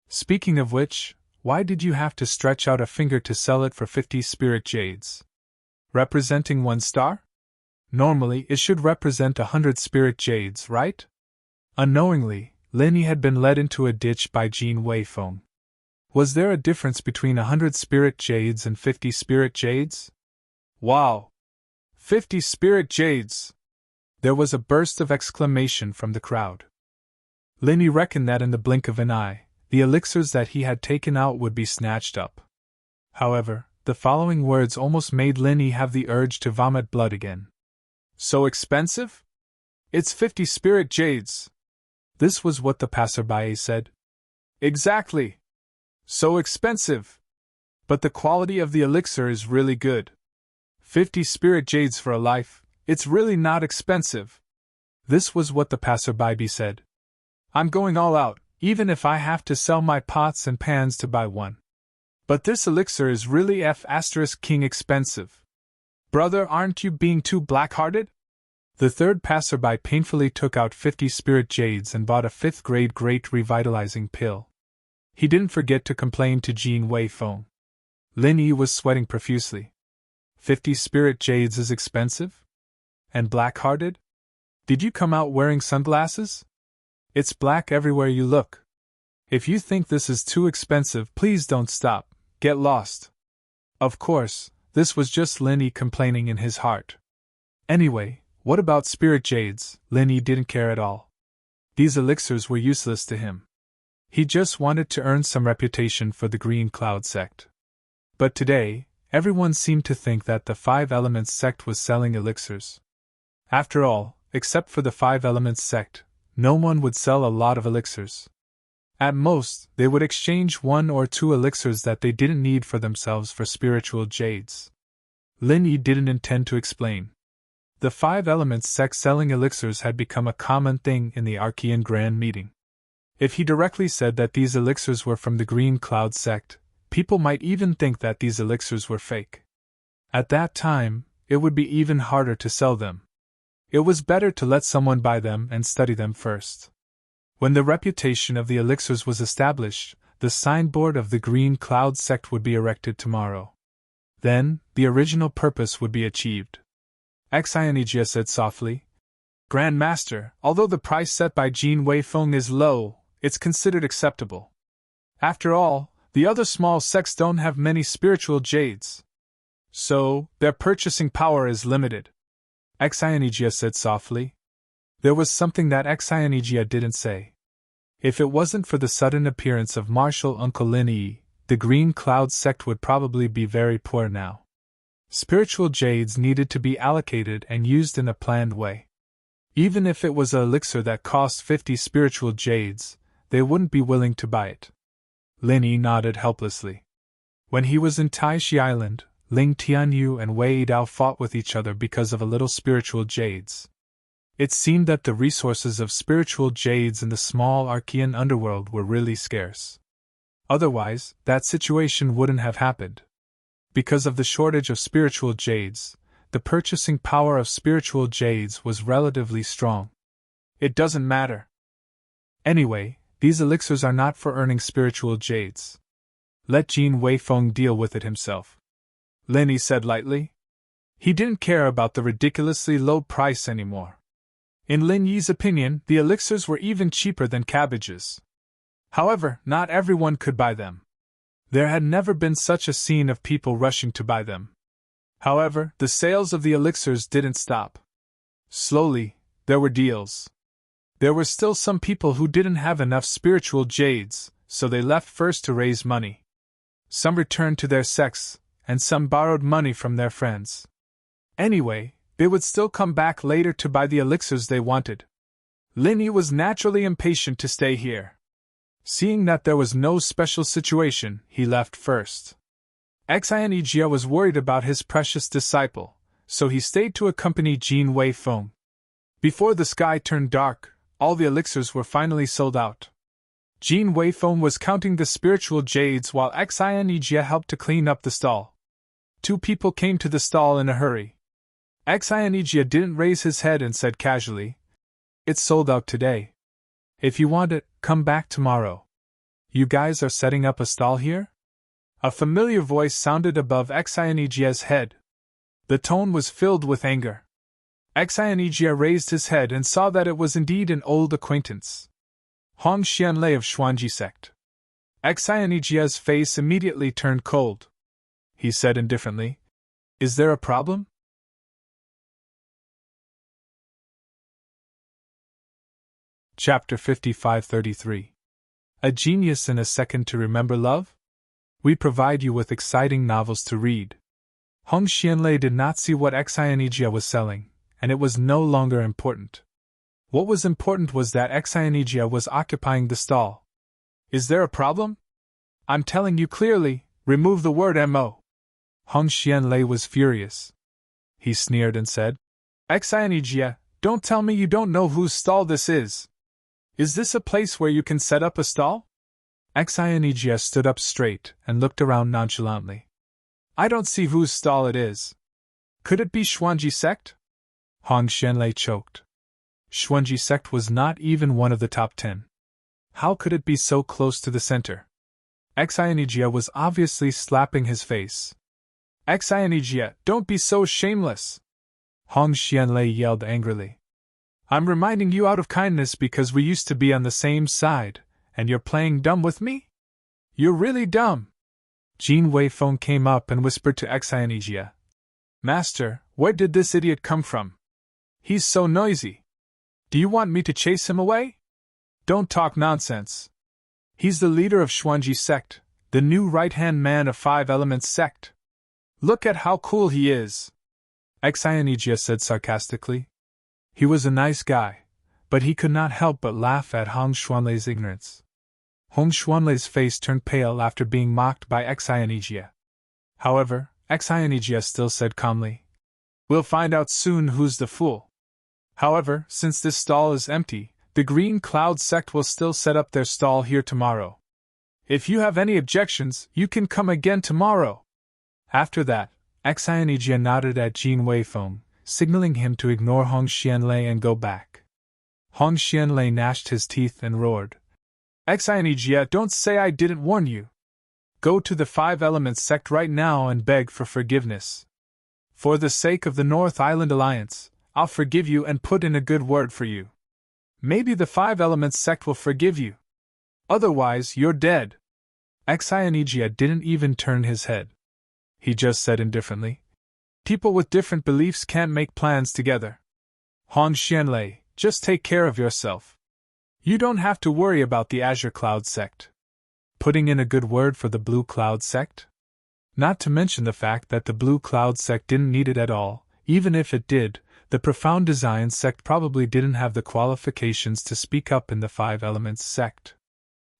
Speaking of which, why did you have to stretch out a finger to sell it for 50 spirit jades? Representing 1 star? Normally it should represent 100 spirit jades, right? Unknowingly, Lin Yi had been led into a ditch by Jin Weifeng. Was there a difference between 100 spirit jades and 50 spirit jades? Wow! 50 spirit jades! There was a burst of exclamation from the crowd. Lin Yi reckoned that in the blink of an eye, the elixirs that he had taken out would be snatched up. However, the following words almost made Lin Yi have the urge to vomit blood again. "So expensive? It's 50 spirit jades." This was what the passerby said. "Exactly. So expensive. But the quality of the elixir is really good. 50 spirit jades for a life, it's really not expensive." This was what the passerby said. "I'm going all out, even if I have to sell my pots and pans to buy one. But this elixir is really King expensive. Brother, aren't you being too black-hearted?" The third passerby painfully took out 50 spirit jades and bought a 5th grade great revitalizing pill. He didn't forget to complain to Jin Weifeng. Lin Yi was sweating profusely. 50 spirit jades is expensive? And black-hearted? Did you come out wearing sunglasses? It's black everywhere you look. If you think this is too expensive, please don't stop, get lost. Of course, this was just Lin Yi complaining in his heart. Anyway, what about spirit jades? Lin Yi didn't care at all. These elixirs were useless to him. He just wanted to earn some reputation for the Green Cloud sect. But today, everyone seemed to think that the 5 Elements sect was selling elixirs. After all, except for the 5 Elements sect, no one would sell a lot of elixirs. At most, they would exchange 1 or 2 elixirs that they didn't need for themselves for spiritual jades. Lin Yi didn't intend to explain. The 5 Elements sect selling elixirs had become a common thing in the Archean Grand Meeting. If he directly said that these elixirs were from the Green Cloud sect, people might even think that these elixirs were fake. At that time, it would be even harder to sell them. It was better to let someone buy them and study them first. When the reputation of the elixirs was established, the signboard of the Green Cloud sect would be erected tomorrow. Then, the original purpose would be achieved. Xianijia said softly, "Grand Master, although the price set by Jin Weifeng is low, it's considered acceptable. After all, the other small sects don't have many spiritual jades. So, their purchasing power is limited." Xianijia said softly. There was something that Xianijia didn't say. If it wasn't for the sudden appearance of Martial Uncle Lin Yi, the Green Cloud sect would probably be very poor now. Spiritual jades needed to be allocated and used in a planned way. Even if it was an elixir that cost 50 spiritual jades, they wouldn't be willing to buy it. Lin Yi nodded helplessly. When he was in Taishi Island, Ling Tianyu and Wei Dao fought with each other because of a little spiritual jades. It seemed that the resources of spiritual jades in the small Archean underworld were really scarce. Otherwise, that situation wouldn't have happened. Because of the shortage of spiritual jades, the purchasing power of spiritual jades was relatively strong. It doesn't matter. Anyway, these elixirs are not for earning spiritual jades. Let Jin Weifeng deal with it himself. Lin Yi said lightly. He didn't care about the ridiculously low price anymore. In Lin Yi's opinion, the elixirs were even cheaper than cabbages. However, not everyone could buy them. There had never been such a scene of people rushing to buy them. However, the sales of the elixirs didn't stop. Slowly, there were deals. There were still some people who didn't have enough spiritual jades, so they left first to raise money. Some returned to their sects, and some borrowed money from their friends. Anyway, they would still come back later to buy the elixirs they wanted. Linny was naturally impatient to stay here. Seeing that there was no special situation, he left first. Xianijia was worried about his precious disciple, so he stayed to accompany Jin Wei Feng. Before the sky turned dark, all the elixirs were finally sold out. Jin Wei Feng was counting the spiritual jades while Xianijia helped to clean up the stall. Two people came to the stall in a hurry. Xianijia didn't raise his head and said casually, "It's sold out today. If you want it, come back tomorrow." "You guys are setting up a stall here?" A familiar voice sounded above Xianijia's head. The tone was filled with anger. Xianijia raised his head and saw that it was indeed an old acquaintance. Hong Xianlei of Xuanji sect. Xianijia's face immediately turned cold. He said indifferently, "Is there a problem?" Chapter 55-33. A Genius in a Second to Remember Love? We provide you with exciting novels to read. Hong Xianlei did not see what Xianijia was selling, and it was no longer important. What was important was that Xianijia was occupying the stall. "Is there a problem? I'm telling you clearly, remove the word mo." Hong Xianlei was furious. He sneered and said, "Xianijia, don't tell me you don't know whose stall this is. Is this a place where you can set up a stall?" Xianijia stood up straight and looked around nonchalantly. "I don't see whose stall it is. Could it be Xuanji sect?" Hong Xianlei choked. Xuanji sect was not even one of the top 10. How could it be so close to the center? Xianijia was obviously slapping his face. "Xianijia, don't be so shameless!" Hong Xianlei yelled angrily. "I'm reminding you out of kindness because we used to be on the same side, and you're playing dumb with me? You're really dumb!" Jin Wei Feng came up and whispered to Xianijia, "Master, where did this idiot come from? He's so noisy. Do you want me to chase him away? Don't talk nonsense. He's the leader of Xuanji sect, the new right-hand man of Five Elements sect. Look at how cool he is," Xianijia said sarcastically. He was a nice guy, but he could not help but laugh at Hong Xuanlei's ignorance. Hong Xuanlei's face turned pale after being mocked by Xianijia. However, Xianijia still said calmly, "We'll find out soon who's the fool. However, since this stall is empty, the Green Cloud sect will still set up their stall here tomorrow. If you have any objections, you can come again tomorrow." After that, Xianijia nodded at Jin Wei Feng, signaling him to ignore Hong Xianlei and go back. Hong Xianlei gnashed his teeth and roared, "Xianijia, don't say I didn't warn you. Go to the Five Elements sect right now and beg for forgiveness. For the sake of the North Island Alliance, I'll forgive you and put in a good word for you. Maybe the Five Elements sect will forgive you. Otherwise, you're dead." Xianijia didn't even turn his head. He just said indifferently, "People with different beliefs can't make plans together. Hong Xianlei, just take care of yourself. You don't have to worry about the Azure Cloud sect. Putting in a good word for the Blue Cloud sect? Not to mention the fact that the Blue Cloud sect didn't need it at all. Even if it did, the Profound Design sect probably didn't have the qualifications to speak up in the Five Elements sect.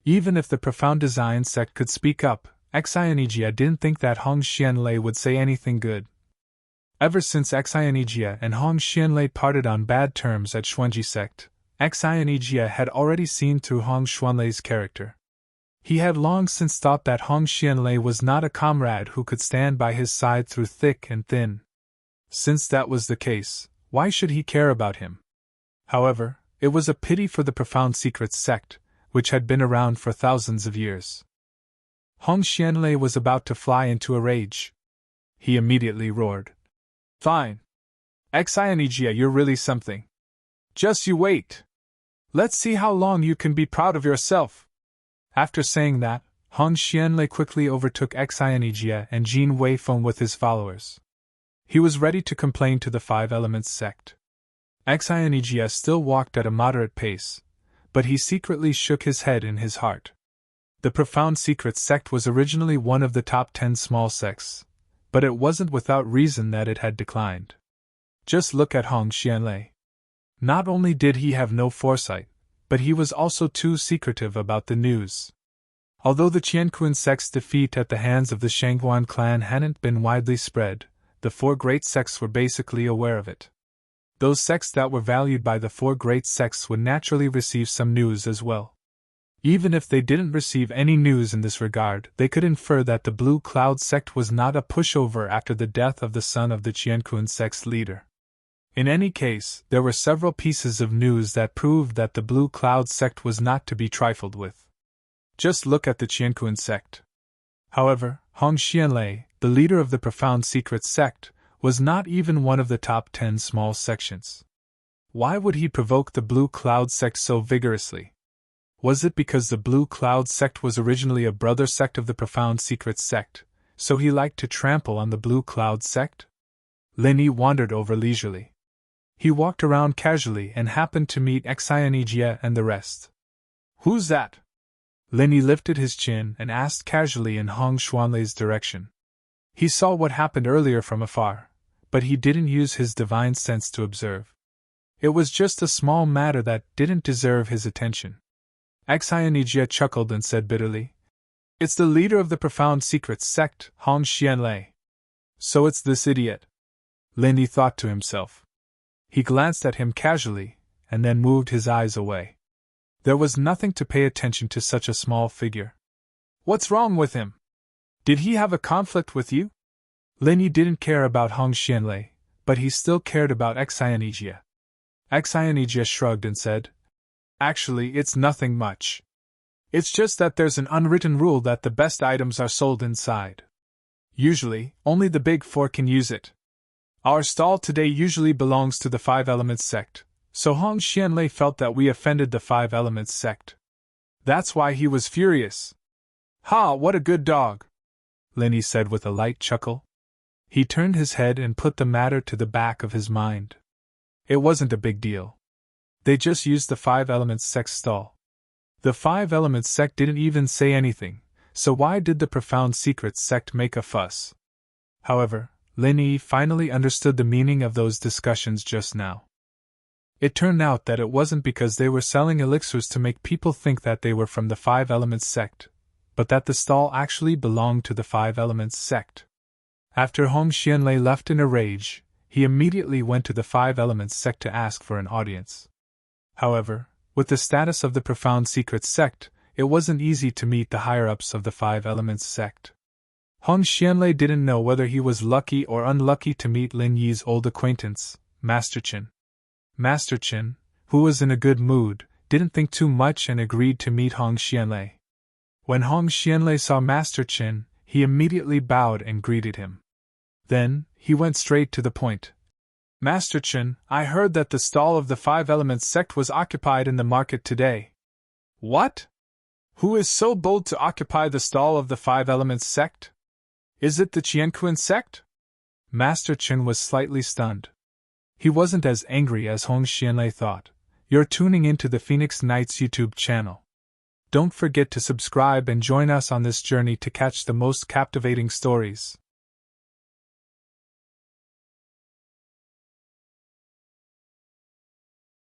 Even if the Profound Design sect could speak up, Xianijia didn't think that Hong Xianlei would say anything good. Ever since Xianijia and Hong Xianlei parted on bad terms at Xuanji sect, Xianijia had already seen through Hong Xianlei's character. He had long since thought that Hong Xianlei was not a comrade who could stand by his side through thick and thin. Since that was the case, why should he care about him? However, it was a pity for the Profound Secrets sect, which had been around for thousands of years. Hong Xianlei was about to fly into a rage. He immediately roared, "Fine. Xianijia, you're really something. Just you wait. Let's see how long you can be proud of yourself." After saying that, Hong Xianlei quickly overtook Xianijia and Jin Wei Feng with his followers. He was ready to complain to the Five Elements sect. Xianges still walked at a moderate pace, but he secretly shook his head in his heart. The Profound Secret sect was originally one of the top 10 small sects, but it wasn't without reason that it had declined. Just look at Hong Xianlei. Not only did he have no foresight, but he was also too secretive about the news. Although the Qianquan sect's defeat at the hands of the Shanghuan clan hadn't been widely spread, the four great sects were basically aware of it. Those sects that were valued by the four great sects would naturally receive some news as well. Even if they didn't receive any news in this regard, they could infer that the Blue Cloud sect was not a pushover after the death of the son of the Qianquan sect's leader. In any case, there were several pieces of news that proved that the Blue Cloud sect was not to be trifled with. Just look at the Qianquan sect. However, Hong Xianlei, the leader of the Profound Secret sect, was not even one of the top 10 small sections. Why would he provoke the Blue Cloud sect so vigorously? Was it because the Blue Cloud sect was originally a brother sect of the Profound Secret sect, so he liked to trample on the Blue Cloud sect? Lin Yi wandered over leisurely. He walked around casually and happened to meet Xianges and the rest. "Who's that?" Lin Yi lifted his chin and asked casually in Hong Xianlei's direction. He saw what happened earlier from afar, but he didn't use his divine sense to observe. It was just a small matter that didn't deserve his attention. Xianges chuckled and said bitterly, "It's the leader of the Profound Secret sect, Hong Xianlei. So it's this idiot." Lin Yi thought to himself. He glanced at him casually, and then moved his eyes away. There was nothing to pay attention to such a small figure. "What's wrong with him? Did he have a conflict with you?" Lin Yi didn't care about Hong Xianlei, but he still cared about Xianges. Xianges shrugged and said, "Actually, it's nothing much. It's just that there's an unwritten rule that the best items are sold inside. Usually, only the big four can use it. Our stall today usually belongs to the Five Elements sect, so Hong Xianlei felt that we offended the Five Elements sect. That's why he was furious." "Ha, what a good dog," Lin Yi said with a light chuckle. He turned his head and put the matter to the back of his mind. It wasn't a big deal. They just used the Five Elements sect's stall. The Five Elements sect didn't even say anything, so why did the Profound Secret sect make a fuss? However, Lin Yi finally understood the meaning of those discussions just now. It turned out that it wasn't because they were selling elixirs to make people think that they were from the Five Elements sect, but that the stall actually belonged to the Five Elements sect. After Hong Xianlei left in a rage, he immediately went to the Five Elements sect to ask for an audience. However, with the status of the Profound Secret sect, it wasn't easy to meet the higher-ups of the Five Elements sect. Hong Xianlei didn't know whether he was lucky or unlucky to meet Lin Yi's old acquaintance, Master Qin. Master Qin, who was in a good mood, didn't think too much and agreed to meet Hong Xianlei. When Hong Xianlei saw Master Qin, he immediately bowed and greeted him. Then, he went straight to the point. "Master Qin, I heard that the stall of the Five Elements sect was occupied in the market today." "What? Who is so bold to occupy the stall of the Five Elements sect? Is it the Qianquan sect?" Master Qin was slightly stunned. He wasn't as angry as Hong Xianlei thought. You're tuning into the Phoenix Knights YouTube channel. Don't forget to subscribe and join us on this journey to catch the most captivating stories.